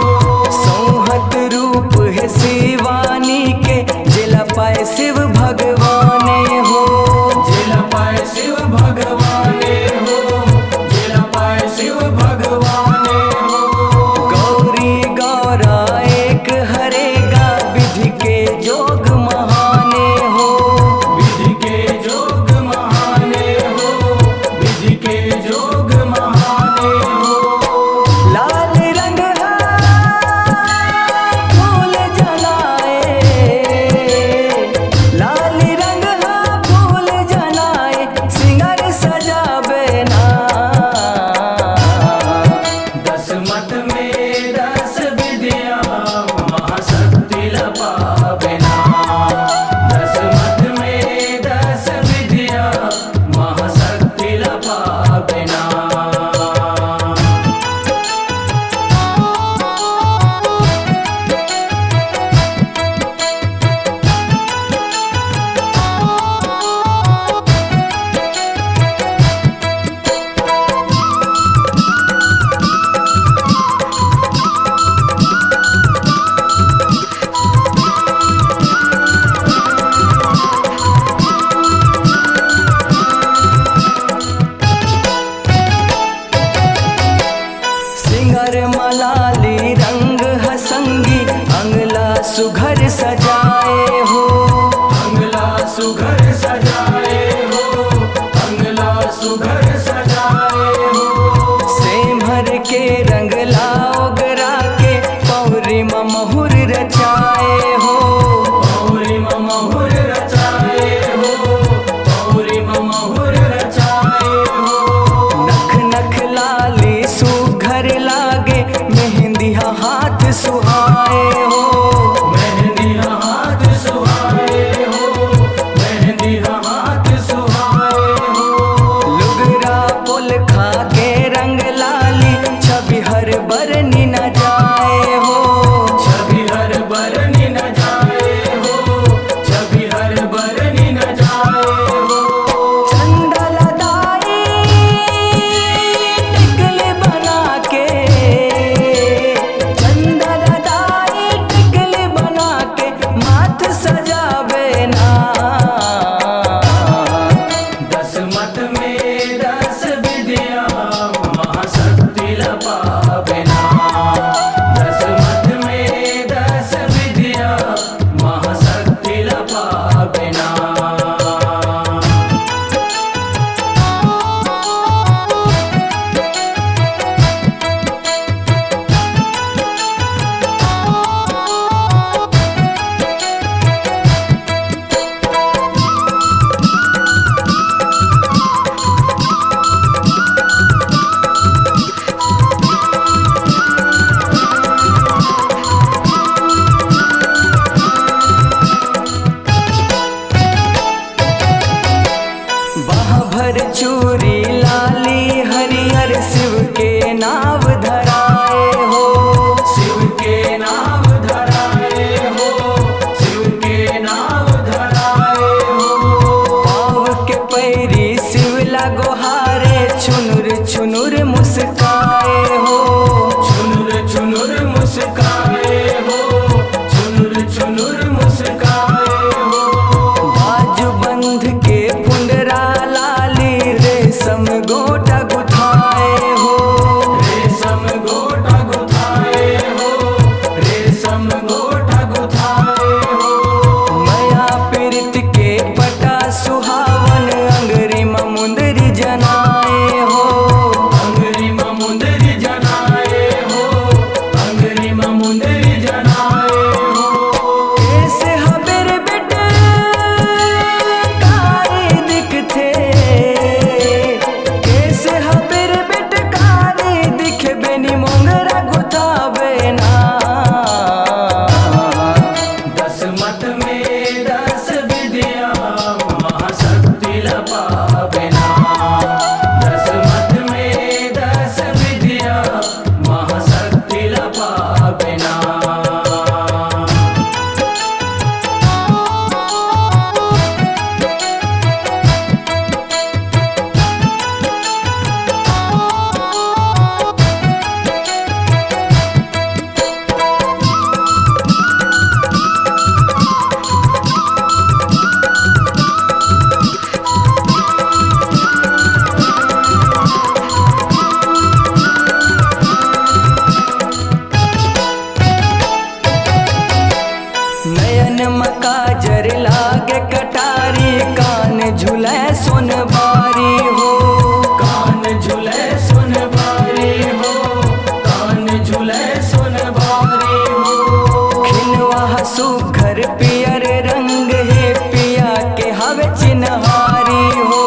Speaker 1: संहत रूप है शिवानी के, जिला पाए शिव भगवाने हो। जिला पाए शिव भगवाने हो, जिला पाए शिव भगवाने हो। गौरी गौरा एक हरेगा, विधि के जोग महाने हो। विधि के जोग महाने हो, विधि के जोग महाने हो। लाल रंग फूल जलाए, लाल रंग फूल जलाए, सिंगार सजावे ना। दस मत में दस विद्या, महाशक्ति लपावे ना। दस मत में दस विद्या, महाशक्ति लपावे ना। सिंगर मलाली रंग हसंगी, अंगला सुघर सजाए हो। अंगला सुघर सजाए हो, अंगला सुघर सजाए हो। सेमहर के रंग लाओगरा के, पौरी महुर रचाए हो। पौरी महुर रचाए हो, पौरी महुर रचाए हो। नख नख लाली सुघर लागे, मेहंदी हाथ सुहाए हो। मेहंदी हाथ सुहाए हो, मेहंदी हाथ सुहाए हो। लुगरा पुल खा के रंग लाली, छवि हर बरनी न जाए हो। छवि हर बरनी न जाए हो, छवि हर बरनी न जाए हो। चंदल दाई टिकली बना के, चंदल दाई टिकली बना के, माथ सजावे ना। दस मत में दस विद्या, महाशक्ति लपावे ना। दस मत में दस विद्या, महाशक्ति लपावे ना। लागे कटारी कान झूले सोनबारी हो, कान झूले सोनबारी हो, कान झूले सोनबारी हो। खिलवा सुघर पियर रंग है पिया के हवे चिन्हारी हो,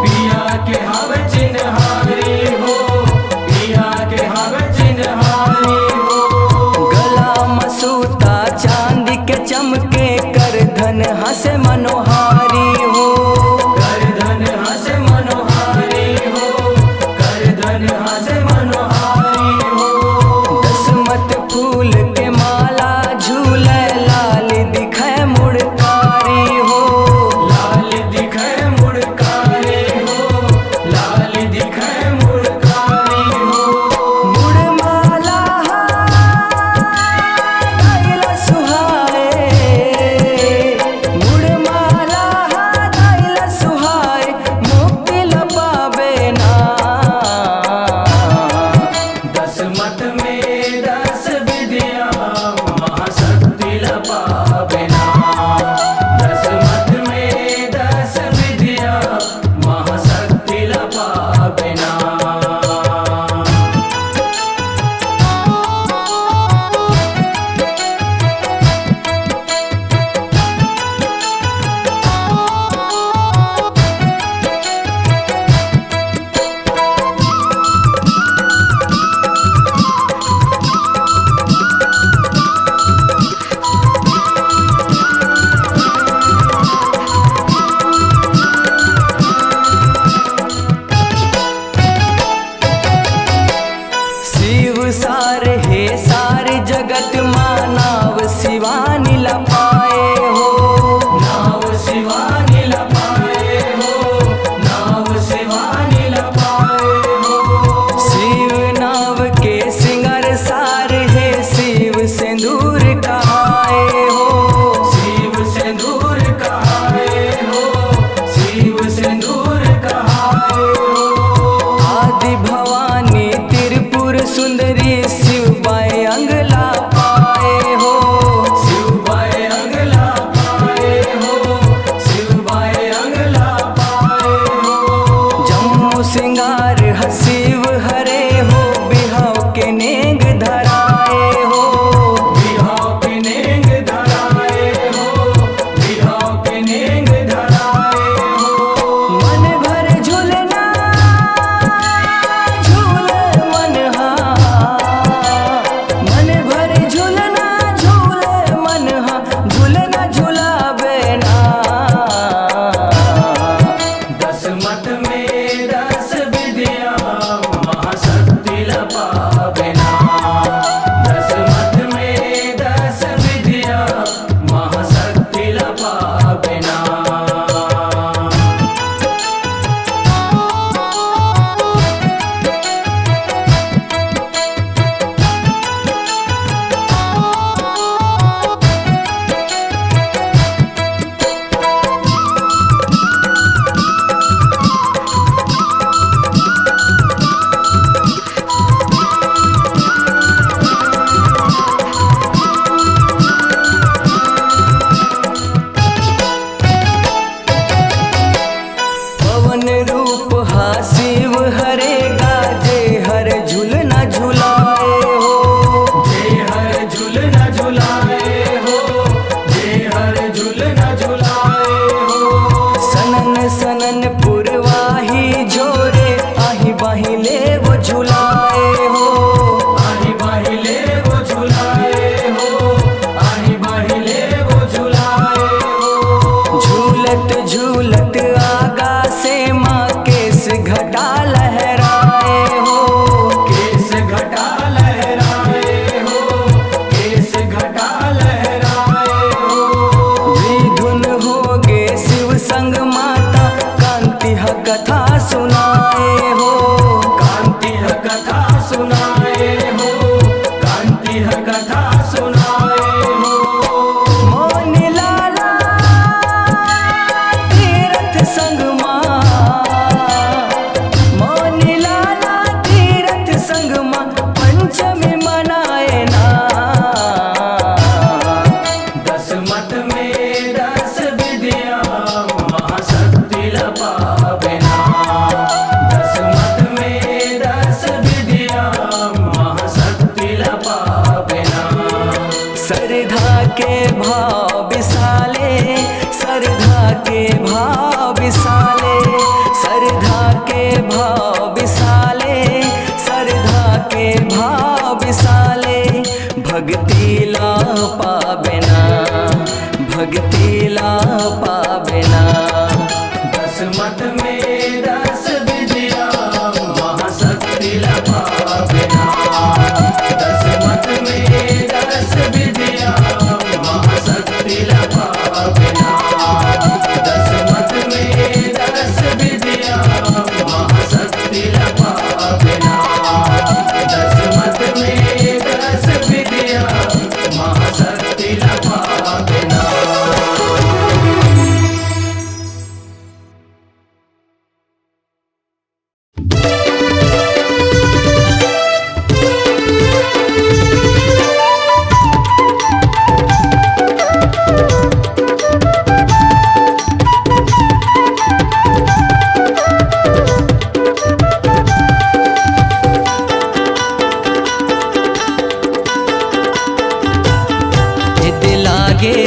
Speaker 1: पिया के हवे चिन्हारी हो, पिया के हवे चिन्हारी हो। गला मसूता चांदी के चमके कर धन हंसे मनोहारी हो, कर धन हंसे मनोहारी हो, कर धन हंसे मनोहारी हो। दसमत फूल के माला झूले लाल दिखे मुड़कारी हो, लाल दिखे मुड़कारी हो, लाल दिखे मुड़कारी हो। मुड़माला दैला सुहाए, मुड़माला दैला सुहाए मुक्ति लपावे ना। दसमत में 10 विद्या महाशक्ति लपावे ना, दसमत में 10 विद्या महाशक्ति लपावे ना। शिव सार हे सार जगत मानव शिवानी लपाए हो, नाव शिवानी लपाए हो, नाव शिवानी लपाए हो। शिव नाव के सिंगर सार है शिव सिंदूर कहाए हो, शिव सिंदूर कहाए हो, शिव सिंदूर कहाए हो। आदि भवानी त्रिपुर सुंदरी शिव बाई अंगला पाए हो, शिव बाई अंगला पाए हो, शिव बाई अंगला पाए हो। जम्मू सिंगार शिव हरे हो बिहाव के नेंग धराए हो, बिहाव के नेंग धराए हो, बिहाव के नेंग धराए हो। मन भर झूलना झूले मनहा, मन भर झूलना झूले मनहा झूलना झूलावे ना। दसमत में 10 विद्या महाशक्ति लपावे ना, दसमत में 10 विद्या महाशक्ति लपावे ना। पवन रूप हा शिव हरे गाजे हर झूलना झुलाए हो, जे हर झूलना झुलाए हो, जे हर झूलना झुलाए हो। सनन सनन पुरवाही झोरे आही बाही ले वो झुलाए हो, आही बाही ले वो झुलाए हो, आही बाही ले वो झुलाए हो। झूलत झूलत आगा से माँ केस घटा लहराए हो, केस घटा लहराए हो, केस घटा लहराए हो। विधुन हो गे शिव संग माता कांति ह कथा सुनाए हो, कांति ह कथा सुनाए हो, कांति ह कथा सुनाए हो। मोन लाला तीरथ संग माँ, मोन लाला तीरथ संग माँ पंचमी मनाए ना। दसमत में 10 के भाव विसाले, श्रद्धा के भाव विसाले, श्रद्धा के भाव विसाले। भक्ति ला पावेना, भक्ति ला पावेना। दस मत में 10 विद्या महाशक्ति ला पावेना। 10 मत में 10 विद्या महाशक्ति ला पावेना। 10 मत में 10 विद्या महाशक्ति ला पावेना। 10 मत में 10 विद्या महाशक्ति ला पावेना।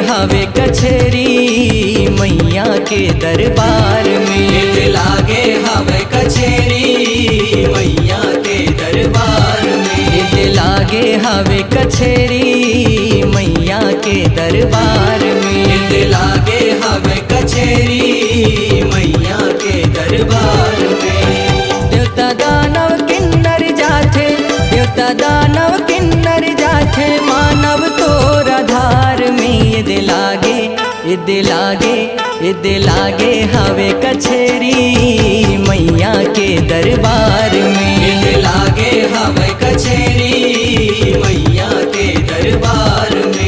Speaker 1: हवे कचेरी मैया के दरबार में, लागे हवे कचेरी मैया के दरबार में, लागे हवे कचेरी मैया के दरबार में, लागे हवे कचेरी मैया के दरबार में। देवता दानव किन्नर जाथे, देवता दानव किन्नर जाथे, मानव तोरा धार में। ये लागे, ये लागे, ये लागे हवे कचेरी मैया के दरबार में, ये लागे हवे कचेरी मैया के दरबार में।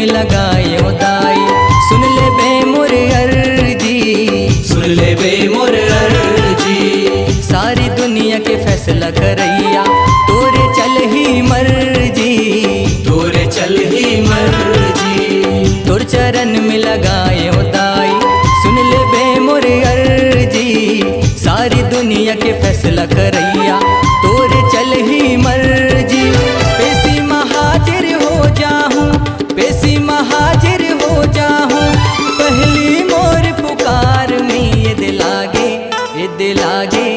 Speaker 1: लगायो दाई सुन ले बे मोर अर्जी, सुन ले बे मोर अर्जी। सारी दुनिया के फैसला करैया तोरे चल ही मर्जी, तोरे चल ही मर्जी। तोर चरण में लगायो दाई सुन ले बे मोर अर्जी। सारी दुनिया के फैसला करैया तोरे चल ही मर्जी। पेशी महाजिर हो जाहूँ, पेशी महाजिर हो जाहूँ, पहली मोर पुकार में। ये दिल लागे, ये दिल लागे,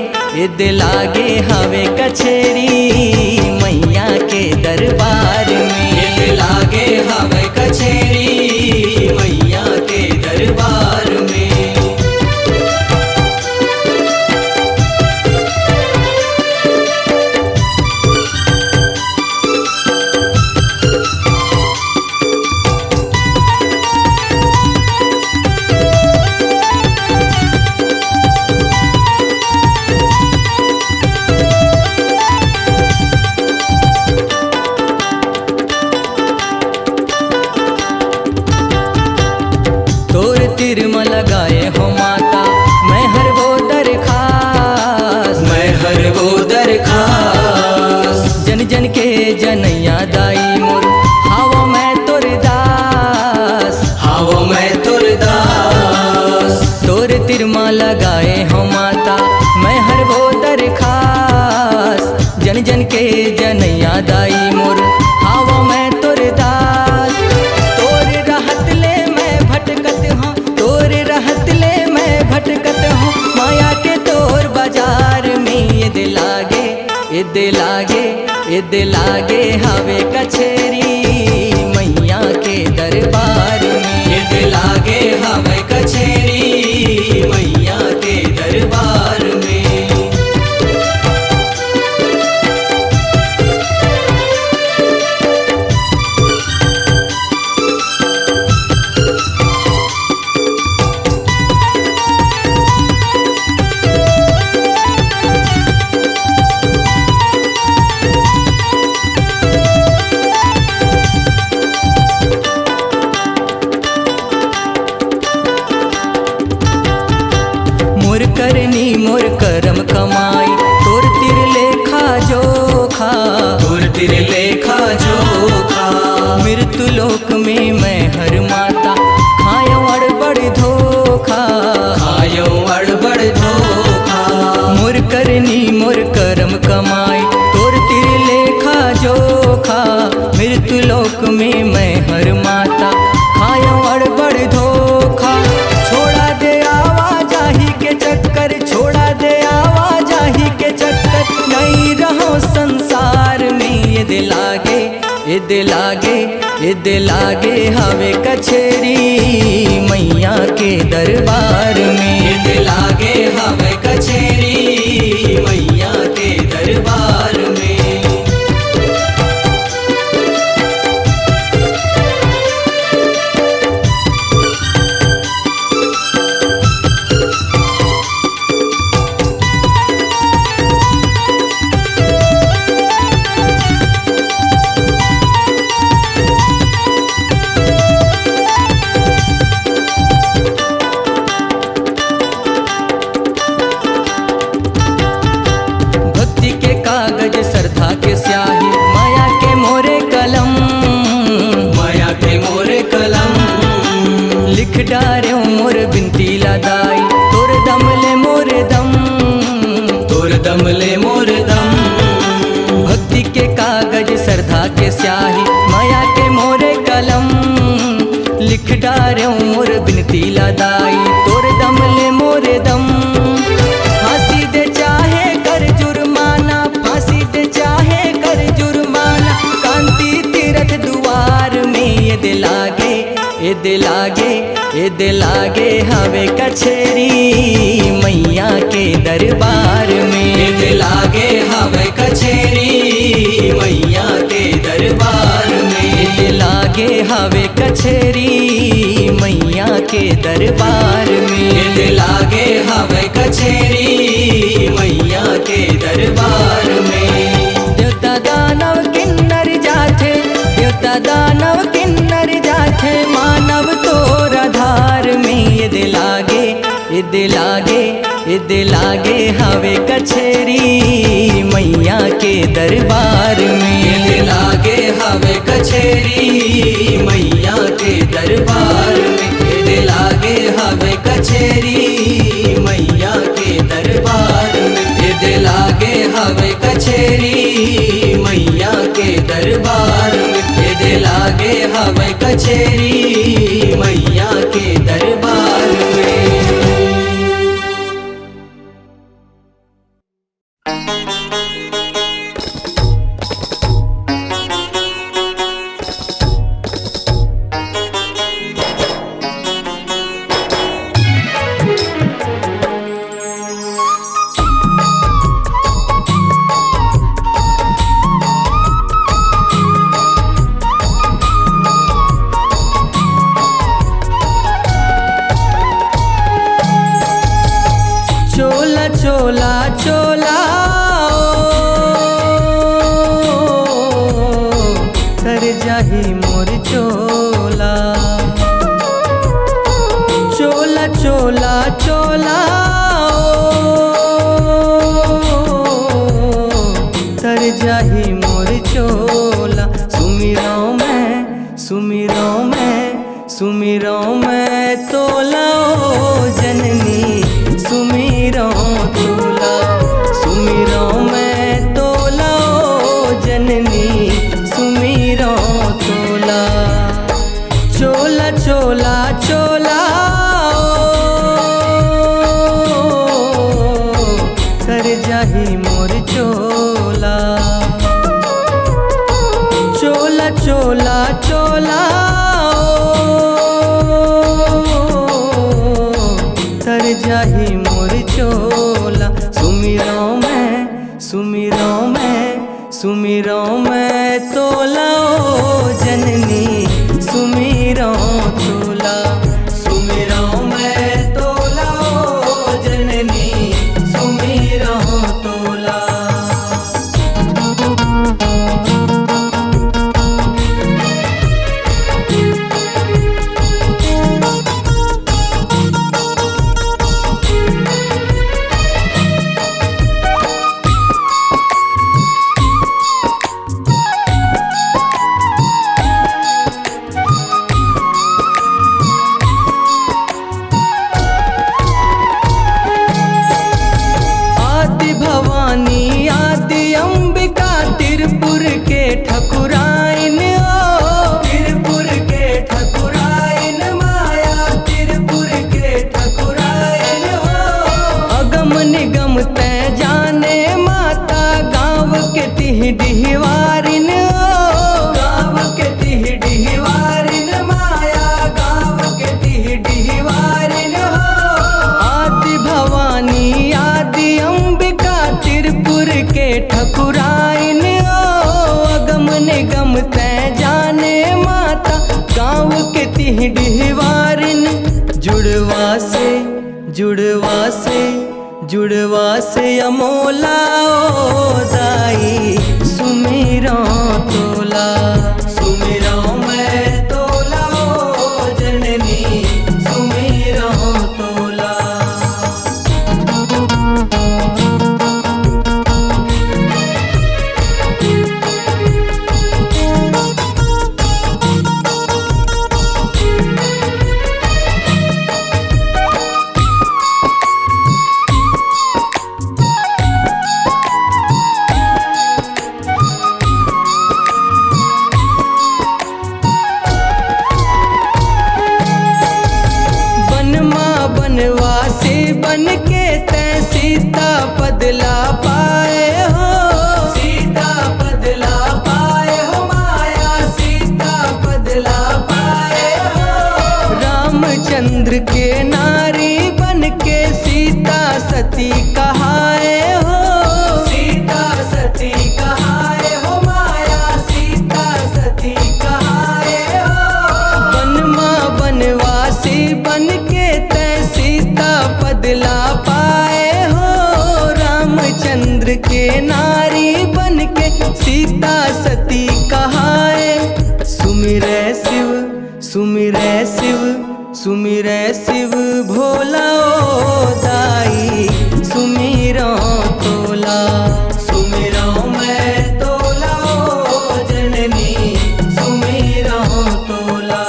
Speaker 1: ये दिल लागे हवे कचेरी मैया के दरबार में, ये दिल लागे हवे कचेरी मैया के दरबार में। तिरमा लगाए हो माता मैं हर वो दरखास, मैं हर वो दरखास। जन जन के जनैया दाई मोर हावो मैं तोर दास, हावो मैं तोर दास। तोर तिरमा लगाए हो माता मैं हर वो दरखास। जन जन के जनैया दाई मोर हावो मैं तोर दास। तोर रहत ले मैं भटकत हूँ, तोर रहत ले मैं भटकत हूँ, माया के तोर बाजार में। ये दिल लागे, ये दिल लागे, ये दिल लागे हवे कचेरी मैया के दरबार में, ये दिल लागे हवे कचेरी मैया के दरबार में। करनी मोर करम कमाई, तोर तिर लेखा जोखा, तोर तिर लेखा जोखा। मृत्यु लोक में मैं हर माता, खायो अड़बड़ धोखा, खायो अड़बड़ धोखा। मोर करनी मोर करम कमाई, तोर तिर लेखा जोखा। मृत्यु लोक में मैं हर माता, खायो अड़बड़ धोखा। छोड़ा दे आवाजाही के चक्कर, छोड़ा दे आवाजाही के चक्कर। नहीं रहो संसार में, ये दिल आगे, ये दिल आगे, ये दिल आगे हवे कचेरी मैया के दरबार में। ये दिल आगे हवे कचेरी मैया के दरबार में। कागज श्रद्धा के स्याही, माया के मोरे कलम, माया के मोरे कलम। लिख डारे मोर बिनती लादाई, तोर दम ले मोरे दम, तोर दम ले मोर दम। भक्ति के कागज श्रद्धा के स्याही, माया के मोरे कलम। लिख डारे मोर बिनती लादाई, तोर दम ले मोरे दम। फांसी दे चाहे कर जुर्माना, फांसी दे चाहे कर जुर्माना। कांति तीरथ द्वार में ये दिल आगे, ये दिल आगे, ये दिल आगे हवे कचेरी मैया के दरबार में। ये दिल आगे हवे कचेरी मैया के दरबार में। ये दिल आगे हवे कचेरी मैया के दरबार में। ये दिल आगे हवे कचेरी मैया के दरबार में। देवता दानव किन्नर जाथे, देवता दानव किन्नर जाथे। मानव तोर आधार में ये दिल आगे, ये दिल आगे, ये दिल आगे हवे कचेरी मैया के दरबार में। ये दिल आगे हवे कचेरी मैया के दरबार में। ये दिल आगे हवे कचेरी मैया के दरबार में। ये दिल आगे हवे कचेरी मैया के दरबार में। ये दिल आगे हवे कचेरी मैया के दरबार में। चोला चोला चोला कर जाही मोर चोला। चोला चोला चोला कर जाही मोर चोला। सुमिरों में, सुमिरों में, सुमिरों में तोला ओ जननी, सुमिरों तोला। सुमिरों में तोला ओ जननी, सुमिरों तोला। चोला चोला चोला कर जाही मोर चोला। चोला चोला चोला कर जाही मोर चोला। सुमिरों में, सुमिरों में, सुमिरों में तोला ओ जननी, सुमिरों तोला। सुमिरों में तोला ओ जननी, सुमिरों तोला। जुड़वा से अमोला ओ दाई सुमिरो तोला सुमिरो मैं तोला ओ जननी सुमिरो तोला। बनवासी बन के तै सीता बदला पाए हो, सीता बदला पाए हो माया सीता बदला पाए हो। रामचंद्र के नारी बन के सीता सती कहाए हो, सीता सती कहाए हो माया सीता सती कहाए हो। बनवासी बन के सीता बदला पाए हो, रामचंद्र के नारी बन के सीता सती कहाए। सुमिरै शिव सुमिरै शिव सुमिरै शिव भोला ओ दाई सुमिरो तोला सुमिरो मैं तोला ओ जननी सुमिरो तोला।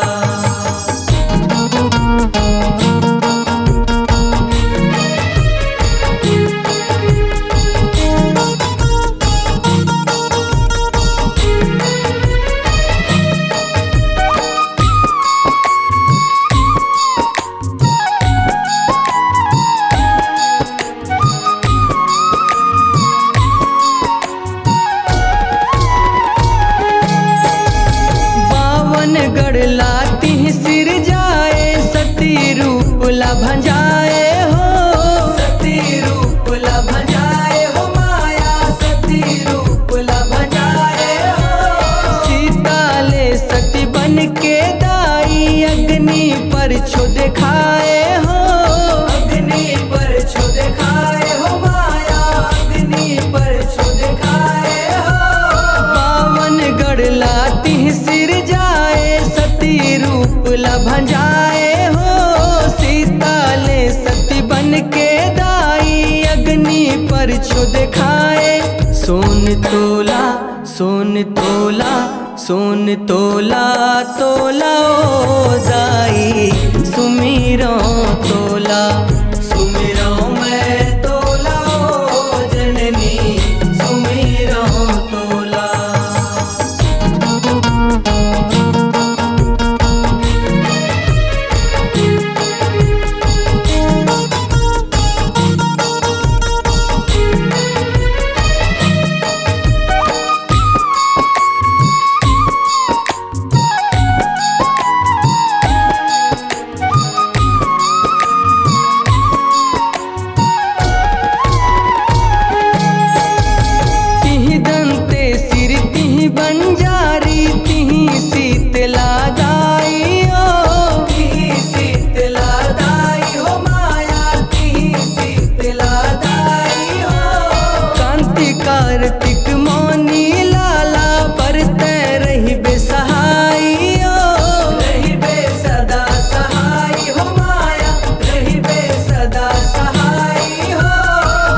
Speaker 1: लाती सिर जाए सती रूप ला भंजाए हो, सती रूप ला भंजाए हो माया सती रूप ला भंजाए हो। सीता ले सती बन के दाई अग्नि पर छो दिखाए हो, अग्नि पर छो दिखाए हो माया अग्नि पर छो दिखाए हो। बावनगढ़ लाती सिर जाए रूप ला भंजाए हो, सीता ले सती बन के दाई अग्नि पर छो दिखाए। सोन तोला सोन तोला सोन तोला तोला ओ दाई सुमिरो तोला सुमिरो मैं तोला ओ जननी सुमिरो तोला। बंजारी तिही शीतला दाई हो, तिही शीतला दाई हो माया तिही शीतला दाई हो। कांति कार्तिक मौनी लाला बरतै रही बेसहाई हो, रही बे सदा सहाई हो माया रही बे सदा सहाई हो।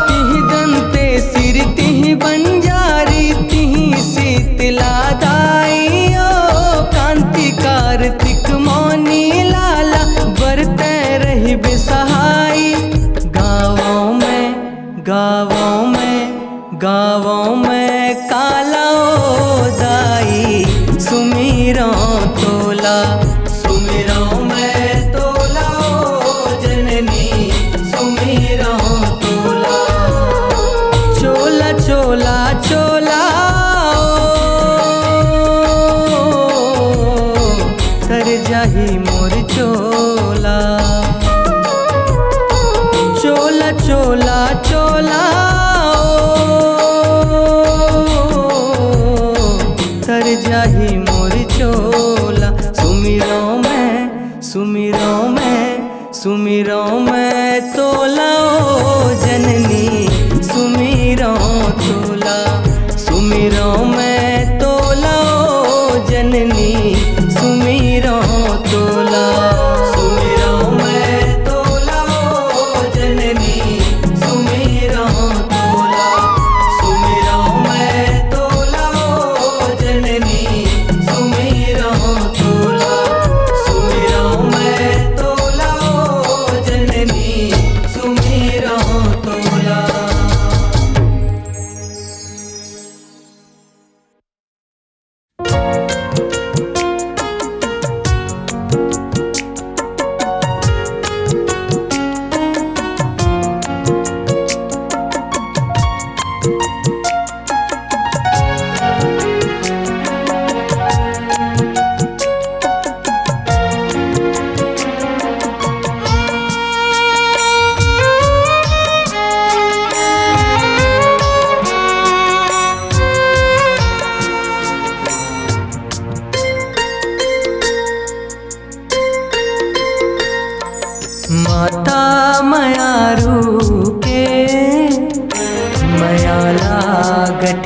Speaker 1: तिही दंते सिर तिही बंजारी तिही शीतला दाई ओ कांति कार्तिक मौनी लाला बरतै रही बेसहाई। गाँवों में काला ओ दाई सुमिरो तोला सुमिरो मैं तोला ओ जननी सुमिरो तोला। चोला चोला चोला कर जाही मोर चोला चोला चोला चोला कर जाही मोर चोला। सुमिरो मैं सुमिरो मैं तो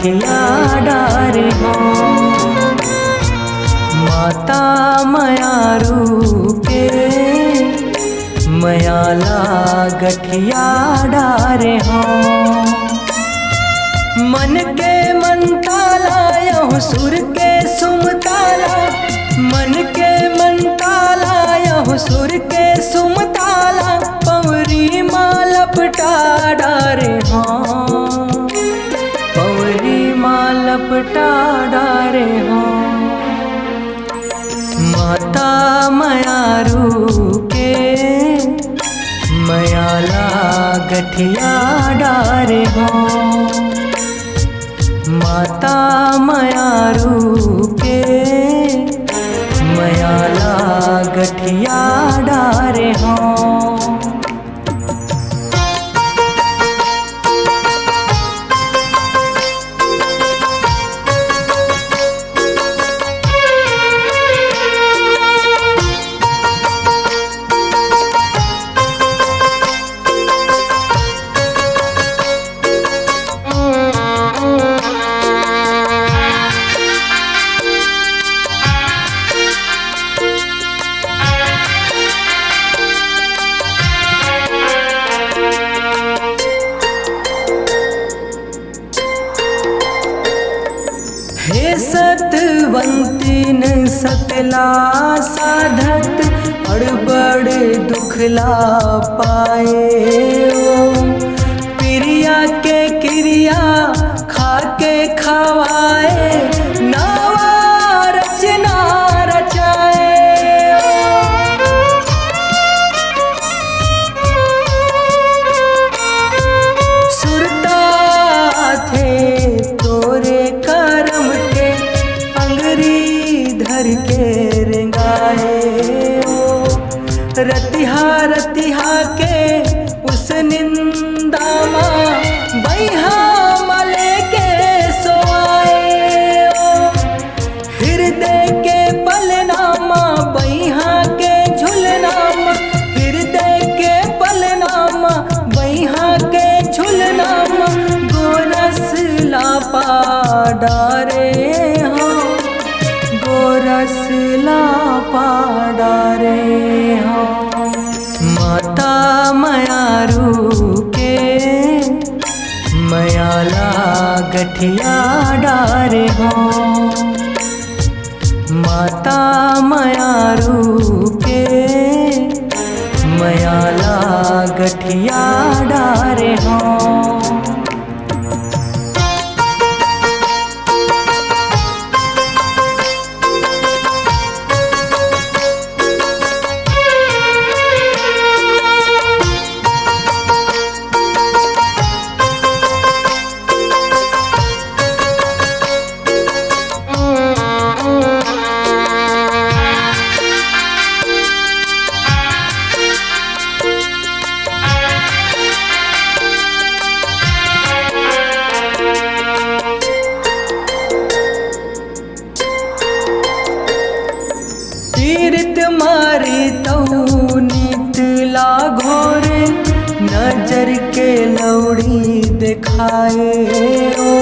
Speaker 1: गठिया डारे हो। माता मयारू के मयाला गठिया डारे हो। मन के मनताला यहु सुर के सुमताला, मन के मनताला यहु सुर के सुमताला, पवरी माँ लपटा डारे हो। पवरी माँ लपटा डारे हो। माता मयारू के मयाला गठिया डारे हो। माता मयारू के मयाला गठिया डारे हो। हे सतवंतीन सतला साधत, अड़बड़ दुखला पाए ओ। प्रिया के क्रिया खाके खवाए, नवा रचना रचाए ओ। सुरता थे तोरे करम के, अंगरी धर के रेंगाए ओ। रतिहा रतिहा के उस निंदा माँ, बैहा मले के सोआए ओ। हृदय के पलनामा बैहा के झुलनामा, हृदय के पलनामा बैहा के झुलनामा, गोरस लापा डारे हो। गोरस लापा डारे हो। माता मयारू के मयाला गठिया डारे हो। माता मयारू के मयाला गठिया डारे हो। तीरथ मारी तऊ नीत घोरे, नजर के लौड़ी दिखाए ओ।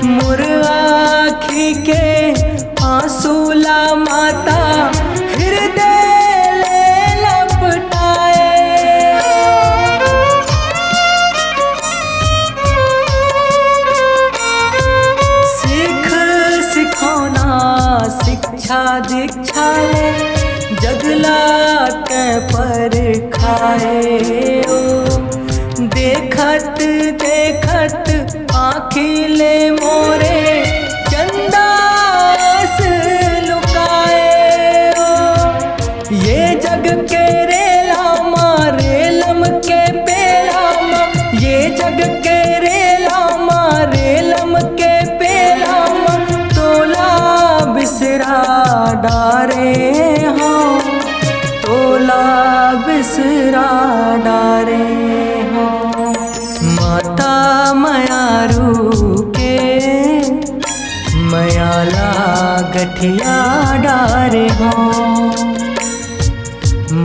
Speaker 1: मुर आँखी के आंसूला माता, हृदय ले लपटाए ओ। सीख सिखौना शिक्षा दीक्षा ले, जगला के पर खाए ओ। देखत देखत आँखिले मोरे, चंदास लुकाए ओ। ये जग के रेलामा रेलम के पेलामा, ये जग के रेलामा रेलम के पेलामा, तोला बिसरा डारे हो। तोला बिसरा डारे हो। माता मयारू के मयाला गठिया डारे हो।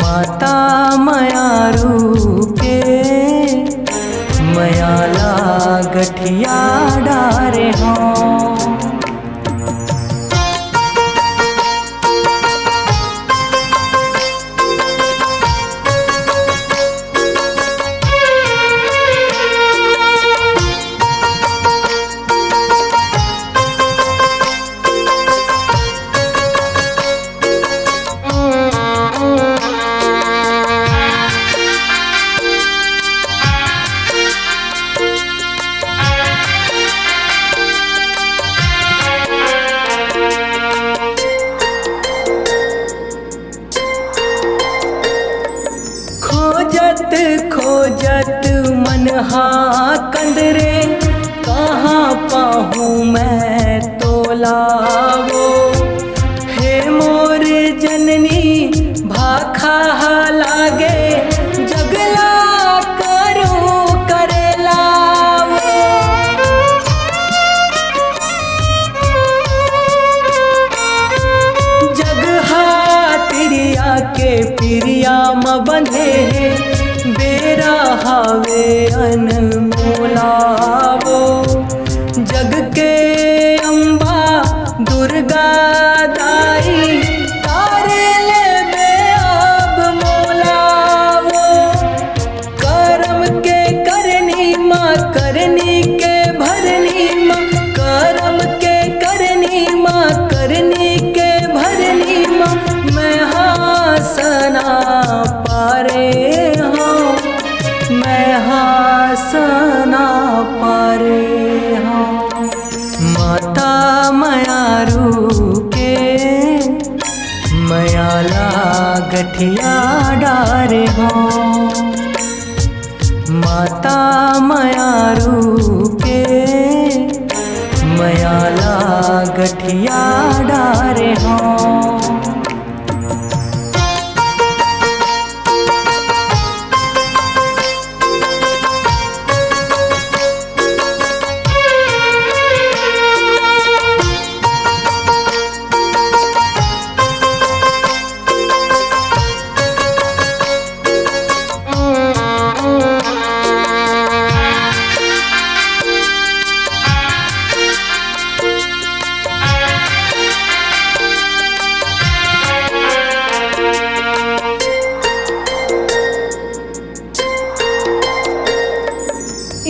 Speaker 1: माता मयारू के मयाला गठिया डारे डारे हों। खोजत खोजत मन हाकंद रे, कहाँ पाहूँ मैं तोलावो। हे मोर जननी भाखा लागे, जगला करूँ करेलावो। जगहा तिरिया के पिरिया म बंधे, बेरा हावे अनमोलावो। जग के अम्बा दुर्गा दाई, तारे ले बे अब मोलावो। करम के करनी माँ, करनी के भरनी माँ, करम के करनी माँ, करनी के भरनी माँ। मैं हासना पारे हूँ, मैं हासना पारे हूँ। माता मयारू के मयाला गठिया डारे हों। माता मयारू के मयाला गठिया डारे हों।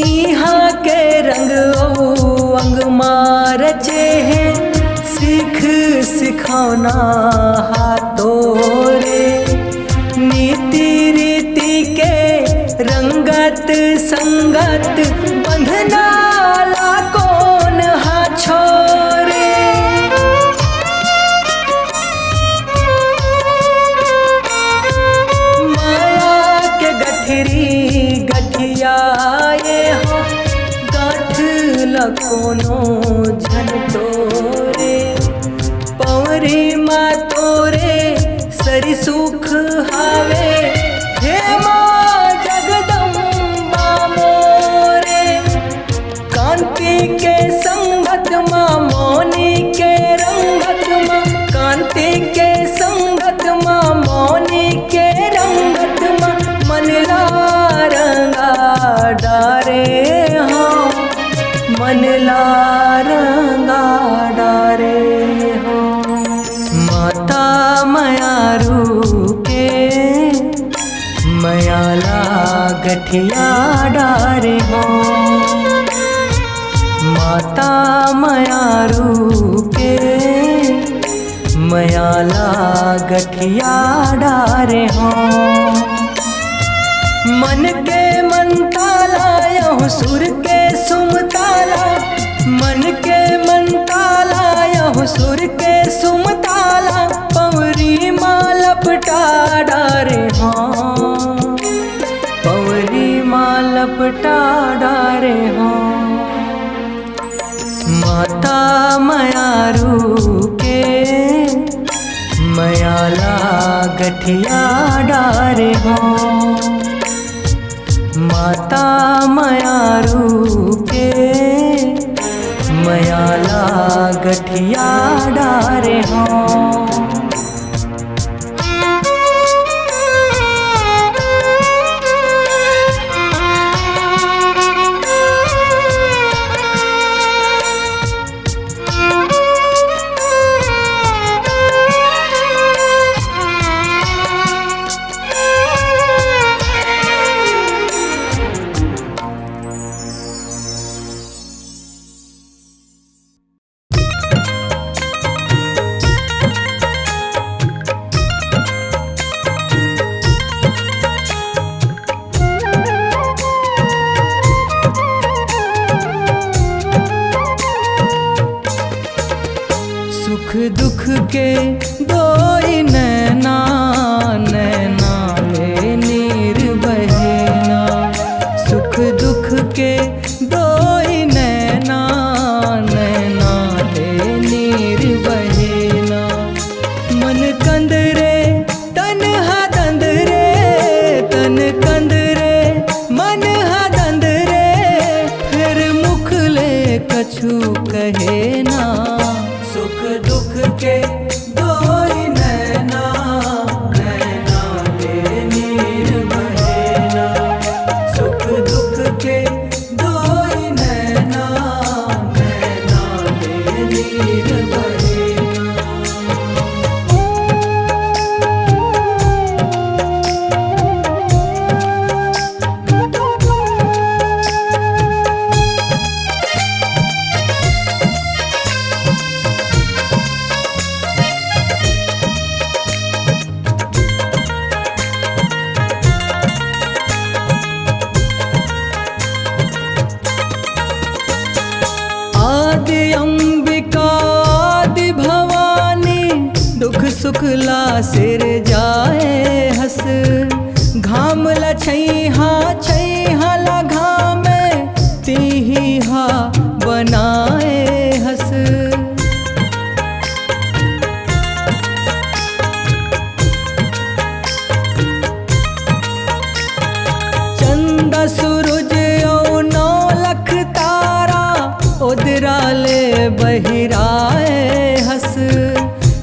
Speaker 1: इहाँ के रंग अंग मारचे हैं, सीख सिखौना हाथों रे। नीति रीति के रंगत संगत, बंधना ला कौन हा छोरे। माया के गठरी गठिया ये हो, गाठ लकोनो झन तोरे। पवरी माँ तोरे सरी सुख हावे, हे माँ जगदम्बा मोरे। कांति के संगत माँ, मौनी के रंगत माँ, कांति के संगत माँ, मौनी के रंगत माँ। मनला रंगा डारे हों, मनला रंगा डारे हों। माता मयारू के मयाला गठिया डारे हों। माता मयारू के मयाला गठिया डारे हों। मन के मंताला यहु सुर के सुमताला, मन के मंताला यहु सुर के सुमताला। पवरी माँ लपटा डारे हों, पवरी माँ लपटा डारे हों। माता मयारू के मयाला गठिया डारे हों। माता मयारू के मयाला गठिया डारे हों। सुख दुख के दोई नैना, नैना ले नीर बहेना। सुख दुख के दोई नैना, नैना ले नीर बहेना। मन कंद रे तन हा दंद रे, तन कंद रे मन हा दंद रे। फिर मुख ले कछु कहे ना। सुख दुख के दोई नैना, नैना ले नीर बहेना। सुख दुख के दोई नैना, नैना ले नीर बहेना। आदि अंबिका आदि भवानी, दुख सुख ला सिर जाए हस। घाम ला छैहा छैहा ला घामे, तीही हा बनाए हस। चंदा सूरज औ नौ लख तारा, उदराले बहिराए हस।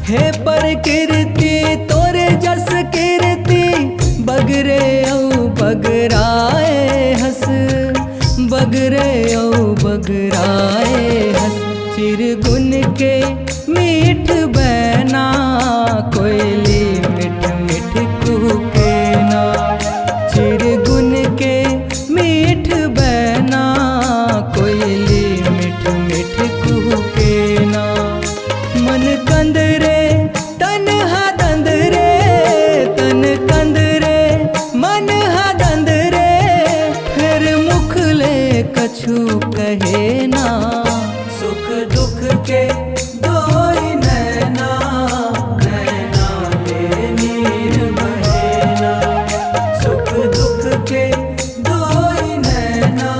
Speaker 1: हे प्रकृति तोरे जस कीर्ति, बगरे औ बगराए हस। बगरे औ बगराए हस। चिरगुन के मीठ बैना, कोयली मिठ मिठ कुहके ना। चिरगुन के मीठ बैना, कोयली मिठ मिठ कुहके ना। मन कंद रे तन हा दंद रे, तन कंद रे मन हा दंद रे। फिर मुख ले कछु कहे ना। सुख दुख के दोई नैना, नैना ले नीर बहेना। सुख दुख के दोई नैना,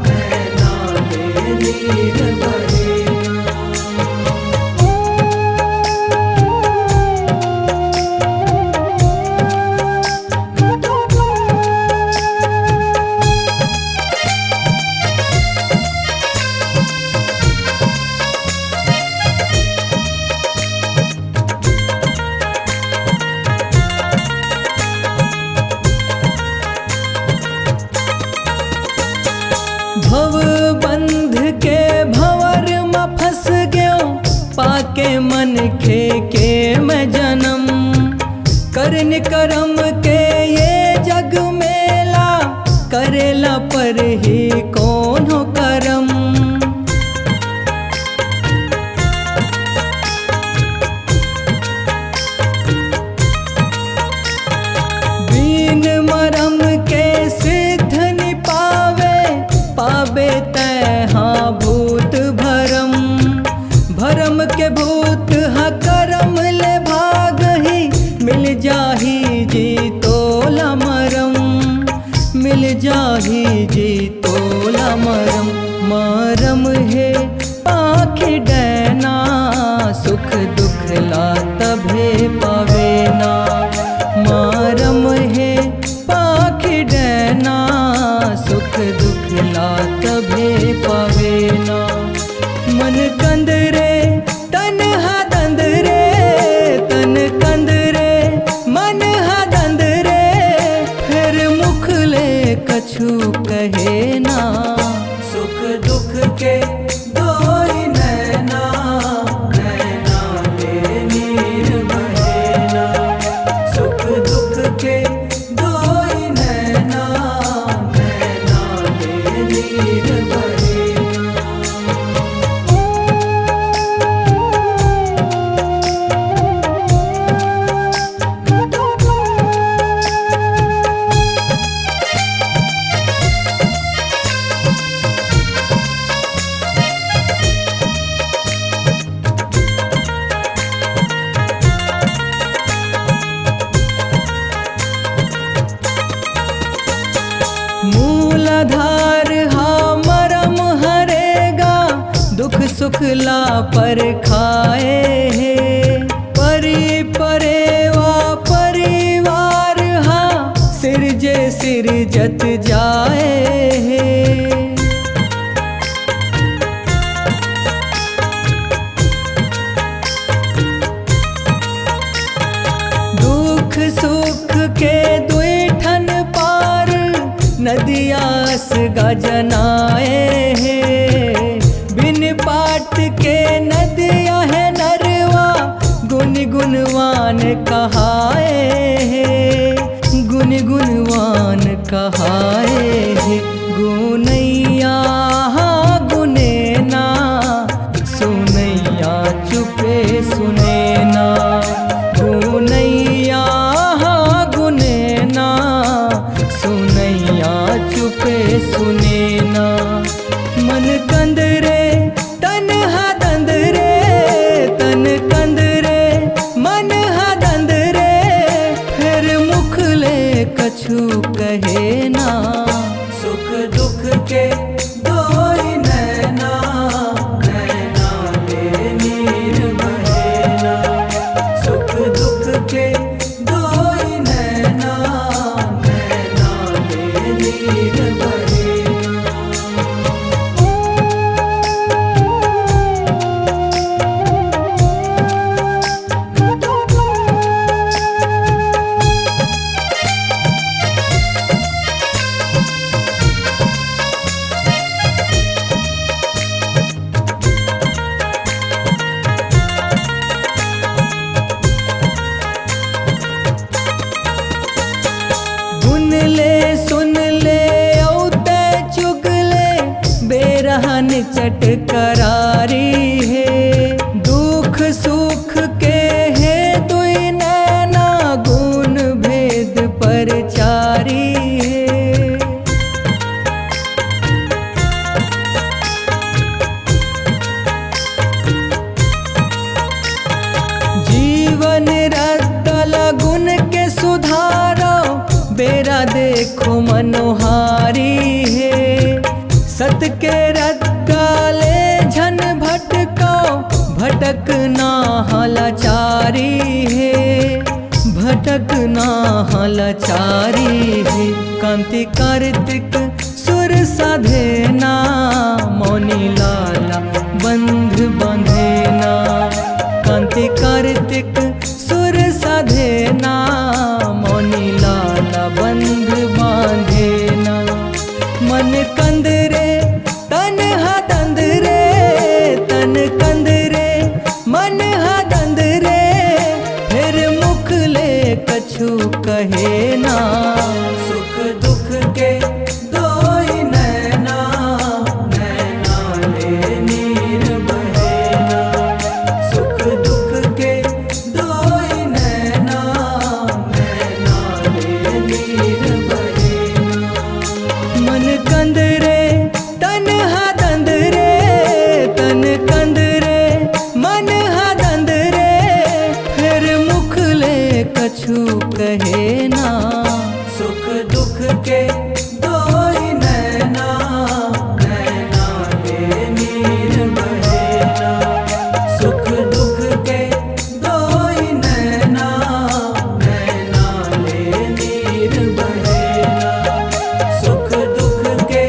Speaker 1: नैना ले नीर बहेना। भव बंध के भंवर में फंस गयो, पाके मन के मैं जन्म। करन करम के ये जग मेला, करेला पर ही कौन हो करम। बीन मरम के सिद्ध नि पावे, पावे तैहा भूत भरम। भरम के भूत हा करम ले भागही, मिल जाही जी तोला मरम। मिल जाही जी तोला मरम। मरम है पाखी डैना, सुख दुख ला तभे पावे ना। मरम है पाखी डैना, सुख दुख ला तभे पावे ना। मन कंद रे तन हा दंद रे, तन कंद रे मन हा दंद रे। फिर मुख ले कछु कहे ना। सुख दुख के दोई नैना, नैना ले नीर बहेना। सुख दुख के दोई नैना, नैना ले नीर बहेना। आधार हा मरम हरेगा, दुख सुख ला पर खाए है। परी परेवा परिवार हा, सिरजे सिरजत जाए है। दुख सुख के दुईठन पार, नदियास गजनाए है। बिन पाट के नदिया है नरवा, गुन गुणवान कहाए है। गुन गुणवान कहाए है। गुनैया गुने ना, सुनैया चुपे सुने ना। गुनैया गुने ना, सुनैया चुपे सुने ना। मन कंदरे तन हा दंदरे, तन कंदरे मन हा दंदरे। फिर मुख ले कछु कहे ना, सुख दुख के दोई नैना। नैना ले नीर बहेना, सुख दुख के दोई नैना। नैना ले नीर बहेना। गुन ले सुन ले औते चुगले, बेरहन चट करारी है। दुख सुख के है दुई नैना, गुण भेद परचारी है। जीवन रद्दल गुण के सुधारो, बेरा देखो मनोहारी है। सत के रद्दाले झन भटको, भटकना हलाचारी है। भटकना हलाचारी है। कांति कार्तिक सुर साधेना, मौनी लाला बंध बांधेना। कांति कार्तिक सुर साधेना, मौनी लाला बंध बांधेना। मन कंदरे तन हा दंदरे, तन कंदरे मन हा दंदरे। फिर मुख ले कछु कहे ना, सुख दुख के दोई नैना। नैना ले नीर बहेना, सुख दुख के दोई नैना। नैना ले नीर बहेना। मन कंदरे तन हा दंदरे, तन कंदरे मन हा दंदरे। फिर मुख ले कछु कहे ना, सुख दुख के दोई नैना। नैना ले नीर बहेना, सुख दुख के दोई नैना। नैना ले नीर बहेना, सुख दुख के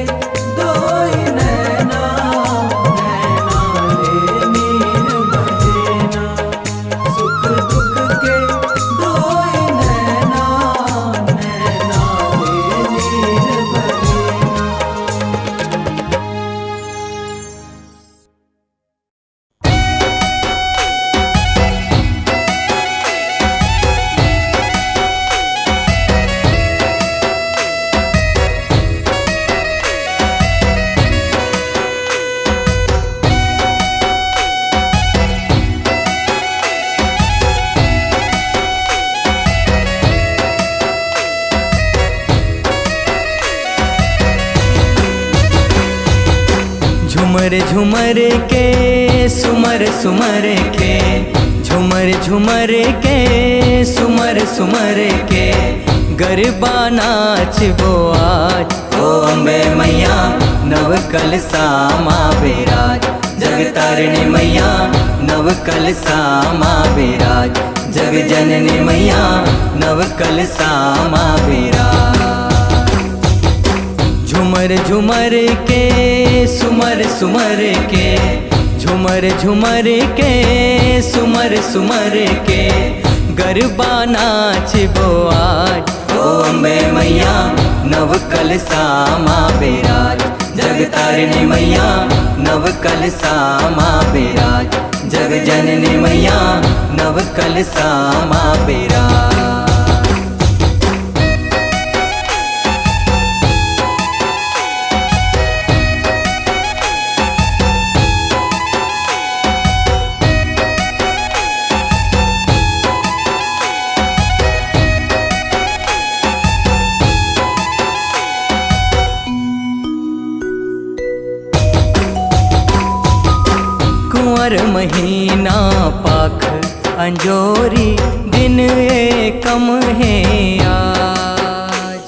Speaker 1: दोई नैना। नैना ले नीर बहेना, सुख दुख के दोई नैना। नैना ले नीर बहेना। झुमर झुमर के सुमर सुमर के, झुमर झुमर के सुमर सुमर के, गरबा नाच वो आज ओ अम्बे मैया नव कलसा माँ विराज, जग तारिणी मैया नव कलसा माँ विराज, जग जननी मैया नव कलसा माँ विराज। झुमर झुमर के सुमर सुमर के, झुमर झुमर के सुमर सुमर के, गरबा नाचबो आज। ओ अम्बे मैया नव कलसा माँ विराज, जग तारिणी मैया नव कलसा माँ विराज, जग जननी मैया नव कलसा माँ विराज। कुंवर महीना पाख अंजोरी, दिन एकम है आज।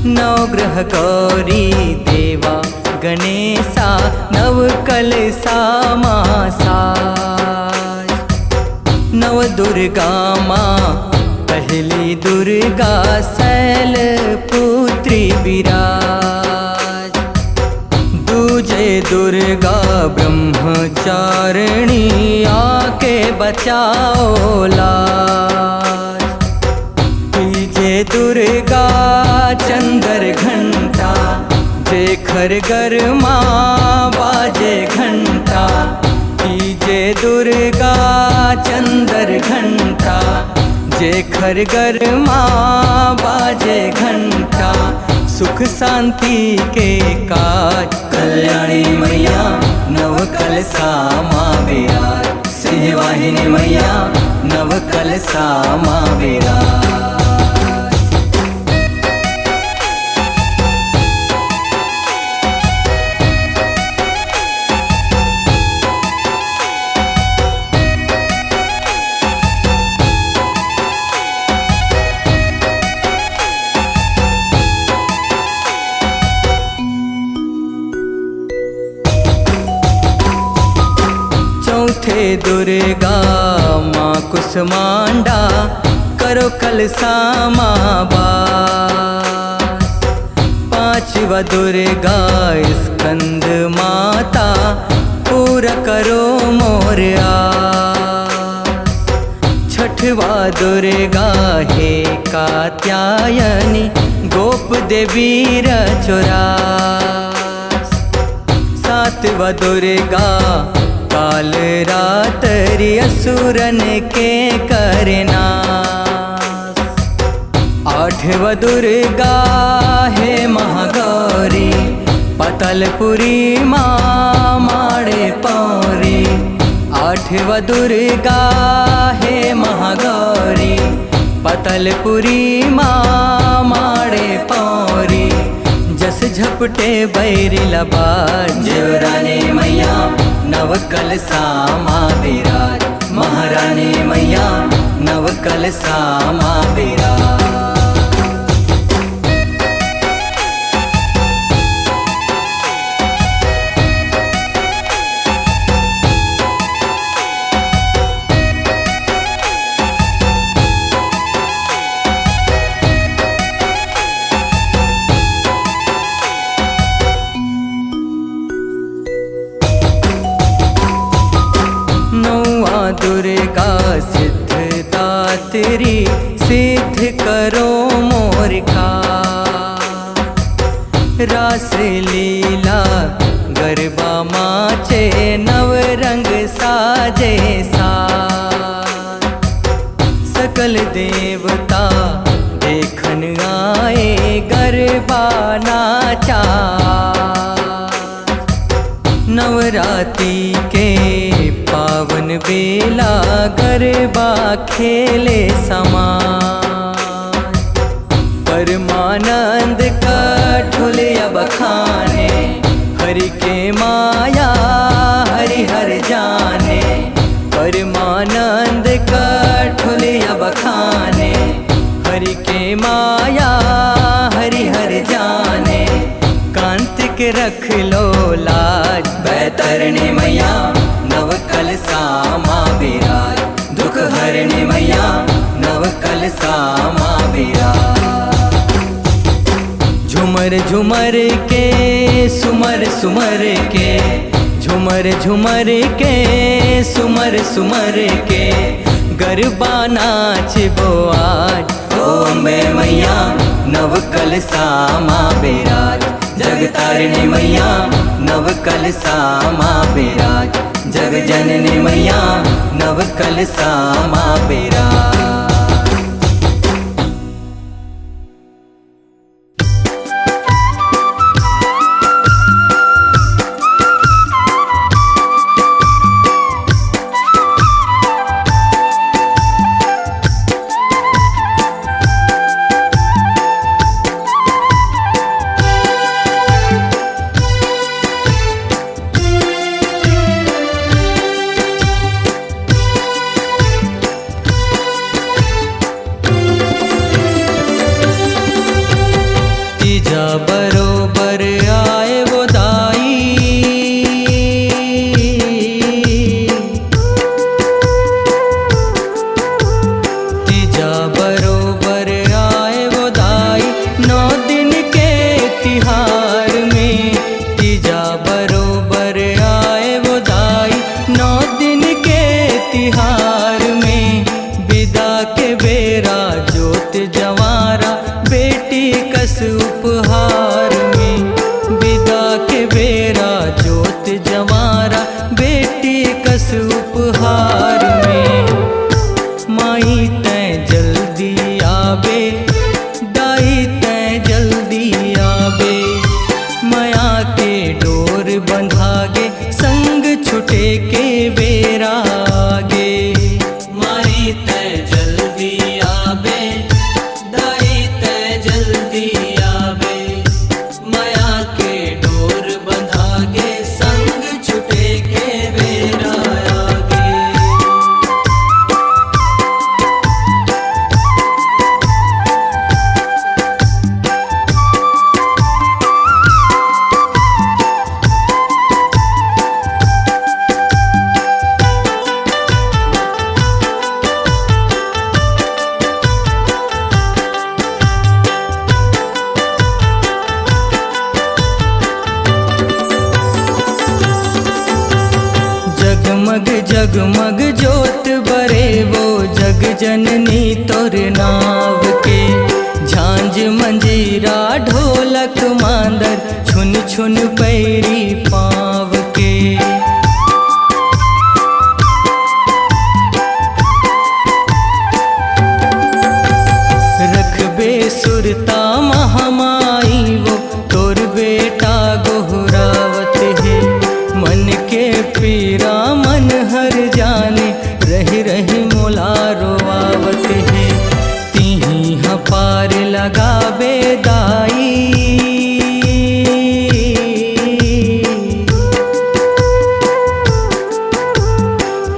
Speaker 1: नवग्रह गौरी देवा गणेशा, नव कलसा माँ साज। नव दुर्गा माँ पहली दुर्गा, शैल पुत्री विराज। दूजे दुर्गा ब्रह्मचारिणी, आके बचाओ लाज। तीजे दुर्गा चंद्र घंटा, जेखर घर माँ बाजे घंटा। तीजे दुर्गा चंद्र घंटा, जेखर घर माँ बाजे घंटा। सुख शांति के काज, कल्याणी मैया नव कलसा माँ विराज, सिंहवाहिनी मैया नव कलसा माँ विराज। चौथे दुर्गा माँ कुसमांडा, करो कलसा माँ बास। पांचवा दुर्गा स्कंद माता, पूरा करो मोर आस। छठवा दुर्गा है कात्यायनी, गोप देवी रचोरास। सातवा दुर्गा काल रात्रि, असुरन के करना। आठवा दुर्गा है महागौरी, पतलपुरी माँ माड़े पौरी। आठवा दुर्गा है महागौरी, पतलपुरी माँ माड़े पौरी। जस झपटे बैरी लबार, जेवरानी मैया नव कलसा माँ विराज, महारानी मैया नव कलसा माँ विराज। दुर्गा सिद्धदात्री, सिद्ध करो मोर का। रास लीला गरबा माचे, नव रंग साजे सा। सकल देवता देखन आए, गरबा नाचा। नवरात्रि के पावन बेला, गरबा खेले समाज। परमानंद कठुल अब खाने, हरि के माया हरि हर जाने। परमानंद कठुल अब खाने, हरि के माया हरि हर जाने। के रख लो लाज। बैतरणी मैया नव कलसा माँ बिराज, दुख हरणी मैया नव कलसा माँ बिराज। झुमर झुमर के सुमर सुमर के, झुमर झुमर के सुमर सुमर के, गरबा नाचबो आज। ओ अम्बे मैया नव कलसा माँ बिराज, जगतारिणी मैया नव कलसा माँ बिराज, जग जननी मैया नव कलसा माँ बिराज। तीजा बरोबर आए वो दाई, तीजा बरोबर आए वो दाई, 9 दिन के तिहार में। तीजा बरोबर आए वो दाई, 9 दिन के तिहार में। विदा के बेरा जोत जवारा बेटी कस उपहार में। विदा के बेरा जोत जवारा बेटी कस उपहार में। माई तैं जल्दी आबे, दाई तैं जल्दी आबे, माया के डोर बंधागे संग छुटे के बेरा आगे। माई तैं जल्दी आबे, दाई तैं जल्दी आबे, माया के डोर बंधागे संग छुटे के बेरा आगे। जगमग जगमग जोत बरे वो जग जननी तोर नाव के। झांझ मंजीरा ढोलक मांदर छुन छुन पैरी पाँव के। रखबे सुरता महामाई वो तोर बेटा गोहरावत है। मन के पीरा मन हर जाने, रही रही मोला रोआवत है। तिही हपार लगाबे दाई,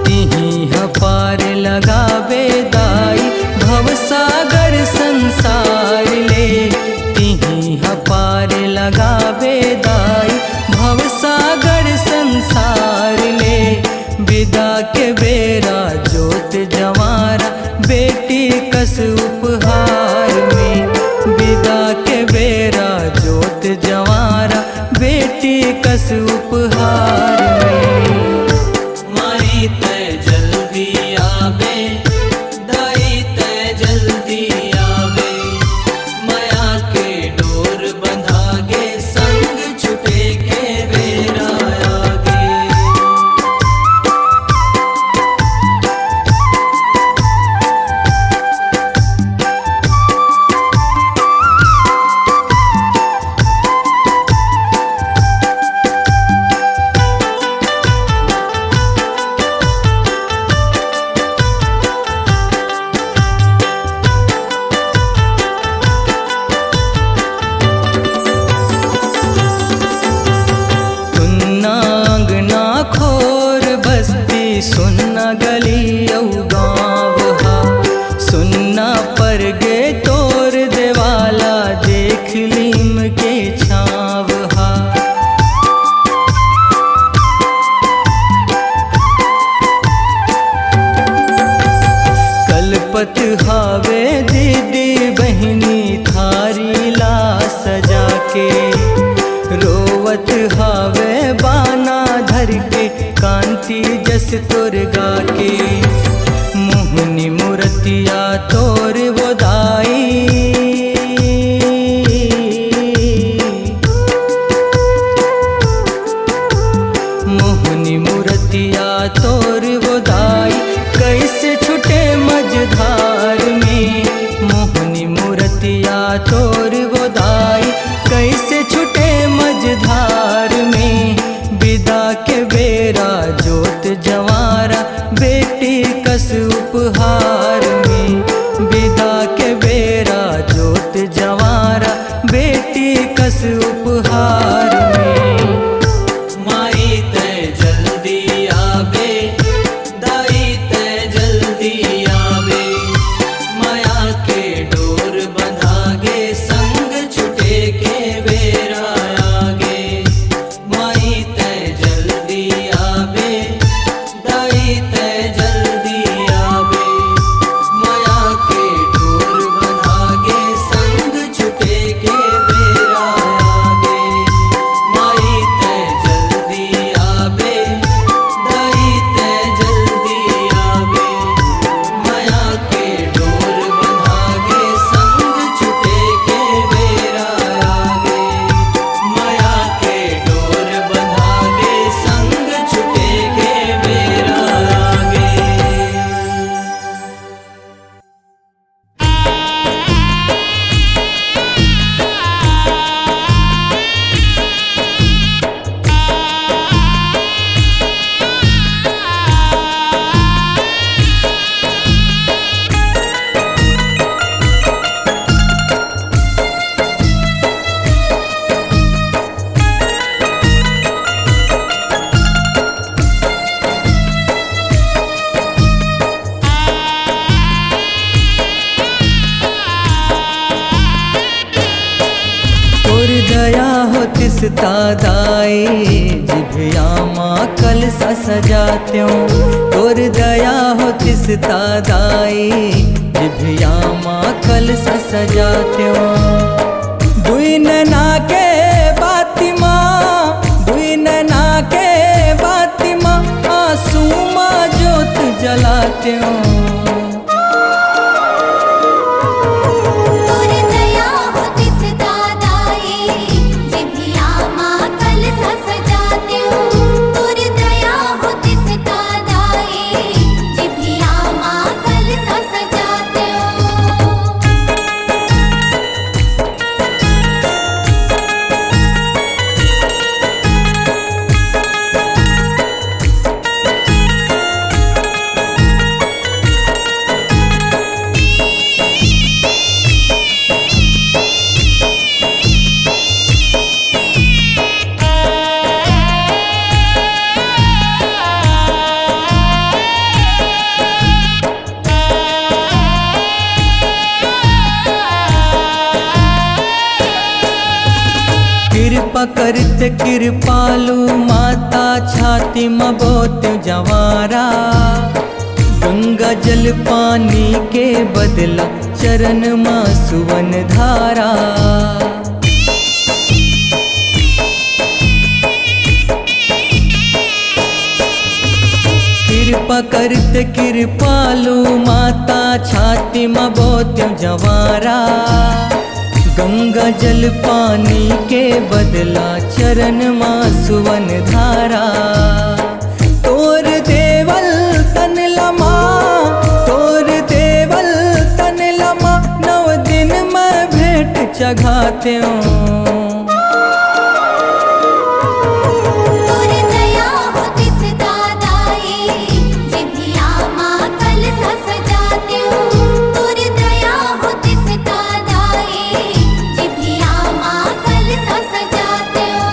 Speaker 1: तिही हपार लगाबे दाई, भवसागर संसार ले। तिही हपार लगाबे दाई, भवसागर संसार ले। विदा के बेरा जोत जवारा बेटी कस उपहार में। विदा के बेरा जोत जवारा बेटी कस उपहार में। माई तैं जल्दी आबे, दाई तैं जल्दी आबे, माया के डोर बंधागे संग छुटे के बेरा आगे। रोवत हावे बाना धर के कांति जस तोर गा के मोहनी मूर्तिया तोर वो दाई मोहनी मूर्तिया तोर वो दाई कैसे छुटे मझधार में मोहनी मूर्तिया तोर वो दाई कैसे छुटे मझधार में विदा के बेरा जोत जवारा बेटी कस उपहार में विदा के बेरा जोत जवारा बेटी कस उपहार में माई तय जल्दी आवे दाई तय जल्दी आवे माया के डोर बंधागे संग छुटे के बेरा आगे माई तय जल्दी आवे दाई तय जल्दी आवे माया के डोर बंधागे संग छुटे के बेरा आगे माई तय जल्दी आवे दाई तय जल्दी आवे माया के डोर बंधागे संग छुटे के बेरा आगे माया के डोर बंधागे संग छुटे के बेरा आगे। तोर दया हो तिस तादाई जिभिया माँ कल सा सजात्यों तोर दया हो तिस तादाई जिभिया माँ कल सा सजात्यों दुई नैना के बाती माँ दुई नैना के बाती माँ आंसू माँ जोत जलात्यों
Speaker 2: तोर दया हो तिस दादाई जिभिया माँ कल सा सजाते हो तोर दया हो तिस दादाई जिभिया माँ कल सा सजाते हो।
Speaker 1: कृपा करत कृपालु माता छाती मबोत जवारा गंगा जल पानी के बदला चरण माँ सुवन धारा कृपा करत कृपालु माता छाती मबोत जवारा गंगा जल पानी के बदला चरण माँ सुवन धारा तोर देवल तन लमा तोर देवल तन लमा नव दिन मैं भेंट चघाते हूँ
Speaker 2: तोर दया हो तिस दादाई जिभिया माँ कल सा सजाते हो तोर दया हो तिस दादाई जिभिया माँ कल सा सजाते हो।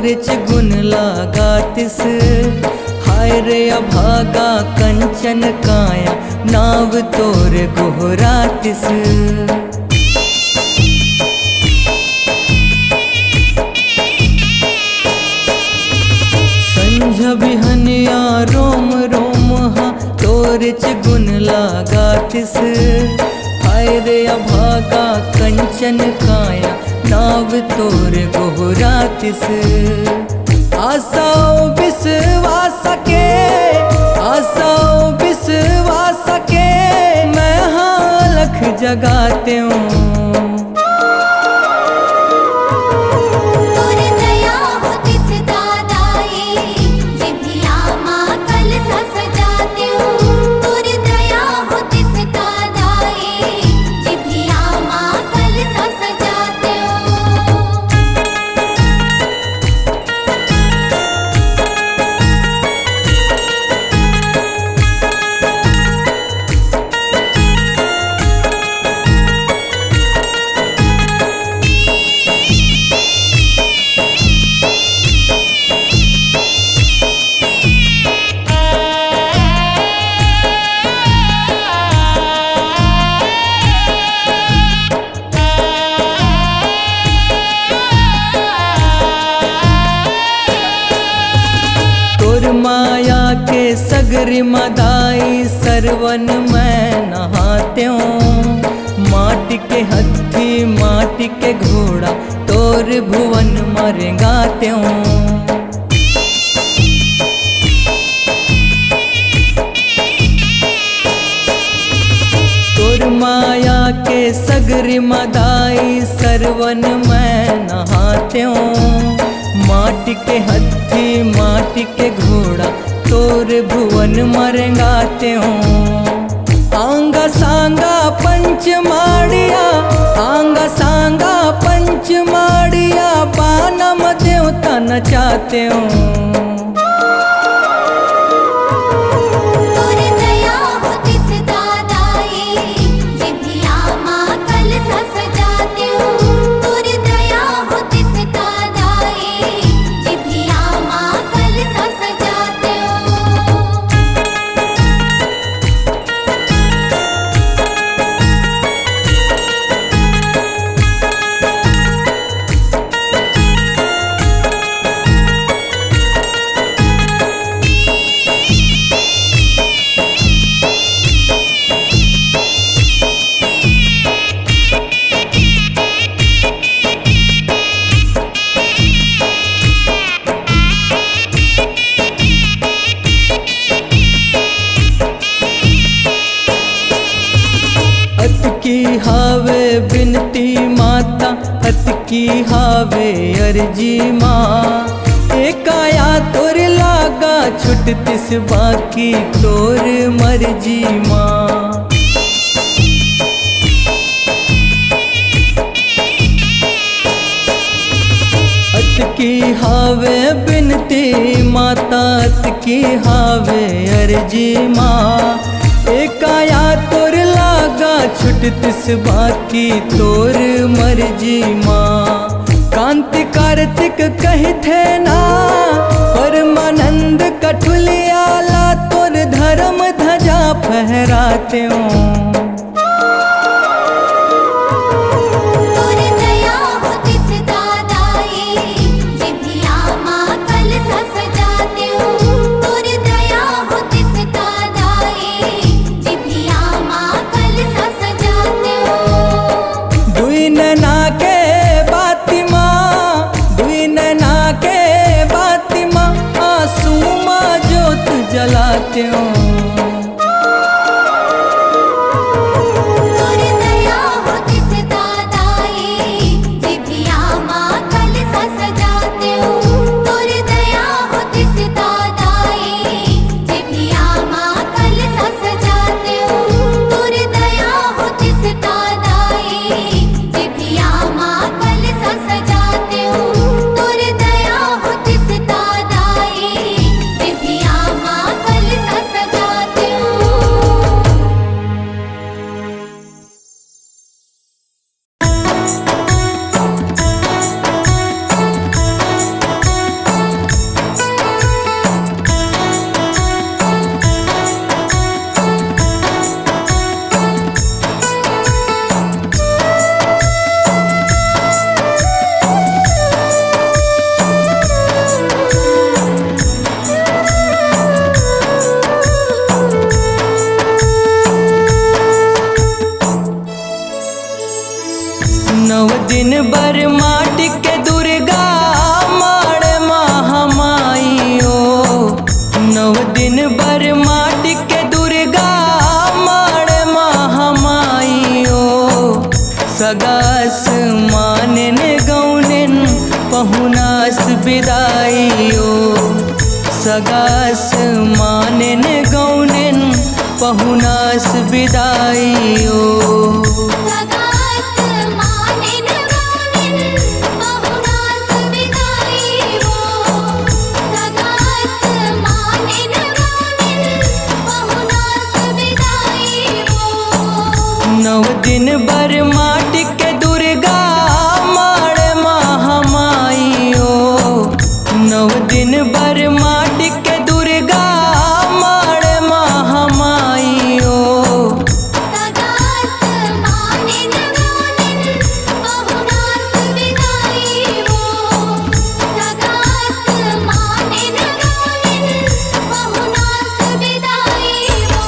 Speaker 1: तोरच गुण लगातिस। हाय रे अभागा कंचन काया नाव तोर गोहरातिस। संझ बिहनिया रोम रोम हा तोरच गुण लगातिस। हाय रे अभागा कंचन काया नाव तोर गोहरातिस। आसाओ विश्वास के, आसाओ विश्वास के मैं हालख जगाते हूँ। माया के सगरी मदाई सरवन मैं नहाते हूँ। माटी के हत्थी माटी के घोड़ा तोर भुवन मरेंगाते हूँ। तोर माया के सगरी मदाई सरवन मैं नहाते हूँ। माटी के हत्थी माटी के घोड़ा तोर भुवन मरेंगाते हूँ। आंगा सांगा पंच माड़िया, आंगा सांगा पंच माड़िया बानम देवता नचाते हूँ। की हावे बिनती माता अत की हावे अर्जी माँ। एक आया तोर लागा छुटतिस बाकी तोर मर्जी माँ। अत की हावे बिनती माता अत की हावे अर्जी माँ। एक आया तोर लागा छुटतिस बाकी तोर मर्जी माँ। कांति कार्तिक कही थे ना परमानंद कठुलियाला तोर धर्म ध्वजा फहराते हूँ। जलाते हूँ दिन बर माटी के दुर्गा माड़ महामाइयो। 9 दिन बर माटी के दुर्गा माड़ महामाइयो। सगास मानेन गौनेन पहुनास विदाइयो। सगास मानेन गौनेन पहुनास विदाइयो।
Speaker 2: सगास मानेन गौनेन पहुनास विदाइयो। सगास मानेन गौनेन पहुनास विदाइयो।
Speaker 1: 9 दिन बर माटी के दुर्गा माड़ महामाइयो। 9 दिन बर माटी के दुर्गा माड़ महामाइयो।
Speaker 2: सगास मानेन गौनेन पहुनास विदाइयो। सगास मानेन गौनेन पहुनास विदाइयो।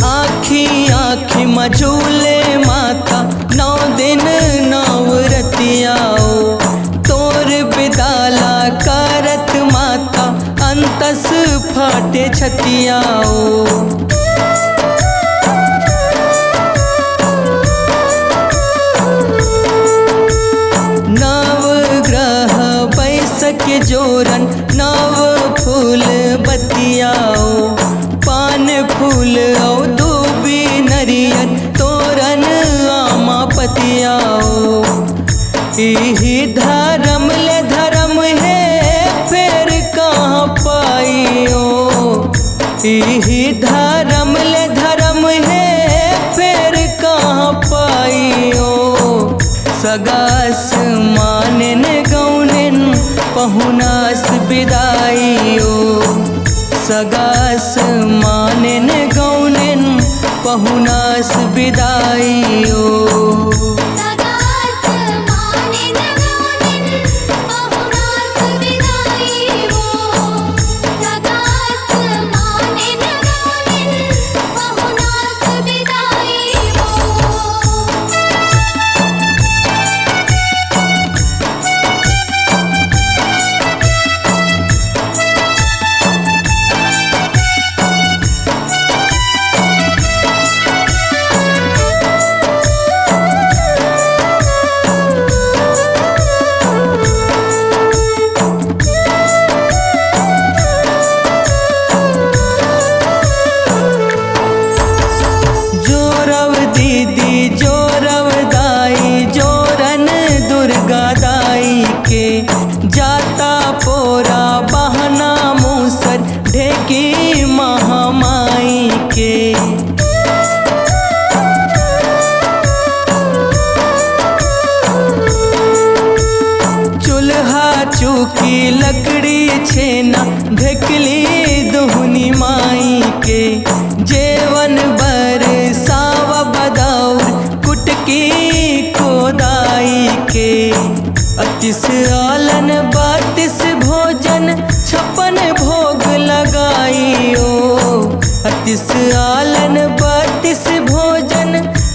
Speaker 1: आँखी मझूले माता 9 दिन 9 रतियाओ। तोर बिदाला करत माता अंतस फाटे छतियाओ। नव ग्रह बैसक जोरन 9 फूल बतियाओ। पान फूल औ दूबी नरियन तोरन आमा पतियाओ। इही धर्म ले धर्म है फिर कहाँ पाइयो। इही धर्म ले धर्म है फिर कहाँ पाइयो। सगास मानेन गौनेन पहुनास विदाइयो। सगास मानेन गौनेन पहुनास विदाइयो।
Speaker 2: सगास मानेन गौनेन पहुनास विदाइयो। सगास मानेन गौनेन पहुनास विदाइयो।
Speaker 1: जोरव दीदी जोरव दाई जोरन दुर्गा दाई के। जाता पोरा बहना मूसर ढेकी महामाई के। चूल्हा चूकी लकड़ी छेना ढकली दुहनी माई के। जेवन बर साव बदाउर कुटकी कोदाई के। 31 आलन 32 भोजन 56 भोग लगाइयो। 32 आलन 32 भोजन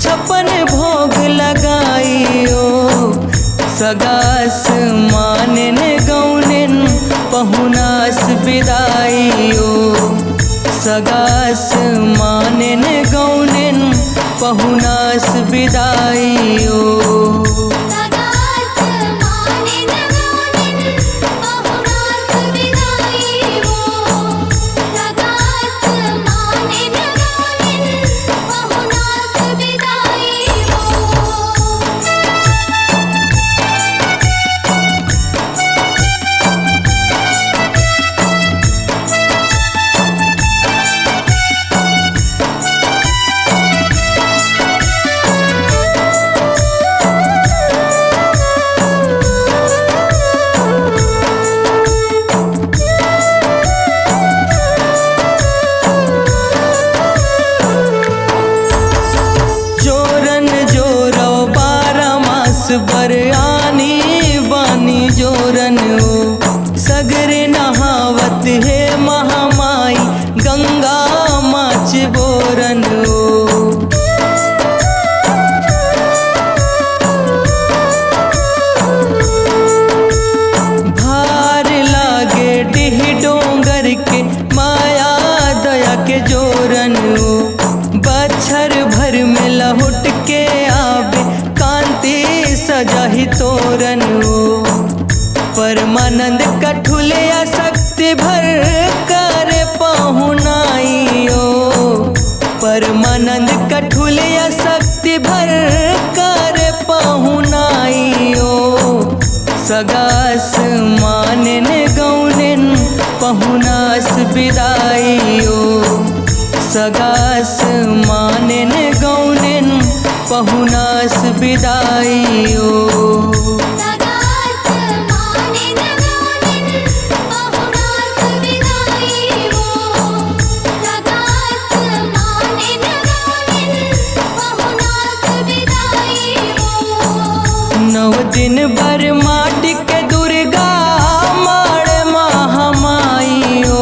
Speaker 1: 56 भोग लगाइयो। सगास मानेन गौनेन पहुनास विदाइयो। सगास मानेन गौनेन पहुनास विदाइयो।
Speaker 2: सगास मानेन गौनेन पहुनास विदाइयो। सगास मानेन गौनेन पहुनास विदाइयो।
Speaker 1: बरयानी बानी जोरन ओ सगरे नहावत है महामाई गंगा माच बोरन ओ भार लागे डिह डोंगर के माया दया के जोरन ओ बच्छर भर में लहुट के आवे कांति सजाही तोरन ओ परमानंद कठुलिया शक्ति भर कर पहुनाई ओ परमानंद कठुलिया शक्ति भर कर पहुनाई ओ सगास मानन गौनन पहुनास विदाई ओ सगास मानन गौनन पहुनास विदाई ओ
Speaker 2: सगास मानन गौनन पहुनास विदाई हो सगास मानन गौनन पहुनास विदाई हो
Speaker 1: 9 दिन भर माटी के दुर्गा माड़ महामाई ओ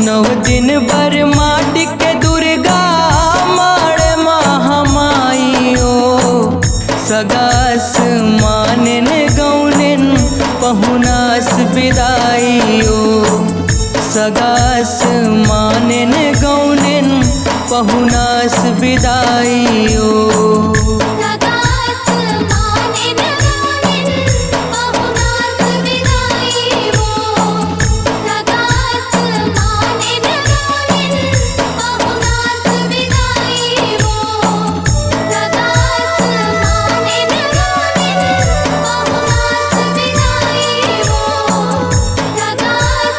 Speaker 1: 9 दिन भर माटी के दुर्गा माड़ महामाई ओ सगास मानन गौनन पहुनास विदाई ओ सगास मानन गौनन पहुनास विदाई ओ
Speaker 2: सगास मानन गौनन पहुनास विदाई हो सगास मानन गौनन पहुनास विदाई हो सगास मानन गौनन पहुनास विदाई हो सगास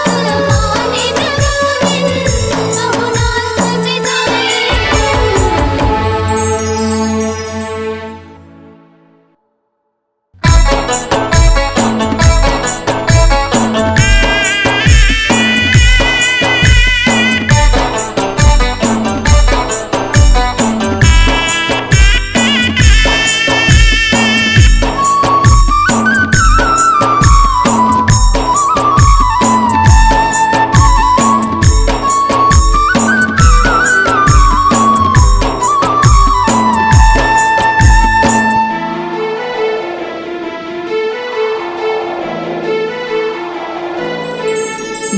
Speaker 2: मानन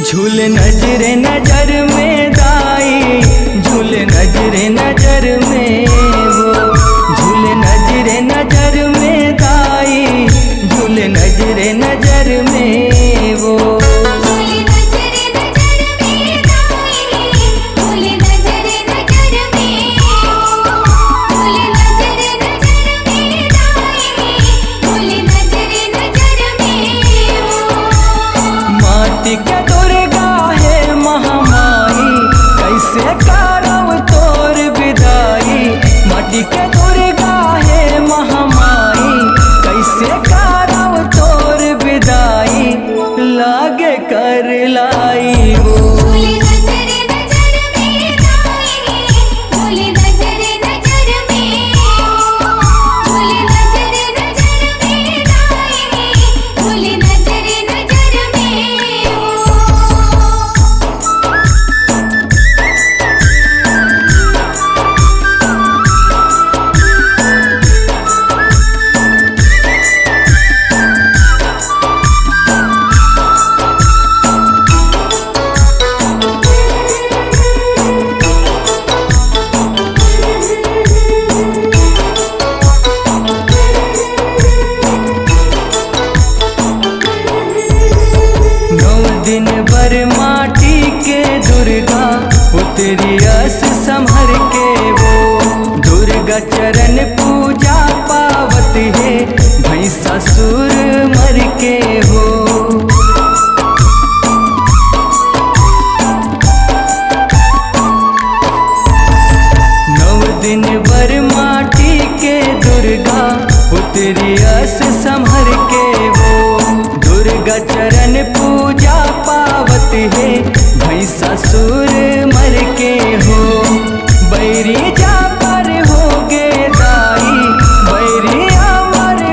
Speaker 1: झूल नजरे नजर में दाई झूल नजरे नजर में वो झूल नजरे नजर में दाई झूल नजरे नजर में वो
Speaker 2: झूले नजरे नजर में दाई झूले नजरे नजर में झूले नजरे नजर में दाई झूले नजरे नजर में
Speaker 1: माटी के दुर्गा है महामाई कैसे करब तोर विदाई माटी के दुर्गा है महामाई कैसे करब तोर विदाई लागे कर लाई वो
Speaker 2: झूले नजरे नजर में दाई झूले नजरे नजर में झूले नजरे नजर में दाई झूले नजरे नजर में
Speaker 1: दिन भर माटी के दुर्गा उतरी अस संभर के वो दुर्गा चरण पूजा पावत है भैंसा सुर मर के हो 9 दिन भर माटी के दुर्गा उतरी अस संभर के वो दुर्गा चरण पूजा पावत है भैंसा सुर मर के हो बैरी जा पर हो गे दाई बैरी अमर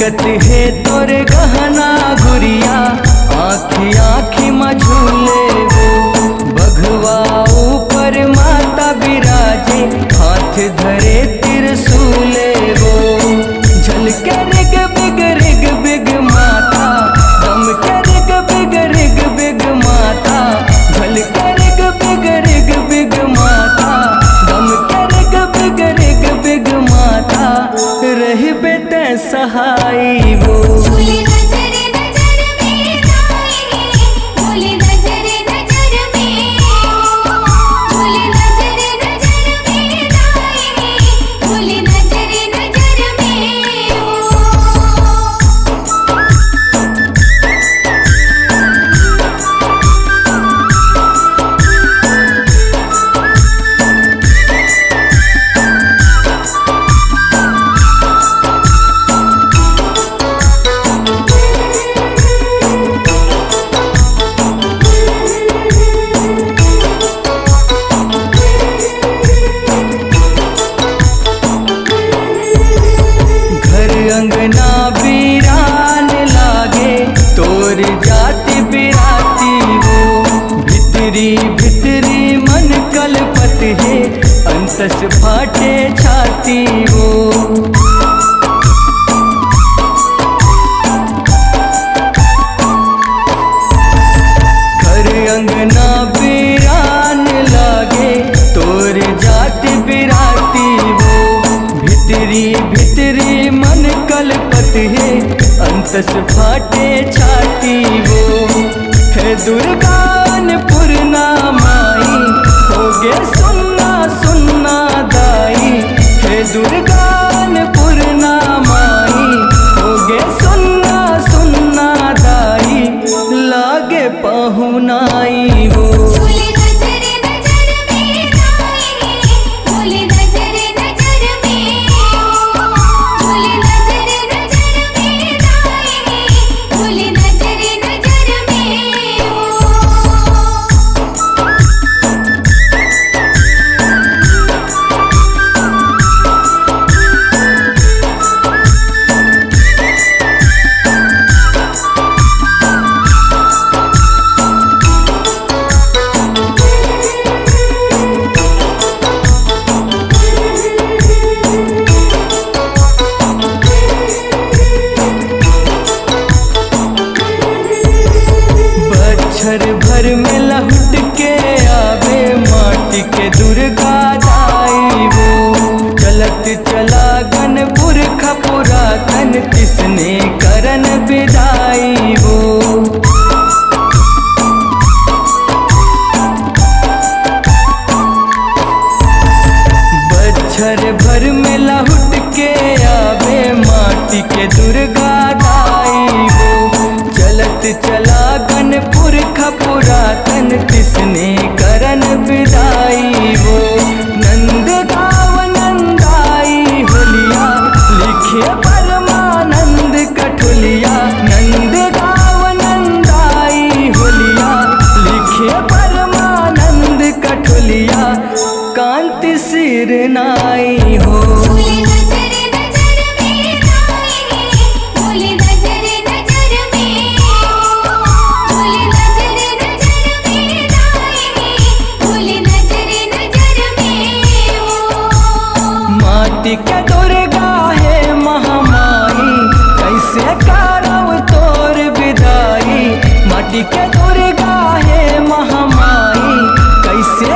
Speaker 1: चमकत है तोरे गहना गुरिया, आँखी आँखी में झूले वो। बघवा ऊपर माता बिराजे, हाथ धरे त्रिशूले वो। झलके रिग बिग माता, दम के रिग बिग माता। झलके रिग बिग माता, दम के रिग बिग माता। रही बेटे सहाई वो।
Speaker 2: झूले नजर नजर में गाए, झूले नजर नजर में। झूले नजर नजर में गाए, झूले नजर नजर में।
Speaker 1: अंगना वीरान लागे, तोर जाति बिराती वो। भितरी भितरी मन कलपत है, अंतस फाटे छाती वो। घर अंगना वीरान लागे, तोर जाति बिराती वो। भितरी भितरी मन कलपत है, अंतस फाटे छाती वो। है दुर्गानपुर ना माई, होगे सुन्ना सुन्ना दाई। है दुर्गानपुर ना माई, होगे सुन्ना सुन्ना दाई। लागे पहुनाई वो।
Speaker 2: झूले नजर नजर में गाए, झूले नजर नजर में। झूले नजर नजर में गाए, झूले नजर नजर में।
Speaker 1: बच्छर भर में लहुट के आवे, माटी के दुर्गा दाई वो। चलत चला गनपुर खपुरातन, किसने करन विदाई वो। बच्छर भर में लहुट के आवे, माटी के दुर्गा दाई वो। चलत चला गनपुर खपुरातन, किसने करन विदाई वो। नंद गाँव नंदाई होलिया, लिखे परमानंद कठुलिया। नंद गाँव नंदाई होलिया, लिखे परमानंद कठुलिया। कांति सिर नाई हो।
Speaker 2: झूले नजर नजर में गाए, झूले नजर नजर में। झूले नजर नजर में गाए, झूले नजर नजर में।
Speaker 1: माटी के दुर्गा है महामाई, कैसे करव तोर विदाई। माटी के दुर्गा है महामाई, कैसे